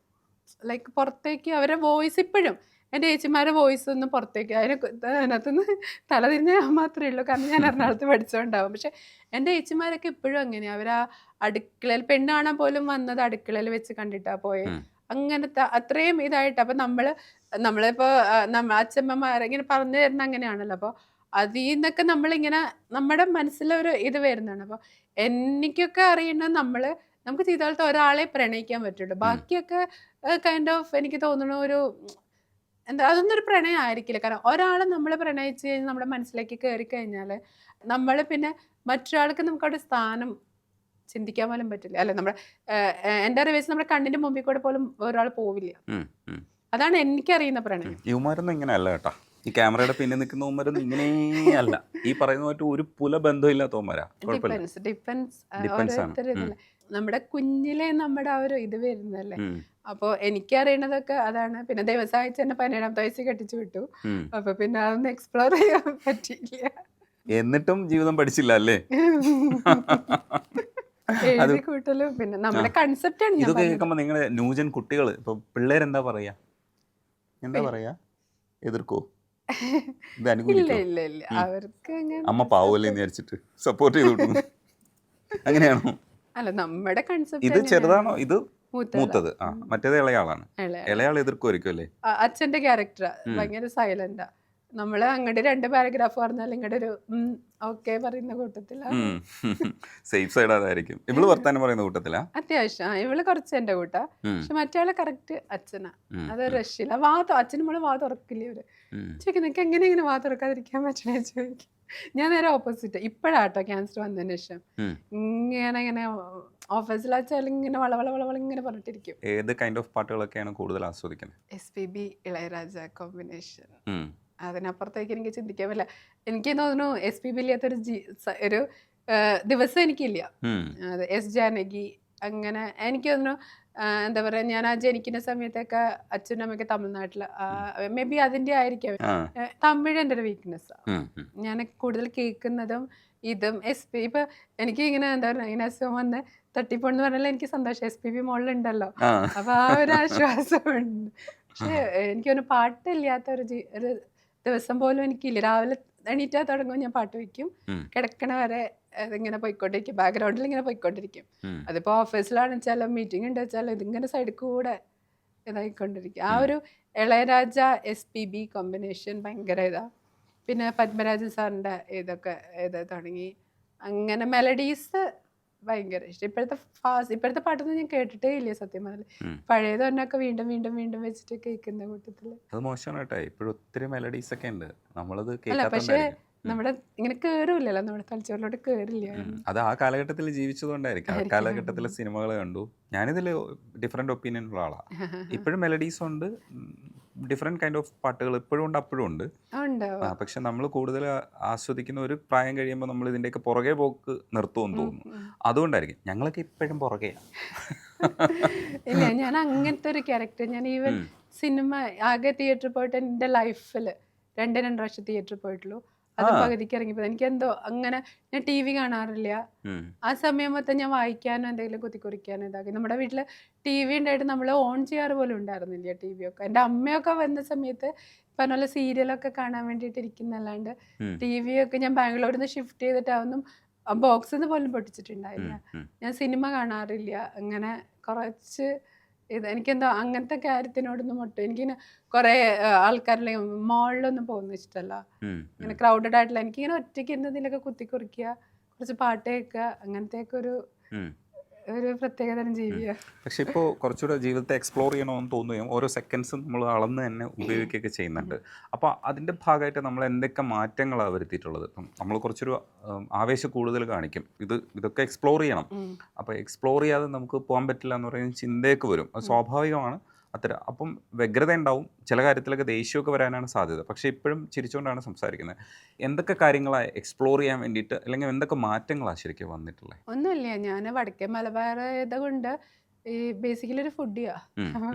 ലൈക്ക് പുറത്തേക്ക് അവരെ വോയിസ് ഇപ്പോഴും എൻ്റെ ചേച്ചിമാരുടെ വോയിസ് ഒന്നും പുറത്തേക്ക് അതിനകത്തുനിന്ന് തലതിരിഞ്ഞ മാത്രമേ ഉള്ളൂ, കാരണം ഞാൻ എറണാകുളത്ത് പഠിച്ചോണ്ടാവും. പക്ഷെ എൻ്റെ ചേച്ചിമാരൊക്കെ ഇപ്പോഴും അങ്ങനെയാണ്. അവർ ആ അടുക്കളയിൽ പെണ്ണ് കാണാൻ പോലും വന്നത് അടുക്കളയിൽ വെച്ച് കണ്ടിട്ടാ പോയെ. അങ്ങനത്തെ അത്രയും ഇതായിട്ട്. അപ്പൊ നമ്മളിപ്പോ അച്ഛമ്മമാരെ പറഞ്ഞു തരുന്ന അങ്ങനെയാണല്ലോ. അപ്പൊ അതിൽ നിന്നൊക്കെ നമ്മളിങ്ങനെ നമ്മുടെ മനസ്സിലൊരു ഇത് വരുന്നതാണ്. അപ്പൊ എനിക്കൊക്കെ അറിയുന്നത് നമുക്ക് ചെയ്താലത്തെ ഒരാളെ പ്രണയിക്കാൻ പറ്റുള്ളൂ. ബാക്കിയൊക്കെ കൈൻഡ് ഓഫ് എനിക്ക് തോന്നുന്നു ഒരു അതൊന്നും ഒരു പ്രണയം ആയിരിക്കില്ല. കാരണം ഒരാളെ നമ്മൾ പ്രണയിച്ച് കഴിഞ്ഞാൽ നമ്മുടെ മനസ്സിലേക്ക് കയറി കഴിഞ്ഞാൽ നമ്മൾ പിന്നെ മറ്റൊരാൾക്ക് നമുക്ക് അവിടെ സ്ഥാനം ചിന്തിക്കാൻ പോലും പറ്റില്ല. അല്ലെ, എൻ്റെ അറിവ് വെച്ച് നമ്മുടെ കണ്ണിന്റെ മുമ്പിൽ കൂടെ പോലും ഒരാൾ പോവില്ല. അതാണ് എനിക്കറിയുന്ന പ്രണയം. ഇവന്മാരൊന്നും ഇങ്ങനെ അല്ല കേട്ടാ. ഈ ക്യാമറയുടെ പിന്നെ നിൽക്കുന്ന ഉമ്മരൊന്നും ഇങ്ങനെയല്ല. ഈ പറയുന്നതായിട്ട് ഒരു പുല ബന്ധമില്ലാത്തവന്മാരാ. ഓരോരുത്തർ നമ്മുടെ കുഞ്ഞിലെ നമ്മുടെ ആ ഒരു ഇത് വരുന്നല്ലേ. അപ്പൊ എനിക്കറിയണതൊക്കെ അതാണ്. പിന്നെ ദൈവം സഹായിച്ച് എന്നെ 17ാമത്തെ വയസ്സിൽ കെട്ടിച്ചു വിട്ടു. അപ്പൊ പിന്നെ അതൊന്നും എക്സ്പ്ലോർ ചെയ്യാൻ പറ്റിയില്ല. എന്നിട്ടും ജീവിതം പഠിച്ചില്ല അല്ലേ? എഴുതി കൂട്ടലും പിന്നെ നമ്മുടെ കൺസെപ്റ്റ് ആണ്. ഇതൊക്കെ കേൾക്കുമ്പോ നിങ്ങളുടെ ന്യൂജൻ കുട്ടികൾ ഇപ്പൊ പിള്ളേരെന്താ പറയാ? എതിർക്കോ? ഇത് അനുകൂലിക്കോ? ഇല്ല അവർക്ക് അമ്മ പാവല്ലേ വിചാരിച്ചിട്ട് സപ്പോർട്ട് ചെയ്തു അങ്ങനെയാണോ? അല്ല, നമ്മുടെ കൺസെപ്റ്റ്. ഇത് ചെറുതാണോ? ഇത് മൂത്തത്. മറ്റേത് ഇളയാളാണ്. ഇളയാൾ എതിർക്കുമായിരിക്കും അല്ലേ? അച്ഛന്റെ ക്യാരക്ടർ ഭയങ്കര സൈലന്റാ. നമ്മള് അങ്ങോട്ട് 2 പാരഗ്രാഫ് പറഞ്ഞാൽ ഇങ്ങോട്ട് ഒരു ഓക്കെ പറയുന്ന കൂട്ടത്തിലാ. സേഫ് സൈഡ് അതായിരിക്കും. ഇവള് വർത്താനം പറയുന്ന കൂട്ടത്തിലാ അത്യാവശ്യം. ഇവള് കുറച്ച് എന്റെ കൂട്ടാ. പക്ഷെ മറ്റേ കറക്റ്റ് അച്ഛനാ. അത് രക്ഷയില്ല. അച്ഛനും മോള് വാ തുറക്കില്ല. ഇവര് ചോദിക്കും, നിനക്ക് എങ്ങനെ വാ തുറക്കാതിരിക്കാൻ പറ്റണേ ചോദിക്കും. ഞാൻ നേരെ ഓപ്പോസിറ്റ്. ഇപ്പഴാട്ടോ ക്യാൻസർ വന്നതിന് ശേഷം ഇങ്ങനെ ഓഫീസിൽ വെച്ചാൽ ഇങ്ങനെ വളവള ഇങ്ങനെ പറഞ്ഞിട്ടിരിക്കും. ഏത് കൈൻഡ് ഓഫ് പാട്ടുകളൊക്കെയാണ് കൂടുതൽ ആസ്വദിക്കുന്നത്? SPB Ilaiyaraaja combination. അതിനപ്പുറത്തേക്ക് എനിക്ക് ചിന്തിക്കാൻ പറ്റില്ല. എനിക്ക് തോന്നുന്നു SPB ഇല്ലാത്തൊരു ദിവസം എനിക്കില്ല. അത് എസ് ജാനകി. അങ്ങനെ എനിക്ക് തോന്നുന്നു എന്താ പറയാ, ഞാൻ ആ ജനിക്കുന്ന സമയത്തൊക്കെ അച്ഛനും അമ്മയൊക്കെ തമിഴ്നാട്ടില്. മേ ബി അതിന്റെ ആയിരിക്കും. തമിഴ് എൻ്റെ ഒരു വീക്ക്നെസ്സാണ്. ഞാൻ കൂടുതൽ കേൾക്കുന്നതും ഇതും ഇപ്പൊ എനിക്ക് ഇങ്ങനെ എന്താ പറയുക, ഇങ്ങനെ അസുഖം വന്ന് തട്ടിപ്പോണെന്ന് പറഞ്ഞാൽ എനിക്ക് സന്തോഷം. SPB മോളിലുണ്ടല്ലോ, അപ്പൊ ആ ഒരു ആശ്വാസമുണ്ട്. പക്ഷെ എനിക്കൊന്ന് പാട്ടില്ലാത്ത ഒരു ദിവസം പോലും എനിക്കില്ല. രാവിലെ എണീറ്റാ തുടങ്ങും ഞാൻ പാട്ട് വയ്ക്കും, കിടക്കണ വരെ ഇതിങ്ങനെ പോയിക്കൊണ്ടിരിക്കും, ബാക്ക്ഗ്രൗണ്ടിൽ ഇങ്ങനെ പോയിക്കൊണ്ടിരിക്കും. അതിപ്പോ ഓഫീസിലാണെന്ന് വെച്ചാലും മീറ്റിംഗ് ഉണ്ട് വെച്ചാലും ഇതിങ്ങനെ സൈഡിൽ കൂടെ ഇതായിക്കൊണ്ടിരിക്കും. ആ ഒരു ഇളയരാജ SPB കോമ്പിനേഷൻ ഭയങ്കര ഇതാ. പിന്നെ പത്മരാജൻ സാറിൻ്റെ ഇതൊക്കെ തുടങ്ങി. അങ്ങനെ മെലഡീസ് ഭയങ്കര ഇഷ്ടം. ഇപ്പോഴത്തെ പാട്ടൊന്നും ഞാൻ കേട്ടിട്ടേ ഇല്ല സത്യം പറഞ്ഞാൽ. പഴയത് തന്നെയൊക്കെ വീണ്ടും വീണ്ടും വീണ്ടും വെച്ചിട്ട് കേൾക്കുന്ന കൂട്ടത്തില്. അത് മോശമാണ് കേട്ടോ. ഇപ്പോഴും ഒത്തിരി മെലഡീസ് ഒക്കെ ഉണ്ട്, നമ്മളത് അല്ല പക്ഷെ നമ്മുടെ ഇങ്ങനെ കേറില്ലല്ലോ, നമ്മുടെ തലച്ചോറിലോട്ട് കേറില്ല. അത് ആ കാലഘട്ടത്തിൽ ജീവിച്ചതുകൊണ്ടായിരിക്കും. ആ കാലഘട്ടത്തിലെ സിനിമകൾ കണ്ടു. ഞാനിതിൽ ഡിഫറെന്റ് ഒപ്പീനിയൻ ഉള്ള ആളാണ്. ഇപ്പോഴും മെലഡീസ് ഉണ്ട്, ഡിഫറെന്റ് കൈൻഡ് ഓഫ് പാട്ടുകൾ ഇപ്പോഴും ഉണ്ട്, അപ്പോഴും ഉണ്ട്. പക്ഷെ നമ്മൾ കൂടുതൽ ആസ്വദിക്കുന്ന ഒരു പ്രായം കഴിയുമ്പോൾ നമ്മൾ ഇതിൻ്റെയൊക്കെ പുറകെ പോക്ക് നിർത്തുമെന്ന് തോന്നുന്നു. അതുകൊണ്ടായിരിക്കും ഞങ്ങളൊക്കെ ഇപ്പോഴും പുറകെയാണ്. ഇല്ല, ഞാൻ അങ്ങനത്തെ ഒരു ക്യാരക്ടർ. ഞാൻ ഈവൻ സിനിമ ആകെ തിയേറ്ററിൽ പോയിട്ട് എൻ്റെ ലൈഫിൽ 2 പ്രാവശ്യം തിയേറ്ററിൽ പോയിട്ടുള്ളൂ. അത് പകുതിക്ക് ഇറങ്ങിപ്പോ എനിക്കെന്തോ അങ്ങനെ. ഞാൻ TV കാണാറില്ല. ആ സമയം മൊത്തം ഞാൻ വായിക്കാനോ എന്തെങ്കിലും കുത്തിക്കുറിക്കാനോ ഇതാക്കി. നമ്മുടെ വീട്ടില് TV ഉണ്ടായിട്ട് നമ്മൾ ഓൺ ചെയ്യാറ് പോലും ഉണ്ടായിരുന്നില്ല TV ഒക്കെ. എൻ്റെ അമ്മയൊക്കെ വന്ന സമയത്ത് പറഞ്ഞ പോലെ സീരിയലൊക്കെ കാണാൻ വേണ്ടിയിട്ട് ഇരിക്കുന്നല്ലാണ്ട് TV ഒക്കെ ഞാൻ ബാംഗ്ലൂരിൽ നിന്ന് ഷിഫ്റ്റ് ചെയ്തിട്ടാവുന്നു ബോക്സിൽ നിന്ന് പോലും പൊട്ടിച്ചിട്ടുണ്ടായില്ല. ഞാൻ സിനിമ കാണാറില്ല. അങ്ങനെ കുറച്ച് എനിക്കെന്തോ അങ്ങനത്തെ കാര്യത്തിനോടൊന്നും ഒട്ടും എനിക്കിങ്ങനെ കുറേ ആൾക്കാരിലെ മോളിലൊന്നും പോകുന്നത് ഇഷ്ടമല്ല. ഇങ്ങനെ ക്രൗഡഡ് ആയിട്ടുള്ള എനിക്കിങ്ങനെ ഒറ്റയ്ക്ക് ഇരുന്നതിലൊക്കെ കുത്തിക്കുറിക്കുക, കുറച്ച് പാട്ട് കേൾക്കുക, അങ്ങനത്തെയൊക്കെ ഒരു പ്രത്യേകതരം ജീവിയാണ്. പക്ഷെ ഇപ്പോൾ കുറച്ചുകൂടെ ജീവിതത്തെ എക്സ്പ്ലോർ ചെയ്യണമെന്ന് തോന്നുകയും ഓരോ സെക്കൻഡ്സും നമ്മൾ അളന്ന് തന്നെ ഉപയോഗിക്കുകയൊക്കെ ചെയ്യുന്നുണ്ട്. അപ്പോൾ അതിൻ്റെ ഭാഗമായിട്ട് നമ്മൾ എന്തൊക്കെ മാറ്റങ്ങളാണ് വരുത്തിയിട്ടുള്ളത്? ഇപ്പം നമ്മൾ കുറച്ചൊരു ആവേശം കൂടുതൽ കാണിക്കും, ഇതൊക്കെ എക്സ്പ്ലോർ ചെയ്യണം. അപ്പോൾ എക്സ്പ്ലോർ ചെയ്യാതെ നമുക്ക് പോകാൻ പറ്റില്ല എന്ന് പറയുന്ന ചിന്തയൊക്കെ വരും. അത് സ്വാഭാവികമാണ്. അപ്പം വ്യഗ്രത ഉണ്ടാവും, ചില കാര്യത്തിലൊക്കെ ദേഷ്യമൊക്കെ വരാനാണ് സാധ്യത. പക്ഷേ ഇപ്പോഴും ചിരിച്ചുകൊണ്ടാണ് സംസാരിക്കുന്നത്. എന്തൊക്കെ കാര്യങ്ങളാണ് എക്സ്പ്ലോർ ചെയ്യാൻ വേണ്ടിയിട്ട്, അല്ലെങ്കിൽ എന്തൊക്കെ മാറ്റങ്ങളാണ് ശരിക്കും വന്നിട്ടുള്ളത്? ഒന്നുമില്ല, ഞാൻ വടക്കേ മലബാർ ഇതുകൊണ്ട് ഈ ബേസിക്കലി ഒരു ഫുഡിയാ.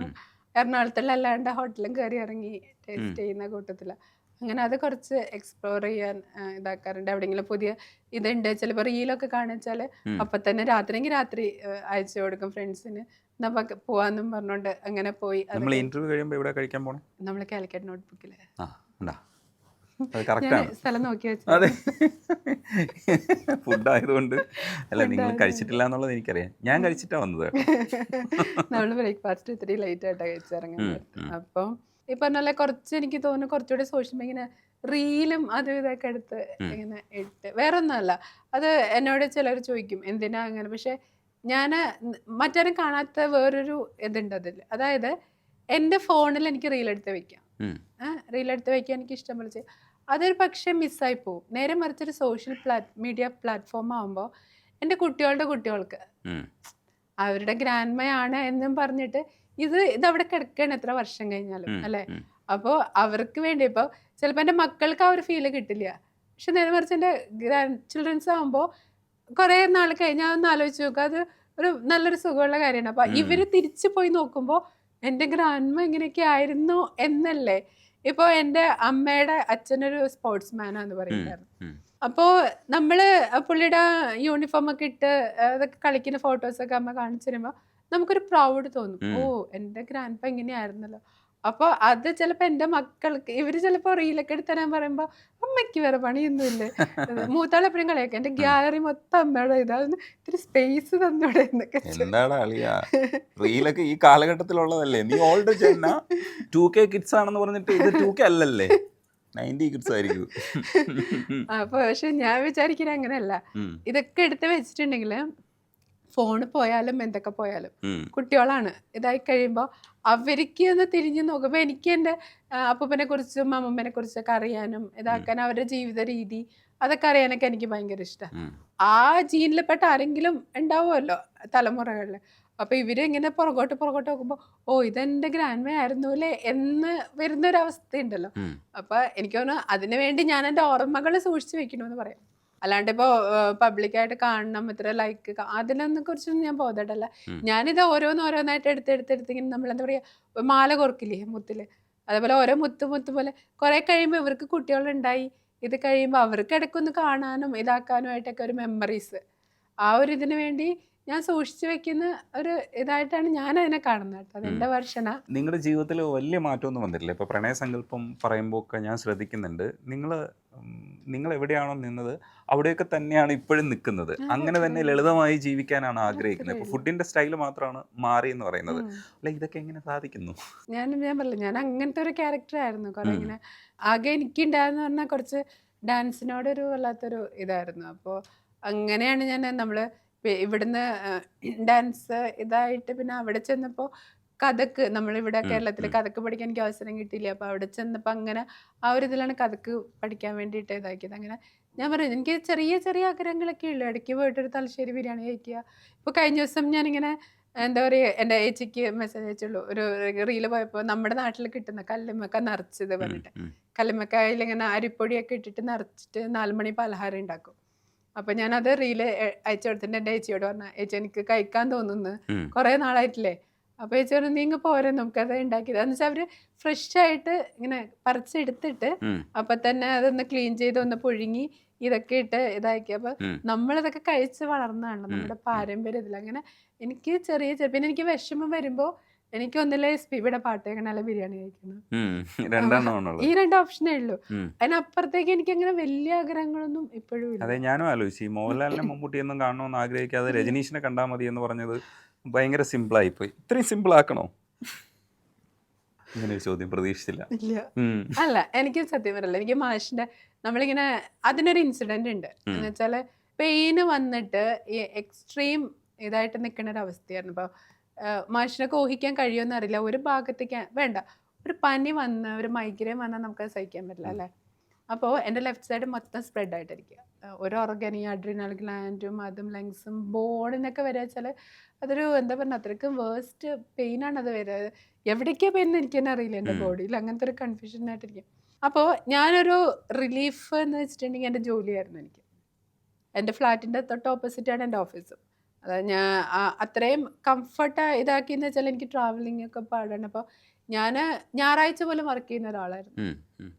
എറണാകുളത്തുള്ള അല്ലാണ്ട് ഹോട്ടലും കയറി ഇറങ്ങി ടേസ്റ്റ് ചെയ്യുന്ന കൂട്ടത്തിലാണ്. അങ്ങനെ അത് കുറച്ച് എക്സ്പ്ലോർ ചെയ്യാൻ ഇതാക്കാറുണ്ട്. എവിടെയെങ്കിലും പുതിയ ഇതുണ്ട്, ചിലപ്പോൾ റീലൊക്കെ കാണിച്ചാൽ അപ്പം തന്നെ രാത്രിയെങ്കിൽ രാത്രി അയച്ചു കൊടുക്കും ഫ്രണ്ട്സിന്, നമുക്ക് പോവാന്നും പറഞ്ഞോണ്ട് അങ്ങനെ പോയി. നമ്മൾ ഇന്റർവ്യൂ കഴിയുമ്പോൾ ഇവിടെ കഴിക്കാൻ പോകണം. നമ്മൾ കാലിക്കറ്റ് നോട്ട്ബുക്കിൽ സ്ഥലം നോക്കി വെച്ചു. അതെ, ഫുഡ് ആയതുകൊണ്ട് അല്ല, നിങ്ങൾ കഴിച്ചിട്ടില്ല എന്നുള്ളത് എനിക്കറിയാം. ഞാൻ കഴിച്ചിട്ടാ വന്നത്. നമ്മൾ ബ്രേക്ക്ഫാസ്റ്റ് ഇത്തിരി ലേറ്റ് ആയിട്ടാണ് കഴിച്ചിറങ്ങുന്നത്. അപ്പം ഈ പറഞ്ഞ കുറച്ച് എനിക്ക് തോന്നുന്നു കുറച്ചുകൂടി സോഷ്യൽ ഇങ്ങനെ റീലും അതും ഇതൊക്കെ എടുത്ത് ഇങ്ങനെ ഇട്ട്, വേറെ ഒന്നുമല്ല. അത് എന്നോട് ചിലർ ചോദിക്കും എന്തിനാ അങ്ങനെ. പക്ഷെ ഞാൻ മറ്റാരും കാണാത്ത വേറൊരു ഇതുണ്ട് അതിൽ. അതായത് എൻ്റെ ഫോണിൽ എനിക്ക് റീലെടുത്ത് വെക്കാം, റീലെടുത്ത് വെക്കാൻ എനിക്ക് ഇഷ്ടം പോലെ ചെയ്യും. അതൊരു പക്ഷേ മിസ്സായി പോവും. നേരെ മറിച്ചൊരു സോഷ്യൽ മീഡിയ പ്ലാറ്റ്ഫോം ആകുമ്പോൾ എൻ്റെ കുട്ടികൾക്ക് അവരുടെ ഗ്രാൻഡ്മയാണ് എന്നും പറഞ്ഞിട്ട് ഇതവിടെ കിടക്കുകയാണ് എത്ര വർഷം കഴിഞ്ഞാലും, അല്ലേ? അപ്പോൾ അവർക്ക് വേണ്ടി ഇപ്പോൾ ചിലപ്പോൾ എൻ്റെ മക്കൾക്ക് ആ ഒരു ഫീല് കിട്ടില്ല. പക്ഷെ നേരെ മറിച്ച് എൻ്റെ ഗ്രാൻഡ് ചിൽഡ്രൻസ് ആകുമ്പോൾ കുറേ നാൾ കഴിഞ്ഞാൽ അതൊന്ന് ആലോചിച്ച് നോക്കുക, അത് ഒരു നല്ലൊരു സുഖമുള്ള കാര്യമാണ്. അപ്പം ഇവർ തിരിച്ചു പോയി നോക്കുമ്പോൾ എൻ്റെ ഗ്രാൻഡ്മ ഇങ്ങനെയൊക്കെ ആയിരുന്നു എന്നല്ലേ. ഇപ്പോൾ എൻ്റെ അമ്മയുടെ അച്ഛനൊരു സ്പോർട്സ് മാനാന്ന് പറയുന്നുണ്ടായിരുന്നു. അപ്പോൾ നമ്മൾ പുള്ളിയുടെ യൂണിഫോം ഒക്കെ ഇട്ട് അതൊക്കെ കളിക്കുന്ന ഫോട്ടോസൊക്കെ അമ്മ കാണിച്ചു തരുമ്പോൾ നമുക്കൊരു പ്രൗഡ് തോന്നും. ഓ, എൻ്റെ ഗ്രാൻഡ്പ ഇങ്ങനെയായിരുന്നല്ലോ. അപ്പോൾ അത് ചിലപ്പോൾ എൻ്റെ മക്കൾക്ക് ഇവർ ചിലപ്പോൾ റീലൊക്കെ എടുത്ത് തരാൻ പറയുമ്പോൾ അമ്മയ്ക്ക് വേറെ പണിയൊന്നുമില്ലേ, മൂത്താളെപ്പോഴും കളിയാക്കാം എൻ്റെ ഗ്യാലറി മൊത്തം അമ്മയുടെ ഇതായിരുന്നു, ഇത്തിരി സ്പേസ് തന്നോടെ എന്നൊക്കെ. എന്താടാ അളിയാ, റീലൊക്കെ ഈ കാലഘട്ടത്തിലുള്ളതല്ലേ? നീ ഓൾഡ് ജെന്ന 2K കിഡ്സ് ആണെന്ന് പറഞ്ഞിട്ട് ഇത് 2K അല്ലല്ലേ, 90 കിഡ്സ് ആയിരിക്കും. അപ്പോൾ പക്ഷെ ഞാൻ വിചാരിക്കുന്നത് അങ്ങനെയല്ല. ഇതൊക്കെ എടുത്ത് വെച്ചിട്ടുണ്ടെങ്കിൽ ഫോണ് പോയാലും എന്തൊക്കെ പോയാലും കുട്ടികളാണ് ഇതായി കഴിയുമ്പോൾ അവർക്ക് ഒന്ന് തിരിഞ്ഞു നോക്കുമ്പോൾ എനിക്ക് എൻ്റെ അപ്പൂപ്പനെ കുറിച്ചും അമ്മമ്മനെ കുറിച്ചൊക്കെ അറിയാനും ഇതാക്കാനും അവരുടെ ജീവിത രീതി അതൊക്കെ അറിയാനൊക്കെ എനിക്ക് ഭയങ്കര ഇഷ്ടമാണ്. ആ ജീനിൽപ്പെട്ട ആരെങ്കിലും ഉണ്ടാവുമല്ലോ തലമുറകളിൽ. അപ്പോൾ ഇവരിങ്ങനെ പുറകോട്ട് നോക്കുമ്പോൾ ഓ, ഇതെൻ്റെ ഗ്രാൻഡ്മ ആയിരുന്നു അല്ലേ എന്ന് വരുന്നൊരവസ്ഥയുണ്ടല്ലോ. അപ്പോൾ എനിക്ക് തോന്നുന്നു അതിനു വേണ്ടി ഞാൻ എൻ്റെ ഓർമ്മകൾ സൂക്ഷിച്ചു വെക്കണമെന്ന് പറയാം. അല്ലാണ്ട് ഇപ്പോൾ പബ്ലിക്കായിട്ട് കാണണം, ഇത്ര ലൈക്ക്, അതിനൊന്നും കുറിച്ചൊന്നും ഞാൻ ബോധമല്ല. ഞാനിത് ഓരോന്നായിട്ട് എടുത്തിങ്ങനെ നമ്മളെന്താ പറയുക, മാല കോർക്കില്ലേ മുത്തില്, അതേപോലെ ഓരോ മുത്ത് പോലെ കുറേ കഴിയുമ്പോൾ ഇവർക്ക് കുട്ടികളുണ്ടായി, ഇത് കഴിയുമ്പോൾ അവർക്ക് ഇടയ്ക്കൊന്ന് കാണാനും ഇതാക്കാനുമായിട്ടൊക്കെ ഒരു മെമ്മറീസ്, ആ ഒരു ഇതിനു വേണ്ടി ഞാൻ സൂക്ഷിച്ചു വെക്കുന്ന ഒരു ഇതായിട്ടാണ് ഞാൻ അതിനെ കാണുന്നത് കേട്ടോ. അതെൻ്റെ വർഷന. നിങ്ങളുടെ ജീവിതത്തിൽ വലിയ മാറ്റമൊന്നും വന്നിട്ടില്ല. ഇപ്പോൾ പ്രണയസങ്കല്പം പറയുമ്പോൾ ഒക്കെ ഞാൻ ശ്രദ്ധിക്കുന്നുണ്ട്, നിങ്ങൾ എവിടെയാണോ നിന്നത് അവിടെയൊക്കെ തന്നെയാണ് ഇപ്പോഴും നിൽക്കുന്നത്. അങ്ങനെ തന്നെ ലളിതമായി ജീവിക്കാനാണ് ആഗ്രഹിക്കുന്നത്. ഇപ്പോൾ ഫുഡിൻ്റെ സ്റ്റൈൽ മാത്രമാണ് മാറി എന്ന് പറയുന്നത്. അല്ല, ഇതൊക്കെ എങ്ങനെ സാധിക്കുന്നു? ഞാൻ പറഞ്ഞില്ല, ഞാൻ അങ്ങനത്തെ ഒരു ക്യാരക്ടറായിരുന്നു. കുറേ ഇങ്ങനെ ആകെ എനിക്കുണ്ടായെന്ന് പറഞ്ഞാൽ കുറച്ച് ഡാൻസിനോടൊരു വല്ലാത്തൊരു ഇതായിരുന്നു. അപ്പോൾ അങ്ങനെയാണ് നമ്മൾ ഇവിടുന്ന് ഡാൻസ് ഇതായിട്ട് പിന്നെ അവിടെ ചെന്നപ്പോൾ കഥക്ക്, നമ്മളിവിടെ കേരളത്തിൽ കഥക്ക് പഠിക്കാൻ എനിക്ക് അവസരം കിട്ടിയില്ല. അപ്പോൾ അവിടെ ചെന്നപ്പോൾ അങ്ങനെ ആ ഒരു ഇതിലാണ് കഥക്ക് പഠിക്കാൻ വേണ്ടിയിട്ട് ഇതാക്കിയത്. അങ്ങനെ ഞാൻ പറയുന്നത് എനിക്ക് ചെറിയ ആഗ്രഹങ്ങളൊക്കെ ഉള്ളൂ. ഇടയ്ക്ക് പോയിട്ടൊരു തലശ്ശേരി ബിരിയാണി കഴിക്കുക. ഇപ്പോൾ കഴിഞ്ഞ ദിവസം ഞാനിങ്ങനെ എന്താ പറയുക, എൻ്റെ ഏച്ചിക്ക് മെസ്സേജ് അയച്ചുള്ളൂ, ഒരു റീല് പോയപ്പോൾ നമ്മുടെ നാട്ടിൽ കിട്ടുന്ന കല്ലുമ്മക്ക നിറച്ചത് പറഞ്ഞിട്ട്, കല്ലുമ്മക്കായിൽ ഇങ്ങനെ അരിപ്പൊടിയൊക്കെ ഇട്ടിട്ട് നിറച്ചിട്ട് 4 മണി പലഹാരം ഉണ്ടാക്കും. അപ്പം ഞാനത് റീല് അയച്ചു കൊടുത്തിട്ട് എൻ്റെ ഏച്ചിയോട് പറഞ്ഞ, ഏച്ചി എനിക്ക് കഴിക്കാൻ തോന്നുന്നു, കുറേ നാളായിട്ടില്ലേ. അപ്പോൾ ചേച്ചി പറഞ്ഞു നീങ്ങ പോരെ, നമുക്കത് ഉണ്ടാക്കിയത് എന്ന് വെച്ചാൽ അവർ ഫ്രഷ് ആയിട്ട് ഇങ്ങനെ പറിച്ചെടുത്തിട്ട് അപ്പം തന്നെ അതൊന്ന് ക്ലീൻ ചെയ്ത് ഒന്ന് പുഴുങ്ങി ഇതൊക്കെ ഇട്ട് ഇതാക്കി. അപ്പം നമ്മളിതൊക്കെ കഴിച്ച് വളർന്നതാണല്ലോ, നമ്മുടെ പാരമ്പര്യത്തിൽ. അങ്ങനെ എനിക്ക് പിന്നെ എനിക്ക് വിഷമം വരുമ്പോൾ എനിക്ക് ഒന്നില്ലേ SPBയുടെ പാട്ട് കേൾക്കണം, അല്ല ബിരിയാണി കഴിക്കണം. ഈ 2 ഓപ്ഷനേ ഉള്ളൂ. അതിനപ്പുറത്തേക്ക് എനിക്ക് അങ്ങനെ വലിയ ആഗ്രഹങ്ങളൊന്നും ഇപ്പോഴും ഇല്ല. അതെ, ഞാനും ആലോചിച്ചു, ഈ മോഹൻലാലിനെ മമ്മൂട്ടിയൊന്നും കാണണമെന്ന് ആഗ്രഹിക്കാതെ രജനീഷിനെ കണ്ടാൽ മതി എന്ന് പറഞ്ഞത് ഭയങ്കര സിമ്പിളായിപ്പോയി. ഇത്രയും സിമ്പിൾ ആക്കണോ? ഇങ്ങനെ ഒരു ചോദ്യം പ്രതീക്ഷിച്ചില്ല. ഇല്ല. ഉം. അല്ല, എനിക്ക് സത്യം പറയല്ല. എനിക്ക് മാഷിന്റെ നമ്മളിങ്ങനെ അതിനൊരു ഇൻസിഡന്റ് ഉണ്ട്. എന്ന് വെച്ചാല് പെയിന് വന്നിട്ട് ഈ എക്സ്ട്രീം ഇതായിട്ട് നിൽക്കുന്ന ഒരു അവസ്ഥയായിരുന്നു. ഇപ്പൊ മാഷിനൊക്കെ ഊഹിക്കാൻ കഴിയുമെന്ന് അറിയില്ല. ഒരു ഭാഗത്തേക്ക് വേണ്ട, ഒരു പനി വന്ന് ഒരു മൈഗ്രെയിൻ വന്നാൽ നമുക്ക് സഹിക്കാൻ പറ്റില്ല അല്ലേ. അപ്പോൾ എൻ്റെ ലെഫ്റ്റ് സൈഡ് മൊത്തം സ്പ്രെഡ് ആയിട്ടിരിക്കുക. ഒരു ഓർഗൻ, ഈ അഡ്രിനൽ ഗ്ലാൻഡും അതും ലങ്സും ബോണിനൊക്കെ വരിക വെച്ചാൽ അതൊരു എന്താ പറയുക, അത്രയ്ക്കും വേസ്റ്റ് പെയിനാണ് അത് വരിക. എവിടേക്കാ പെയിൻ എനിക്ക് തന്നെ അറിയില്ല എൻ്റെ ബോഡിയിൽ. അങ്ങനത്തെ ഒരു കൺഫ്യൂഷൻ ആയിട്ടിരിക്കും. അപ്പോൾ ഞാനൊരു റിലീഫ് എന്ന് വെച്ചിട്ടുണ്ടെങ്കിൽ എൻ്റെ ജോലിയായിരുന്നു എനിക്ക്. എൻ്റെ ഫ്ലാറ്റിൻ്റെ തൊട്ട് ഓപ്പോസിറ്റാണ് എൻ്റെ ഓഫീസും. അതായത് ഞാൻ അത്രയും കംഫർട്ട് ഇതാക്കിയെന്ന് വെച്ചാൽ എനിക്ക് ട്രാവലിംഗ് ഒക്കെ പാടാണ്. അപ്പോൾ ഞാൻ ഞായറാഴ്ച പോലും വർക്ക് ചെയ്യുന്ന ഒരാളായിരുന്നു.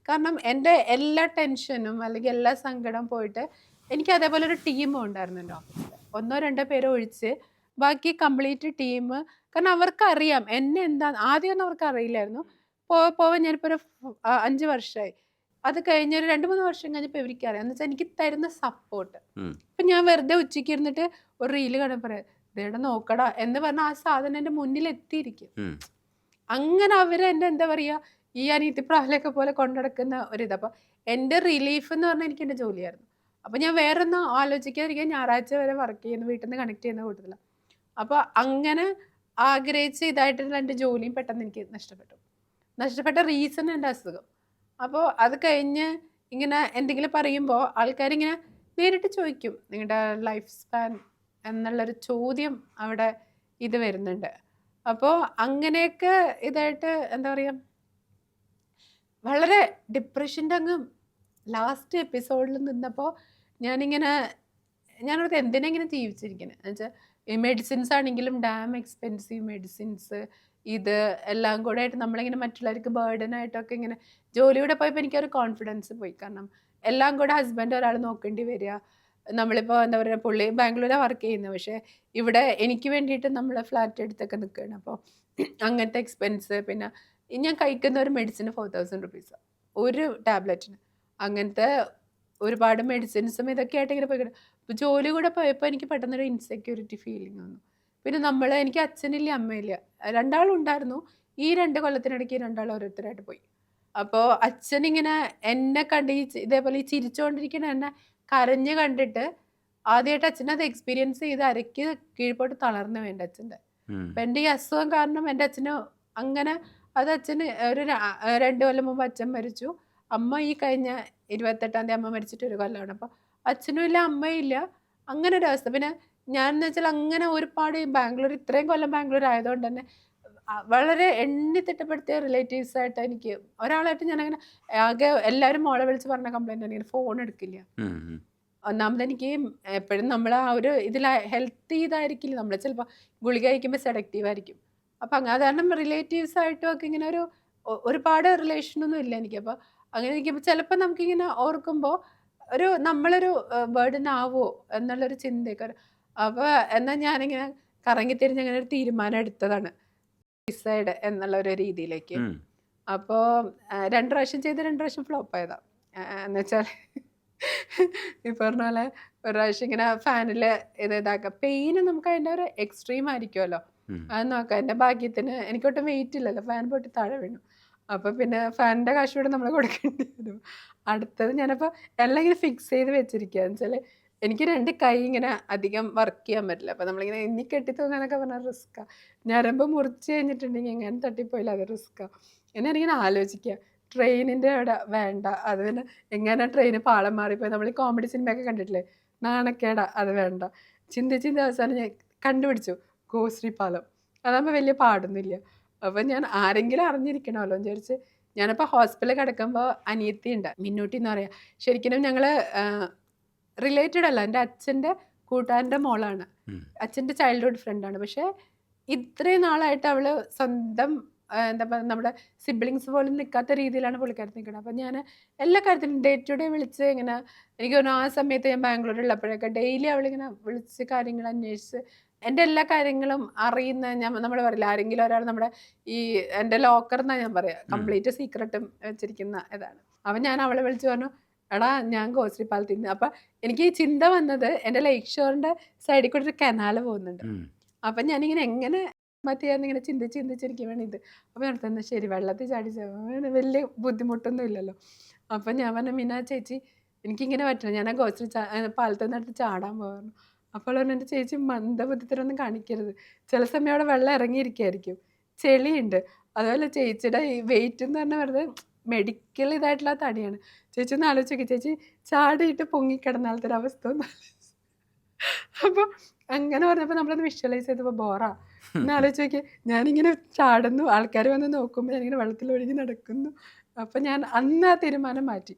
കാരണം എൻ്റെ എല്ലാ ടെൻഷനും അല്ലെങ്കിൽ എല്ലാ സങ്കടം പോയിട്ട് എനിക്ക് അതേപോലെ ഒരു ടീമും ഉണ്ടായിരുന്നു എൻ്റെ ഓഫീസിൽ. 1-2 പേരെ ഒഴിച്ച് ബാക്കി കംപ്ലീറ്റ് ടീം. കാരണം അവർക്കറിയാം എന്നെ എന്താ. ആദ്യമൊന്നും അവർക്ക് അറിയില്ലായിരുന്നു. പോവാൻ ഞാനിപ്പോൾ ഒരു 5 വർഷമായി. അത് കഴിഞ്ഞ് ഒരു 2-3 വർഷം കഴിഞ്ഞപ്പോൾ ഇവർക്ക് അറിയാം. എന്ന് വെച്ചാൽ എനിക്ക് തരുന്ന സപ്പോർട്ട്. ഇപ്പം ഞാൻ വെറുതെ ഉച്ചയ്ക്ക് ഇരുന്നിട്ട് ഒരു റീല് കാണാൻ പറയാം, ഇതേടെ നോക്കടാ എന്ന് പറഞ്ഞാൽ ആ സാധനം എൻ്റെ മുന്നിൽ എത്തിയിരിക്കും. അങ്ങനെ അവർ എൻ്റെ എന്താ പറയുക, ഈ അനീതി പ്രാവലൊക്കെ പോലെ കൊണ്ടുനടക്കുന്ന ഒരിത്. അപ്പോൾ എൻ്റെ റിലീഫ് എന്ന് പറഞ്ഞാൽ എനിക്ക് എൻ്റെ ജോലിയായിരുന്നു. അപ്പോൾ ഞാൻ വേറെ ഒന്നും ആലോചിക്കാതിരിക്കാൻ ഞായറാഴ്ച വരെ വർക്ക് ചെയ്യുന്നു, വീട്ടിൽ നിന്ന് കണക്ട് ചെയ്യുന്ന കൂട്ടത്തില്ല. അപ്പോൾ അങ്ങനെ ആഗ്രഹിച്ച് ഇതായിട്ടുള്ള എൻ്റെ ജോലിയും പെട്ടെന്ന് എനിക്ക് നഷ്ടപ്പെട്ട റീസൺ എൻ്റെ അസുഖം. അപ്പോൾ അത് കഴിഞ്ഞ് ഇങ്ങനെ എന്തെങ്കിലും പറയുമ്പോൾ ആൾക്കാരിങ്ങനെ നേരിട്ട് ചോദിക്കും, നിങ്ങളുടെ ലൈഫ് സ്പാൻ എന്നുള്ളൊരു ചോദ്യം അവിടെ ഇത് വരുന്നുണ്ട്. അപ്പോൾ അങ്ങനെയൊക്കെ ഇതായിട്ട് എന്താ പറയുക, വളരെ ഡിപ്രഷൻ്റെ അങ്ങ് ലാസ്റ്റ് എപ്പിസോഡിൽ നിന്നപ്പോൾ ഞാനോർത്ത് എന്തിനാ ഇങ്ങനെ ജീവിച്ചിരിക്കുന്നത് എന്ന് വെച്ചാൽ, ഈ മെഡിസിൻസ് ആണെങ്കിലും ഡാം എക്സ്പെൻസീവ് മെഡിസിൻസ്, ഇത് എല്ലാം കൂടെ ആയിട്ട് നമ്മളിങ്ങനെ മറ്റുള്ളവർക്ക് ബേർഡനായിട്ടൊക്കെ ഇങ്ങനെ ജോലിയുടെ പോയപ്പോൾ എനിക്കൊരു കോൺഫിഡൻസ് പോയി. കാരണം എല്ലാം കൂടെ ഹസ്ബൻഡ് ഒരാൾ നോക്കേണ്ടി വരിക. നമ്മളിപ്പോൾ എന്താ പറയുക, പുള്ളി ബാംഗ്ലൂരാണ് വർക്ക് ചെയ്യുന്നത്, പക്ഷേ ഇവിടെ എനിക്ക് വേണ്ടിയിട്ട് നമ്മൾ ഫ്ലാറ്റ് എടുത്തൊക്കെ നിൽക്കുകയാണ്. അപ്പോൾ അങ്ങനത്തെ എക്സ്പെൻസ്, പിന്നെ ഞാൻ കഴിക്കുന്ന ഒരു മെഡിസിന് 4000 റുപ്പീസാണ് ഒരു ടാബ്ലറ്റിന്. അങ്ങനത്തെ ഒരുപാട് മെഡിസിൻസും ഇതൊക്കെ ആയിട്ട് ഇങ്ങനെ പോയി. അപ്പോൾ ജോലി കൂടെ പോയപ്പോൾ എനിക്ക് പെട്ടെന്നൊരു ഇൻസെക്യൂരിറ്റി ഫീലിംഗ് വന്നു. പിന്നെ എനിക്ക് അച്ഛനില്ല അമ്മയില്ല, 2 ആളുണ്ടായിരുന്നു. ഈ 2 കൊല്ലത്തിനിടയ്ക്ക് 2 ആൾ ഓരോരുത്തരായിട്ട് പോയി. അപ്പോൾ അച്ഛനിങ്ങനെ എന്നെ കണ്ട് ഇതേപോലെ ഈ ചിരിച്ചുകൊണ്ടിരിക്കുന്ന എന്നെ കരഞ്ഞ് കണ്ടിട്ട് ആദ്യമായിട്ട് അച്ഛനത് എക്സ്പീരിയൻസ് ചെയ്ത് അരയ്ക്ക് കീഴ്പോട്ട് തളർന്നു വേണ്ട അച്ഛൻ്റെ. അപ്പം എൻ്റെ ഈ അസുഖം കാരണം എൻ്റെ അച്ഛന് അങ്ങനെ അച്ഛന് ഒരു 2 കൊല്ലം മുമ്പ് അച്ഛൻ മരിച്ചു. അമ്മ ഈ കഴിഞ്ഞ 28-ാം തീയതി അമ്മ മരിച്ചിട്ട് 1 കൊല്ലമാണ്. അപ്പോൾ അച്ഛനും ഇല്ല അമ്മയും ഇല്ല, അങ്ങനെ ഒരു അവസ്ഥ. പിന്നെ ഞാനെന്ന് വെച്ചാൽ അങ്ങനെ ഒരുപാട് ബാംഗ്ലൂർ, ഇത്രയും കൊല്ലം ബാംഗ്ലൂർ ആയതുകൊണ്ട് തന്നെ വളരെ എണ്ണി തിട്ടപ്പെടുത്തിയ റിലേറ്റീവ്സായിട്ട് എനിക്ക് ഒരാളായിട്ട് ഞാനങ്ങനെ ആകെ എല്ലാവരും മോളെ വിളിച്ച് പറഞ്ഞ കംപ്ലൈൻറ്റ് ആണ്, ഫോൺ എടുക്കില്ല. ഒന്നാമത് എനിക്ക് എപ്പോഴും നമ്മൾ ആ ഒരു ഇതിൽ ഹെൽത്തി ഇതായിരിക്കില്ല, നമ്മൾ ചിലപ്പോൾ ഗുളിക കഴിക്കുമ്പോൾ സെഡക്റ്റീവ് ആയിരിക്കും. അപ്പം അത് കാരണം റിലേറ്റീവ്സായിട്ടും ഒക്കെ ഇങ്ങനെ ഒരുപാട് റിലേഷനൊന്നും ഇല്ല എനിക്ക്. അപ്പോൾ അങ്ങനെ ഇരിക്കുമ്പോൾ ചിലപ്പോൾ നമുക്കിങ്ങനെ ഓർക്കുമ്പോൾ നമ്മളൊരു ബേർഡൻ ആവോ എന്നുള്ളൊരു ചിന്തയൊക്കെ. അപ്പോൾ എന്നാൽ ഞാനിങ്ങനെ കറങ്ങിത്തിരിഞ്ഞ് അങ്ങനെ ഒരു തീരുമാനം എടുത്തതാണ് സൂയിസൈഡ് എന്നുള്ള ഒരു രീതിയിലേക്ക്. അപ്പോൾ 2 പ്രാവശ്യം ചെയ്ത് 2 പ്രാവശ്യം ഫ്ലോപ്പ് ആയതാണ്. എന്ന് വെച്ചാൽ ഈ പറഞ്ഞ പോലെ ഒരു പ്രാവശ്യം ഇങ്ങനെ ഫാനിൽ ഇതാക്കാം, പെയിന് നമുക്ക് അതിൻ്റെ ഒരു എക്സ്ട്രീം ആയിരിക്കുമല്ലോ, അത് നോക്കാം. എൻ്റെ ഭാഗ്യത്തിന് എനിക്കൊട്ടും വെയിറ്റ് ഇല്ലല്ലോ, ഫാൻ പൊട്ടി താഴെ വീണു. അപ്പോൾ പിന്നെ ഫാനിൻ്റെ കാശ് കൂടെ നമ്മൾ കൊടുക്കേണ്ടി വരും. അടുത്തത് ഞാനപ്പോൾ എല്ലാം ഇങ്ങനെ ഫിക്സ് ചെയ്ത് വെച്ചിരിക്കുക. എന്ന് വെച്ചാൽ എനിക്ക് 2 കൈ ഇങ്ങനെ അധികം വർക്ക് ചെയ്യാൻ പറ്റില്ല. അപ്പോൾ നമ്മളിങ്ങനെ എണ്ണി കെട്ടി തൂങ്ങാനൊക്കെ പറഞ്ഞാൽ റിസ്ക്കാണ്. ഞരമ്പ് മുറിച്ച് കഴിഞ്ഞിട്ടുണ്ടെങ്കിൽ എങ്ങനെ തട്ടിപ്പോയില്ല, അത് റിസ്ക്കാണ്. എന്നിങ്ങനെ ആലോചിക്കുക, ട്രെയിനിൻ്റെ അവിടെ വേണ്ട, അത് പിന്നെ എങ്ങനെ ട്രെയിന് പാളം മാറിപ്പോയി. നമ്മൾ ഈ കോമഡി സിനിമയൊക്കെ കണ്ടിട്ടില്ലേ, നാണക്കേടാ, അത് വേണ്ട. ചിന്തിച്ച് അവസാനം ഞാൻ കണ്ടുപിടിച്ചു ഗോശ്രീ പാലം. അതാകുമ്പോൾ വലിയ പാടൊന്നുമില്ല. അപ്പോൾ ഞാൻ ആരെങ്കിലും അറിഞ്ഞിരിക്കണമല്ലോ എന്ന് വിചാരിച്ച് ഞാനപ്പോൾ ഹോസ്പിറ്റലിൽ കിടക്കുമ്പോൾ അനിയത്തി ഉണ്ട്, മിന്നൂട്ടി എന്ന് പറയാം. ശരിക്കും ഞങ്ങൾ റിലേറ്റഡ് അല്ല, എൻ്റെ അച്ഛൻ്റെ കൂട്ടുകാരൻ്റെ മോളാണ്, അച്ഛൻ്റെ ചൈൽഡ്ഹുഡ് ഫ്രണ്ടാണ്. പക്ഷേ ഇത്രയും നാളായിട്ട് അവൾ സ്വന്തം എന്താ പറയുക, നമ്മുടെ സിബ്ലിങ്സ് പോലും നിൽക്കാത്ത രീതിയിലാണ് പുള്ളിക്കാരത്ത് നിൽക്കുന്നത്. അപ്പം ഞാൻ എല്ലാ കാര്യത്തിലും ഡേ ടു ഡേ വിളിച്ച് ഇങ്ങനെ, എനിക്ക് തോന്നുന്നു ആ സമയത്ത് ഞാൻ ബാംഗ്ലൂരിലുള്ളപ്പോഴൊക്കെ ഡെയിലി അവളിങ്ങനെ വിളിച്ച് കാര്യങ്ങൾ അന്വേഷിച്ച് എൻ്റെ എല്ലാ കാര്യങ്ങളും അറിയുന്ന, നമ്മൾ പറയില്ല ആരെങ്കിലും ഒരാൾ നമ്മുടെ ഈ എൻ്റെ ലോക്കർ എന്നാണ് ഞാൻ പറയുക, കംപ്ലീറ്റ് സീക്രട്ടും വെച്ചിരിക്കുന്ന ഇതാണ്. അപ്പം ഞാൻ അവളെ വിളിച്ച് പറഞ്ഞു, എടാ ഞാൻ ഗോശ്രീ പാലത്തിൽ നിന്ന്. അപ്പം എനിക്ക് ഈ ചിന്ത വന്നത് എൻ്റെ ലേക്ക് ഷോറിൻ്റെ സൈഡിൽ കൂടെ ഒരു കനാൽ പോകുന്നുണ്ട്. അപ്പം ഞാനിങ്ങനെ എങ്ങനെ ആത്മഹത്യ ഇങ്ങനെ ചിന്തിച്ചിരിക്കും വേണം ഇത്. അപ്പോൾ ഞാൻ ഓർത്തു, എന്നാൽ ശരി വെള്ളത്തിൽ ചാടി വലിയ ബുദ്ധിമുട്ടൊന്നും ഇല്ലല്ലോ. അപ്പം ഞാൻ പറഞ്ഞു, മീന ചേച്ചി എനിക്കിങ്ങനെ പറ്റില്ല, ഞാൻ ആ ഗോശ്രീ പാലത്തിൽ നിന്ന് എടുത്ത് ചാടാൻ പോകുന്നു. അപ്പോൾ പറഞ്ഞു, എൻ്റെ ചേച്ചി മന്ദബുദ്ധിത്തരൊന്നും കാണിക്കരുത്, ചില സമയം അവിടെ വെള്ളം ഇറങ്ങിയിരിക്കുകയായിരിക്കും, ചെളിയുണ്ട്, അതുപോലെ ചേച്ചിയുടെ ഈ വെയിറ്റ് എന്ന് പറഞ്ഞാൽ വെറുതെ മെഡിക്കൽ ഇതായിട്ടുള്ള തടിയാണ്. ചേച്ചി ഒന്ന് ആലോചിച്ച് നോക്കി, ചേച്ചി ചാടിയിട്ട് പൊങ്ങിക്കിടന്നാലത്തെ ഒരു അവസ്ഥ ഒന്ന് അപ്പോൾ അങ്ങനെ പറഞ്ഞപ്പോൾ നമ്മളൊന്ന് വിഷ്വലൈസ് ചെയ്തപ്പോൾ ബോറാ. ഒന്ന് ആലോചിച്ച് നോക്കി, ഞാനിങ്ങനെ ചാടുന്നു, ആൾക്കാർ വന്ന് നോക്കുമ്പോൾ ഞാനിങ്ങനെ വെള്ളത്തിൽ ഒഴുകി നടക്കുന്നു. അപ്പം ഞാൻ അന്ന് ആ തീരുമാനം മാറ്റി.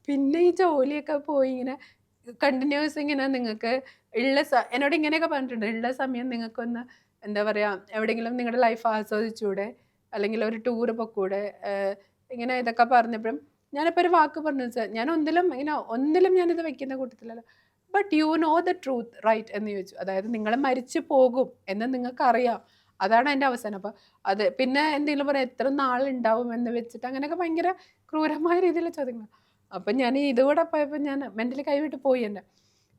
പിന്നെ ഈ ജോലിയൊക്കെ പോയി ഇങ്ങനെ കണ്ടിന്യൂസ് ഇങ്ങനെ നിങ്ങൾക്ക് എന്നോട് ഇങ്ങനെയൊക്കെ പറഞ്ഞിട്ടുണ്ട്, ഉള്ള സമയം നിങ്ങൾക്കൊന്ന് എന്താ പറയുക, എവിടെയെങ്കിലും നിങ്ങളുടെ ലൈഫ് ആസ്വദിച്ചൂടെ, അല്ലെങ്കിൽ ഒരു ടൂറ് പൊക്കൂടെ, ഇങ്ങനെ ഇതൊക്കെ പറഞ്ഞപ്പോഴും ഞാനിപ്പോൾ ഒരു വാക്ക് പറഞ്ഞു വെച്ചാൽ, ഞാൻ ഒന്നിലും ഞാനിത് വെക്കുന്ന കൂട്ടത്തിലല്ല. But you know the truth right എന്ന് ചോദിച്ചു. അതായത് നിങ്ങൾ മരിച്ചു പോകും എന്ന് നിങ്ങൾക്കറിയാം, അതാണ് എൻ്റെ അവസാനം. അപ്പോൾ അത് പിന്നെ എന്തെങ്കിലും പറയാം, എത്ര നാളുണ്ടാവും എന്ന് വെച്ചിട്ട് അങ്ങനെയൊക്കെ ഭയങ്കര ക്രൂരമായ രീതിയിലുള്ള ചോദ്യങ്ങൾ. അപ്പം ഞാൻ ഇതുകൂടെ പോയപ്പോൾ ഞാൻ മെൻ്റലി കൈവിട്ട് പോയി തന്നെ.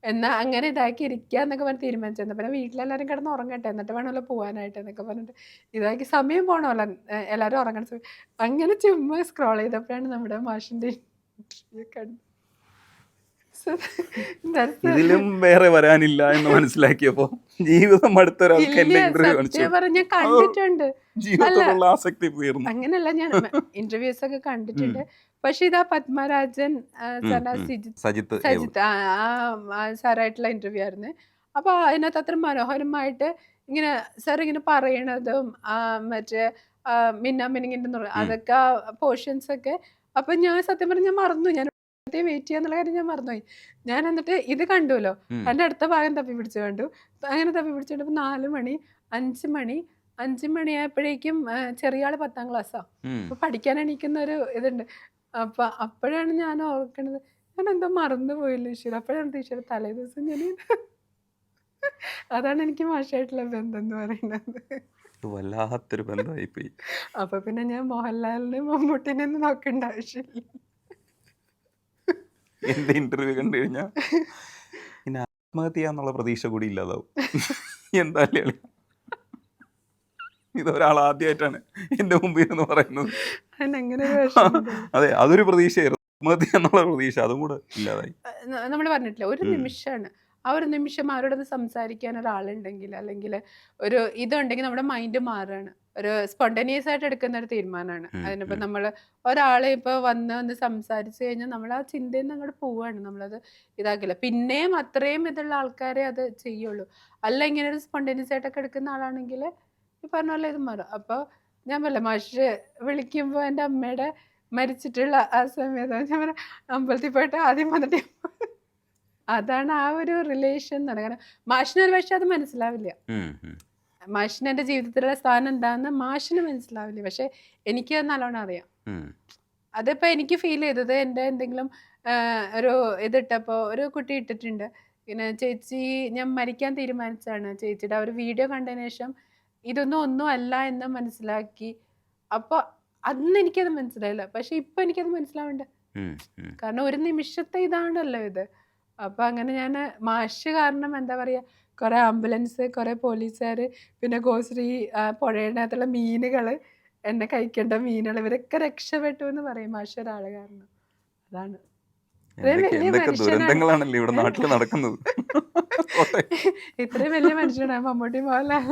എന്നാൽ അങ്ങനെ ഇതാക്കി ഇരിക്കുക എന്നൊക്കെ പറഞ്ഞ് തീരുമാനിച്ചു. പിന്നെ വീട്ടിലെല്ലാവരും കിടന്ന് ഉറങ്ങട്ടെ, എന്നിട്ട് വേണമല്ലോ പോകാനായിട്ട് എന്നൊക്കെ പറഞ്ഞിട്ട് ഇതാക്കി സമയം പോകണമല്ലോ, എല്ലാവരും ഉറങ്ങണ സമയം. അങ്ങനെ ചുമ്മാ സ്ക്രോൾ ചെയ്തപ്പോഴാണ് നമ്മുടെ മാഷിൻ്റെ ഇൻ്റർവ്യൂ കണ്ടത്. ഇതിലും വേറെ വരാനില്ല എന്ന് മനസ്സിലാക്കിയപ്പോ ജീവിതം അടുത്തൊരാൾക്ക് എന്റെ ഇന്റർവ്യൂ സത്യം പറഞ്ഞ കണ്ടിട്ടുണ്ട്, ജീവിതത്തിലുള്ള ആസക്തി തീർന്നു. അങ്ങനെയല്ല, ഞാൻ ഇന്റർവ്യൂസ് ഒക്കെ കണ്ടിട്ടുണ്ട്. പക്ഷെ ഇതാ പത്മരാജൻ സജിത്ത് സാറായിട്ടുള്ള ഇന്റർവ്യൂ ആയിരുന്നു. അപ്പൊ അതിനകത്ത് അത്ര മനോഹരമായിട്ട് ഇങ്ങനെ സാർ ഇങ്ങനെ പറയണതും മറ്റേ മിന്നാമിനിങ്ങിന്റെ അതൊക്കെ പോർഷൻസ് ഒക്കെ. അപ്പൊ ഞാൻ സത്യം പറഞ്ഞാൽ ഞാൻ മറന്നു, ഞാൻ വെയിറ്റ് ചെയ്യാന്നുള്ള കാര്യം ഞാൻ മറന്നുപോയി. ഞാൻ എന്നിട്ട് ഇത് കണ്ടുല്ലോ, അതിന്റെ അടുത്ത ഭാഗം തപ്പി പിടിച്ച് കണ്ടു. അങ്ങനെ തപ്പി പിടിച്ചിട്ട് 4 മണി 5 മണിയായപ്പോഴേക്കും ചെറിയ ആള് 10ാം ക്ലാസ്സാ. അപ്പൊ പഠിക്കാൻ എണീക്കുന്ന ഒരു ഇതുണ്ട്. അപ്പൊ അപ്പോഴാണ് ഞാൻ ഓർക്കണത്, ഞാൻ എന്തോ മറന്നുപോയില്ല ഈശ്വര. അപ്പോഴാണ് ഈശ്വര തലേ ദിവസം ഞാൻ അതാണ് എനിക്ക് മാഷായിട്ടുള്ള ബന്ധം എന്ന് പറയുന്നത്. വല്ലാത്തൊരു ബന്ധമായി പോയി. അപ്പൊ പിന്നെ ഞാൻ മോഹൻലാലിനെ മമ്മൂട്ടിനെ ഒന്നും നോക്കേണ്ട ആവശ്യമില്ല. എന്റെ ഇന്റർവ്യൂ കണ്ടു കഴിഞ്ഞാൽ പിന്നെ ആത്മഹത്യ എന്നുള്ള പ്രതീക്ഷ കൂടി ഇല്ലാതാവും. എന്തായാലും ഇതൊരാൾ ആദ്യമായിട്ടാണ് എന്റെ മുമ്പിൽ എന്ന് പറയുന്നത്. അതെ, അതൊരു പ്രതീക്ഷയായിരുന്നു, ആത്മഹത്യ എന്നുള്ള പ്രതീക്ഷ, അതും കൂടെ ഇല്ലാതായി. നമ്മൾ പറഞ്ഞിട്ടില്ല, ഒരു നിമിഷമാണ്, ആ ഒരു നിമിഷം അവരോടൊന്ന് സംസാരിക്കാൻ ഒരാളുണ്ടെങ്കിൽ, അല്ലെങ്കിൽ ഒരു ഇതുണ്ടെങ്കിൽ നമ്മുടെ മൈൻഡ് മാറുകയാണ്. ഒരു സ്പോണ്ടേനിയസ് ആയിട്ട് എടുക്കുന്ന ഒരു തീരുമാനമാണ്. അതിനിപ്പോൾ നമ്മൾ ഒരാളെ ഇപ്പോൾ ഒന്ന് സംസാരിച്ചു കഴിഞ്ഞാൽ നമ്മൾ ആ ചിന്തയിൽ നിന്ന് അങ്ങോട്ട് പോവുകയാണ്, നമ്മളത് ഇതാക്കില്ല. പിന്നെയും അത്രയും ഇതുള്ള ആൾക്കാരെ അത് ചെയ്യുള്ളൂ. അല്ല ഇങ്ങനെ ഒരു സ്പോണ്ടേനിയസ് ആയിട്ടൊക്കെ എടുക്കുന്ന ആളാണെങ്കിൽ ഈ പറഞ്ഞ പോലെ ഇത് മാറും. അപ്പോൾ ഞാൻ പറയില്ല, മാഷ് വിളിക്കുമ്പോൾ എൻ്റെ അമ്മയുടെ മരിച്ചിട്ടുള്ള ആ സമയത്ത് ഞാൻ പറയാം, അമ്പലത്തിൽ പോയിട്ട് ആദ്യം വന്നിട്ട് അതാണ് ആ ഒരു റിലേഷൻ എന്ന് പറയുന്നത്. കാരണം മാഷിനൊരു പക്ഷെ അത് മനസ്സിലാവില്ല, മാഷിന് എൻ്റെ ജീവിതത്തിലുള്ള സ്ഥാനം എന്താണെന്ന് മാഷിന് മനസ്സിലാവില്ല. പക്ഷെ എനിക്ക് നല്ലോണം അറിയാം. അതിപ്പോൾ എനിക്ക് ഫീൽ ചെയ്തത്, എൻ്റെ എന്തെങ്കിലും ഒരു ഇതിട്ടപ്പോൾ ഒരു കുട്ടി ഇട്ടിട്ടുണ്ട് പിന്നെ, ചേച്ചി ഞാൻ മരിക്കാൻ തീരുമാനിച്ചാണ്, ചേച്ചിയുടെ ആ ഒരു വീഡിയോ കണ്ടതിന് ശേഷം ഒന്നും അല്ല എന്ന് മനസ്സിലാക്കി. അപ്പോൾ അന്ന് എനിക്കത് മനസ്സിലായില്ല, പക്ഷെ ഇപ്പം എനിക്കത് മനസ്സിലാവുന്നുണ്ട്. കാരണം ഒരു നിമിഷത്തെ ഇതാണല്ലോ ഇത്. അപ്പം അങ്ങനെ ഞാൻ മാഷ് കാരണം എന്താ പറയുക, കുറേ ആംബുലൻസ്, കുറേ പോലീസുകാർ, പിന്നെ ഗോശ്രീ പുഴയുടെ മീനുകൾ, എന്നെ കഴിക്കേണ്ട മീനുകൾ, ഇവരൊക്കെ രക്ഷപ്പെട്ടു എന്ന് പറയും മാഷ് ഒരാൾ കാരണം. അതാണ് ദുരന്തങ്ങളാണല്ലോ ഇവിടെ നാട്ടിൽ നടക്കുന്നത്. ഇത്രയും വലിയ മനുഷ്യനാണ് മമ്മൂട്ടി മോഹൻലാൽ.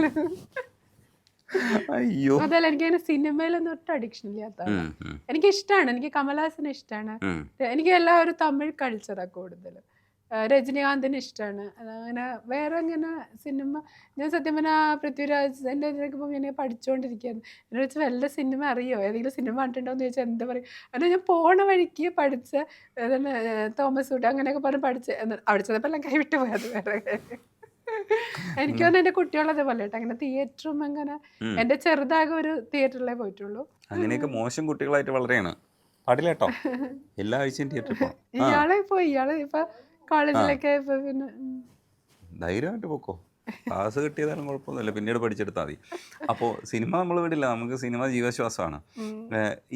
അയ്യോ, അതല്ല, എനിക്കങ്ങനെ സിനിമയിലൊന്നും ഒട്ടും അഡിക്ഷൻ ഇല്ലാത്തതാണ്. എനിക്കിഷ്ടമാണ്, എനിക്ക് കമൽഹാസനെ ഇഷ്ടമാണ്, എനിക്ക് ഒരു തമിഴ് കൾച്ചറാണ് കൂടുതൽ. രജനീകാന്തിന് ഇഷ്ടമാണ്. അങ്ങനെ വേറെ അങ്ങനെ സിനിമ ഞാൻ സത്യം പറഞ്ഞാൽ പൃഥ്വിരാജ് എൻ്റെ ഇതിലേക്ക് പോകുമ്പോൾ ഞാൻ പഠിച്ചുകൊണ്ടിരിക്കുകയാണ്. എന്നെ വെച്ച് വല്ല സിനിമ അറിയോ, ഏതെങ്കിലും സിനിമ കണ്ടിട്ടുണ്ടോ എന്ന് ചോദിച്ചാൽ എന്താ പറയും. അങ്ങനെ ഞാൻ പോണ വഴിക്ക് പഠിച്ച തോമസ് ഊട്ടി അങ്ങനെയൊക്കെ പറഞ്ഞ് അവിടെ ചെന്നപ്പോൾ എല്ലാം കൈവിട്ട് പോയത്. വേറെ എനിക്ക് തോന്നുന്നു എൻ്റെ കുട്ടികളത് പോലെ കേട്ടോ, അങ്ങനെ തിയേറ്ററും അങ്ങനെ എൻ്റെ ചെറുതാകെ ഒരു തിയേറ്ററിലേ പോയിട്ടുള്ളൂ. അങ്ങനെയൊക്കെ മോശം കുട്ടികളായിട്ട് വളരെയാണ് പാടില്ല കേട്ടോ. എല്ലാ ആഴ്ചയും തിയേറ്ററിൽ പോകണം. ഇയാള് ഇപ്പൊ കോളേജിലൊക്കെ പിന്നെ ധൈര്യമായിട്ട് പോക്കോ, ക്ലാസ് കിട്ടിയതാലും കുഴപ്പമൊന്നുമില്ല, പിന്നീട് പഠിച്ചെടുത്താൽ മതി. അപ്പോൾ സിനിമ നമ്മൾ വിടില്ല, നമുക്ക് സിനിമ ജീവശ്വാസമാണ്.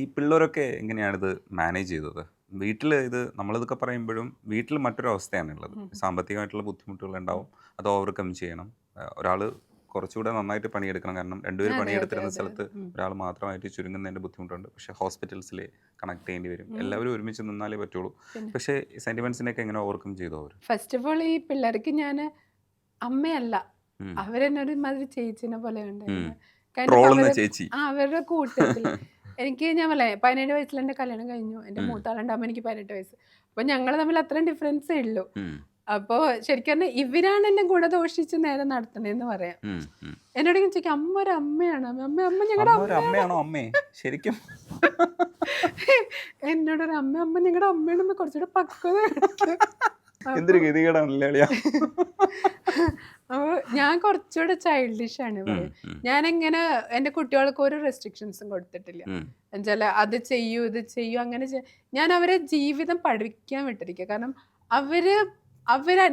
ഈ പിള്ളേരൊക്കെ എങ്ങനെയാണിത് മാനേജ് ചെയ്തത് വീട്ടിൽ? ഇത് നമ്മളിതൊക്കെ പറയുമ്പോഴും വീട്ടിൽ മറ്റൊരു അവസ്ഥയാണുള്ളത്, സാമ്പത്തികമായിട്ടുള്ള ബുദ്ധിമുട്ടുകൾ ഉണ്ടാവും, അത് ഓവർകം ചെയ്യണം. ഒരാൾ കുറച്ചുകൂടെ നന്നായിട്ട് പണിയെടുക്കണം. കാരണം രണ്ടുപേരും അതെ, പണിയെടുത്തിരുന്ന അതെ. സ്ഥലത്ത് ഒരാൾ മാത്രമായിട്ട് ചുരുങ്ങുന്നതിൻ്റെ ബുദ്ധിമുട്ടുണ്ട്. പക്ഷേ ഹോസ്പിറ്റൽസിൽ കണക്ട് ചെയ്യേണ്ടി വരും. എല്ലാവരും ഒരുമിച്ച് നിന്നാലേ പറ്റുള്ളൂ. പിന്നെ പക്ഷേ സെൻറ്റിമെൻറ്റ്സിനെയൊക്കെ എങ്ങനെ ഓവർകം ചെയ്തു അവർ? ഫസ്റ്റ് ഓഫ് ഓൾ ഈ പിള്ളേർക്ക് ഞാൻ അമ്മയല്ല, ഉം. അവരെന്നെ ഒരുമാതിരി ചേച്ചിനെ പോലെ ഉം. ഉണ്ടായിരുന്നു. കാരണം ട്രോളുന്ന അവര് ചേച്ചി. അവരുടെ കൂട്ടത്തിൽ എനിക്ക് ഞാൻ പറയാം 17 വയസ്സിൽ എൻ്റെ കല്യാണം കഴിഞ്ഞു. എൻ്റെ ഉം. മൂത്താളുണ്ടാകുമ്പോൾ എനിക്ക് 18 വയസ്സ്. അപ്പോൾ ഞങ്ങൾ തമ്മിൽ അത്രയും ഡിഫറൻസേ ഉള്ളൂ. ഉം. അപ്പോൾ ശരിക്കും പറഞ്ഞാൽ ഇവരാണ് എന്നെ ഗുണദോഷിച്ച് നേരെ നടത്തണേന്ന് പറയാം. ഉം. ഉം. എന്നോട് ഇങ്ങനെ ചോദിക്കും അമ്മ ഒരു അമ്മയാണ്, അമ്മ ഞങ്ങളുടെ അമ്മ ഒരു അമ്മയാണോ? അമ്മേ ശരിക്കും എന്നോടൊരു അമ്മ ഞങ്ങളുടെ അമ്മയാണ്, കുറച്ചുകൂടെ പക്വത കാണിക്ക്. എന്തൊരു ഗതികേടാണല്ലേ അളിയാ. അപ്പോൾ ഞാൻ കുറച്ചുകൂടെ ചൈൽഡിഷ് ആണ് ഉം. പറയും. ഉം. ഞാനിങ്ങനെ എൻ്റെ കുട്ടികൾക്ക് ഒരു റെസ്ട്രിക്ഷൻസും കൊടുത്തിട്ടില്ല. ഉം. എന്നുവെച്ചാൽ അത് ചെയ്യൂ ഇത് ചെയ്യൂ അങ്ങനെ ഞാൻ അവരെ ജീവിതം പഠിക്കാൻ വിട്ടിരിക്കുക. കാരണം അവര്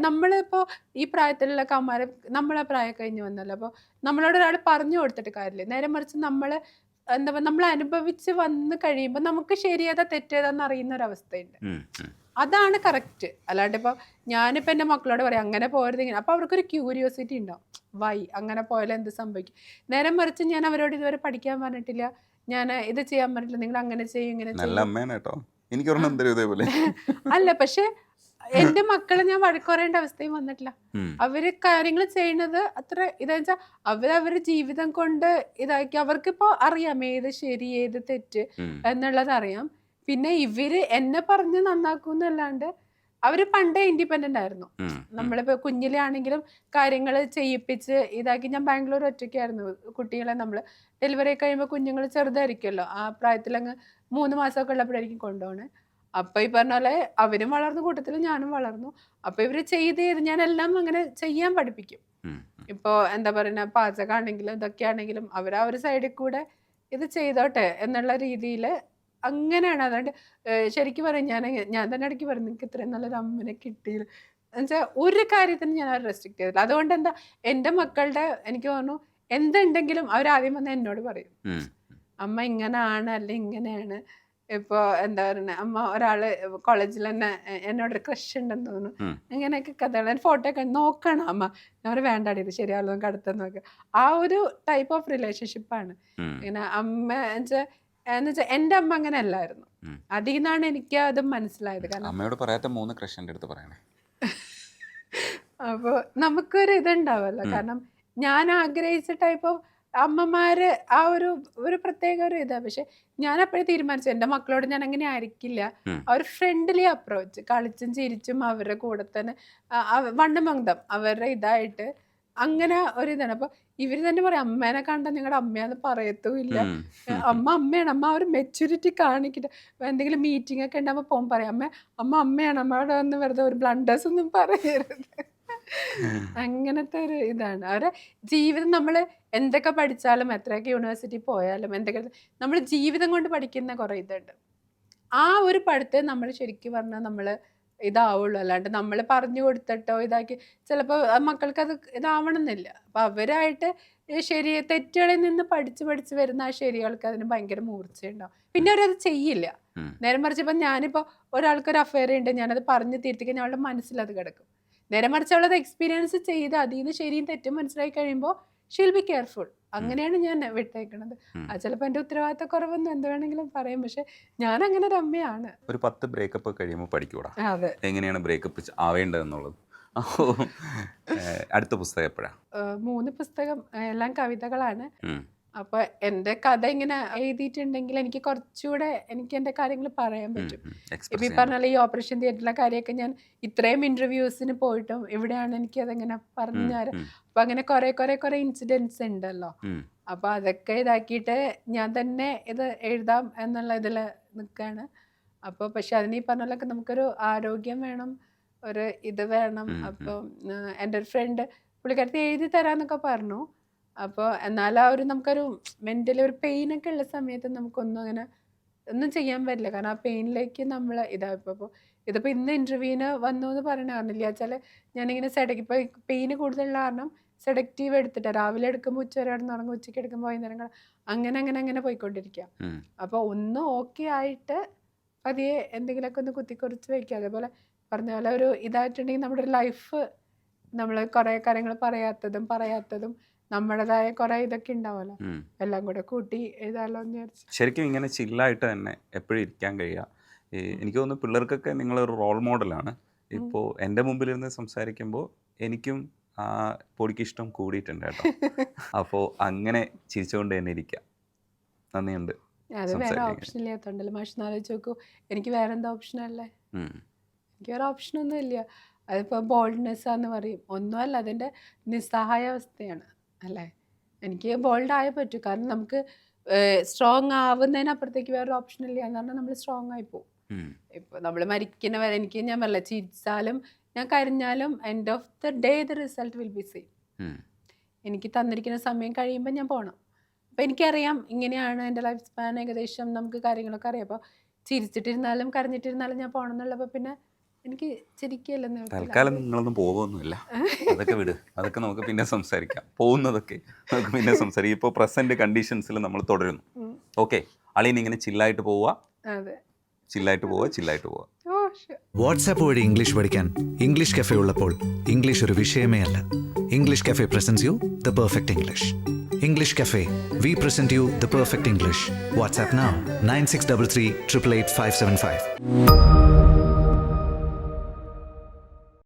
നമ്മളിപ്പോൾ ഈ പ്രായത്തിലുള്ള കമ്മാരെ നമ്മളെ പ്രായം കഴിഞ്ഞ് വന്നല്ലോ. അപ്പോൾ നമ്മളോട് ഒരാൾ പറഞ്ഞു കൊടുത്തിട്ട് കാര്യമില്ല. നേരെ മറിച്ച് നമ്മൾ എന്താ പറയുക, നമ്മൾ അനുഭവിച്ച് വന്ന് കഴിയുമ്പോൾ നമുക്ക് ശരിയേതാ തെറ്റേതാന്ന് അറിയുന്ന ഒരവസ്ഥയുണ്ട്. ഉം. ഉം. അതാണ് കറക്റ്റ്. അല്ലാണ്ട് ഇപ്പോൾ ഞാനിപ്പോൾ എൻ്റെ മക്കളോട് പറയാം അങ്ങനെ പോകരുത് ഇങ്ങനെ, അപ്പോൾ അവർക്കൊരു ക്യൂരിയോസിറ്റി ഉണ്ടാവും. വൈ അങ്ങനെ പോയാലും എന്ത് സംഭവിക്കും. നേരെ മറിച്ച് ഞാൻ അവരോട് ഇതുവരെ പഠിക്കാൻ പറഞ്ഞിട്ടില്ല, ഞാൻ ഇത് ചെയ്യാൻ പറഞ്ഞിട്ടില്ല, നിങ്ങൾ അങ്ങനെ ചെയ്യും ഇങ്ങനെ നല്ല ചെയ്യും. അമ്മയാണ് കേട്ടോ. എനിക്കൊരെണ്ണം എന്തരും ഇതേപോലെ. അല്ല, പക്ഷെ എൻ്റെ മക്കളെ ഞാൻ വഴക്ക് പറയേണ്ട അവസ്ഥയും വന്നിട്ടില്ല. ഉം. അവര് കാര്യങ്ങൾ ചെയ്യുന്നത് അത്ര ഇതാ വെച്ചാൽ അവരവരുടെ ജീവിതം കൊണ്ട് ഇതാക്കി അവർക്കിപ്പോൾ അറിയാം ഏത് ശരി ഏത് തെറ്റ് ഉം. എന്നുള്ളത് അറിയാം. പിന്നെ ഇവര് എന്നെ പറഞ്ഞ് നന്നാക്കുന്നല്ലാണ്ട് അവര് പണ്ടേ ഇൻഡിപെൻഡന്റ് ആയിരുന്നു. ഉം. ഉം. നമ്മളിപ്പോൾ കുഞ്ഞിലെ ആണെങ്കിലും കാര്യങ്ങൾ ചെയ്യിപ്പിച്ച് ഇതാക്കി. ഞാൻ ബാംഗ്ലൂർ ഒറ്റയ്ക്കായിരുന്നു കുട്ടികളെ. നമ്മൾ ഡെലിവറി കഴിയുമ്പോൾ കുഞ്ഞുങ്ങൾ ചെറുതായിരിക്കുമല്ലോ, ആ പ്രായത്തിലങ്ങ് 3 മാസമൊക്കെ ഉള്ളപ്പോഴായിരിക്കും കൊണ്ടുപോകണേ. അപ്പോൾ ഈ പറഞ്ഞ പോലെ അവരും വളർന്ന കൂട്ടത്തിൽ ഞാനും വളർന്നു. അപ്പോൾ ഇവർ ചെയ്ത് ഞാനെല്ലാം അങ്ങനെ ചെയ്യാൻ പഠിപ്പിക്കും. ഉം. ഇപ്പോൾ എന്താ പറയുക, പാചകമാണെങ്കിലും ഇതൊക്കെ ആണെങ്കിലും അവർ ആ ഒരു സൈഡിൽ കൂടെ ഇത് ചെയ്തോട്ടെ എന്നുള്ള രീതിയിൽ അങ്ങനെയാണ്. അതുകൊണ്ട് ശരിക്കും പറയും ഞാൻ തന്നെ ഇടയ്ക്ക് പറയും നിങ്ങൾക്ക് ഇത്രയും നല്ലൊരു അമ്മനെ കിട്ടിയില്ല എന്നുവെച്ചാൽ ഒരു കാര്യത്തിന് ഞാൻ അവർ റെസ്ട്രിക്ട് ചെയ്തില്ല. അതുകൊണ്ട് എന്താ എൻ്റെ മക്കളുടെ എനിക്ക് തോന്നുന്നു എന്തുണ്ടെങ്കിലും അവരാദ്യം വന്ന് എന്നോട് പറയും, ഉം. അമ്മ ഇങ്ങനെയാണ് അല്ലെ ഇങ്ങനെയാണ്. ഇപ്പോൾ എന്താ പറയുക, അമ്മ ഒരാൾ കോളേജിൽ തന്നെ എന്നോടൊരു ക്രഷ് ഉണ്ടെന്ന് തോന്നുന്നു, ഉം. അങ്ങനെയൊക്കെ കഥകൾ ഫോട്ടോ ഒക്കെ നോക്കണം അമ്മ. ഞാൻ വേണ്ടാടി ഇത് ശരിയാവുള്ളൂ നമുക്ക് അടുത്ത് നോക്കുക. ആ ഒരു ടൈപ്പ് ഓഫ് റിലേഷൻഷിപ്പാണ്. ഉം. ഇങ്ങനെ അമ്മ എന്നുവെച്ചാൽ എൻ്റെ അമ്മ അങ്ങനെ അല്ലായിരുന്നു. ഉം. അതിൽ നിന്നാണ് എനിക്ക് അത് മനസ്സിലായത്. കാരണം അമ്മയോട് പറയാത്ത 3 ക്രഷ് എൻ്റെ അടുത്ത് പറയണേ. അപ്പോൾ നമുക്കൊരു ഇതുണ്ടാവുമല്ലോ. ഉം. കാരണം ഞാൻ ആഗ്രഹിച്ച ടൈപ്പ് ഓഫ് അമ്മമാര് ആ ഒരു പ്രത്യേക ഒരു ഇതാ. പക്ഷെ ഞാൻ അപ്പോഴേ തീരുമാനിച്ചു എൻ്റെ മക്കളോട് ഞാൻ അങ്ങനെ ആയിരിക്കില്ല. ഉം. ആ ഒരു ഫ്രണ്ട്ലി അപ്രോച്ച്, കളിച്ചും ചിരിച്ചും അവരുടെ കൂടെ തന്നെ വണ്ണമംഗം അവരുടെ ഇതായിട്ട് അങ്ങനെ ഒരു ഇതാണ്. അപ്പോൾ ഇവർ തന്നെ പറയും അമ്മേനെ കണ്ടാൽ നിങ്ങളുടെ അമ്മയാന്ന് പറയത്തുമില്ല. ഉം. അമ്മയാണ്, അമ്മ ആ ഒരു മെച്യൂരിറ്റി കാണിക്കട്ടെ. എന്തെങ്കിലും മീറ്റിംഗ് ഒക്കെ ഉണ്ടാകുമ്പോൾ പോകുമ്പോൾ പറയാം അമ്മയാണ്, അമ്മയോട് വന്ന് വെറുതെ ഒരു ബ്ലണ്ടേഴ്സ് ഒന്നും പറയരുത്. അങ്ങനത്തെ ഒരു ഇതാണ് അവരെ ജീവിതം. നമ്മൾ എന്തൊക്കെ പഠിച്ചാലും എത്രയൊക്കെ യൂണിവേഴ്സിറ്റി പോയാലും എന്തൊക്കെ നമ്മൾ ജീവിതം കൊണ്ട് പഠിക്കുന്ന കുറേ ഇതുണ്ട്. ആ ഒരു പഠിത്തം നമ്മൾ ശരിക്കും പറഞ്ഞാൽ നമ്മൾ ഇതാവുള്ളൂ. അല്ലാണ്ട് നമ്മൾ പറഞ്ഞു കൊടുത്തിട്ടോ ഇതാക്കി ചിലപ്പോൾ മക്കൾക്ക് അത് ഇതാവണമെന്നില്ല. അപ്പം അവരായിട്ട് ശരി തെറ്റുകളിൽ നിന്ന് പഠിച്ച് വരുന്ന ആ ശരികൾക്ക് അതിന് ഭയങ്കര മൂർച്ചയുണ്ടാവും. പിന്നെ അവരത് ചെയ്യില്ല. ഉം. നേരെ മറിച്ച് ഇപ്പം ഞാനിപ്പോൾ ഒരാൾക്കൊരു അഫയർ ഉണ്ട്, ഞാനത് പറഞ്ഞ് തിരുത്തിക്കാൻ അവളുടെ മനസ്സിലത് കിടക്കും. നേരെ മറിച്ച് അവളത് എക്സ്പീരിയൻസ് ചെയ്ത് അതിൽ നിന്ന് ശരിയും തെറ്റും മനസ്സിലാക്കി കഴിയുമ്പോൾ ഷീൽ ബി കെയർഫുൾ. അങ്ങനെയാണ് ഞാൻ വിട്ടേക്കണത്. ഉം. അത് ചിലപ്പോൾ എൻ്റെ ഉത്തരവാദിത്ത കുറവെന്ന് എന്ത് വേണമെങ്കിലും പറയും. പക്ഷെ ഞാൻ അങ്ങനെ ഒരു അമ്മയാണ്. ഒരു 10 ബ്രേക്കപ്പ് കഴിയുമ്പോൾ പഠിക്കൂടാ അതെ. എങ്ങനെയാണ് ബ്രേക്കപ്പ് ആവേണ്ടതെന്നുള്ളത്. അപ്പോൾ അടുത്ത പുസ്തകം എപ്പോഴാണ്? 3 പുസ്തകം എല്ലാം കവിതകളാണ്. ഉം. അപ്പോൾ എൻ്റെ കഥ ഇങ്ങനെ എഴുതിയിട്ടുണ്ടെങ്കിൽ എനിക്ക് കുറച്ചുകൂടെ എനിക്ക് എൻ്റെ കാര്യങ്ങൾ പറയാൻ പറ്റും. ഇപ്പം ഈ പറഞ്ഞാൽ ഈ ഓപ്പറേഷൻ തിയേറ്ററിലെ കാര്യമൊക്കെ ഞാൻ ഇത്രയും ഇൻ്റർവ്യൂസിന് പോയിട്ടും ഇവിടെയാണ് എനിക്കതെങ്ങനെ പറഞ്ഞു തരാം. അപ്പം അങ്ങനെ കുറേ ഇൻസിഡൻസ് ഉണ്ടല്ലോ. അപ്പോൾ അതൊക്കെ ഇതാക്കിയിട്ട് ഞാൻ തന്നെ ഇത് എഴുതാം എന്നുള്ള ഇതിൽ നിൽക്കുകയാണ്. അപ്പോൾ പക്ഷെ അതിന് ഈ പറഞ്ഞാലൊക്കെ നമുക്കൊരു ആരോഗ്യം വേണം, ഒരു ഇത് വേണം. അപ്പം എൻ്റെ ഒരു ഫ്രണ്ട് പുള്ളിക്കാരത്തി എഴുതി തരാമെന്നൊക്കെ പറഞ്ഞു. അപ്പോൾ എന്നാലും ആ ഒരു നമുക്കൊരു മെൻ്റലി ഒരു പെയിനൊക്കെ ഉള്ള സമയത്ത് നമുക്കൊന്നും അങ്ങനെ ഒന്നും ചെയ്യാൻ പറ്റില്ല. കാരണം ആ പെയിനിലേക്ക് നമ്മൾ ഇതായപ്പോൾ ഇതിപ്പോൾ ഇന്ന് ഇൻ്റർവ്യൂവിന് വന്നു എന്ന് പറയണ കാരണില്ല വെച്ചാൽ ഞാനിങ്ങനെ ഇപ്പോൾ പെയിന് കൂടുതലുള്ള കാരണം സെഡക്റ്റീവ് എടുത്തിട്ട് രാവിലെ എടുക്കുമ്പോൾ ഉച്ചവരെ കിടന്നുറങ്ങും, ഉച്ചയ്ക്ക് എടുക്കുമ്പോൾ വൈകുന്നേരം അങ്ങനെ പോയിക്കൊണ്ടിരിക്കുക. അപ്പോൾ ഒന്ന് ഓക്കെ ആയിട്ട് പതിയെ എന്തെങ്കിലുമൊക്കെ ഒന്ന് കുത്തിക്കുറിച്ച് വയ്ക്കുക. അതേപോലെ പറഞ്ഞ പോലെ ഒരു ഇതായിട്ടുണ്ടെങ്കിൽ നമ്മുടെ ഒരു ലൈഫ് നമ്മൾ കുറേ കാര്യങ്ങൾ പറയാത്തതും നമ്മുടേതായ കുറെ ഇതൊക്കെ ഉണ്ടാവുമല്ലോ, ഉം. എല്ലാം കൂടെ കൂട്ടി എഴുതാലോ എന്ന് വിചാരിച്ചു. ശരിക്കും ഇങ്ങനെ ചില്ലായിട്ട് തന്നെ എപ്പോഴും ഇരിക്കാൻ കഴിയുക. എനിക്ക് തോന്നുന്നു പിള്ളേർക്കൊക്കെ നിങ്ങളൊരു റോൾ മോഡലാണ്. ഇപ്പോൾ എൻ്റെ മുമ്പിലിരുന്ന് സംസാരിക്കുമ്പോൾ എനിക്കും ആ പൊടിക്ക് ഇഷ്ടം കൂടിയിട്ടുണ്ട് കേട്ടോ. അപ്പോൾ അങ്ങനെ ചിരിച്ചുകൊണ്ട് തന്നെ ഇരിക്കുക. നന്ദിയുണ്ട്. അത് വേറെ ഓപ്ഷൻ ഇല്ലാത്തോണ്ടല്ലോ. മാഷ് ആലോചിച്ച് നോക്കൂ, എനിക്ക് വേറെ എന്താ ഓപ്ഷനല്ലേ? ഉം. എനിക്ക് വേറെ ഓപ്ഷനൊന്നും ഇല്ല. അതിപ്പോൾ ബോൾഡ്നെസ് ആന്ന് പറയും, ഒന്നുമല്ല, അതിൻ്റെ നിസ്സഹായാവസ്ഥയാണ് അല്ലേ. എനിക്ക് ബോൾഡ് ആയേ പറ്റൂ, കാരണം നമുക്ക് സ്ട്രോങ് ആവുന്നതിനപ്പുറത്തേക്ക് വേറെ ഓപ്ഷൻ ഇല്ല എന്ന് പറഞ്ഞാൽ നമ്മൾ സ്ട്രോങ് ആയി പോകും. ഉം. ഇപ്പോൾ നമ്മൾ മരിക്കുന്ന വരെ എനിക്ക് ഞാൻ പറയില്ല, ചിരിച്ചാലും ഞാൻ കരഞ്ഞാലും end of the day the result will be same. ഉം. എനിക്ക് തന്നിരിക്കുന്ന സമയം കഴിയുമ്പോൾ ഞാൻ പോകണം. അപ്പോൾ എനിക്കറിയാം ഇങ്ങനെയാണ് എൻ്റെ ലൈഫ് സ്പാൻ, ഏകദേശം നമുക്ക് കാര്യങ്ങളൊക്കെ അറിയാം. അപ്പോൾ ചിരിച്ചിട്ടിരുന്നാലും കരഞ്ഞിട്ടിരുന്നാലും ഞാൻ പോകണം എന്നുള്ളപ്പോൾ പിന്നെ എനിക്ക് ചിരിക്കുകയല്ലെന്ന് തൽക്കാലം നിങ്ങളൊന്നും പോകുമൊന്നുമില്ല. അതൊക്കെ വിട്, അതൊക്കെ നമുക്ക് പിന്നെ സംസാരിക്കാം. പോകുന്നതൊക്കെ നമുക്ക് പിന്നെ സംസാരിക്കാം. ഇപ്പോൾ പ്രസന്റ് കണ്ടീഷൻസിൽ നമ്മൾ തുടരുന്നു. ഓക്കെ, അളിയൻ ഇങ്ങനെ ചില്ലായിട്ട് പോവുക, അതെ. ചില്ലായിട്ട് പോവുക, ചില്ലായിട്ട് പോവുക. Oh sure. വാട്സാപ്പ് വഴി ഇംഗ്ലീഷ് പഠിക്കാൻ ഇംഗ്ലീഷ് കഫേ ഉള്ളപ്പോൾ ഇംഗ്ലീഷ് ഒരു വിഷയമേ അല്ല. English cafe presents you the perfect English. English cafe, we present you the perfect English. WhatsApp now 9633 888 575.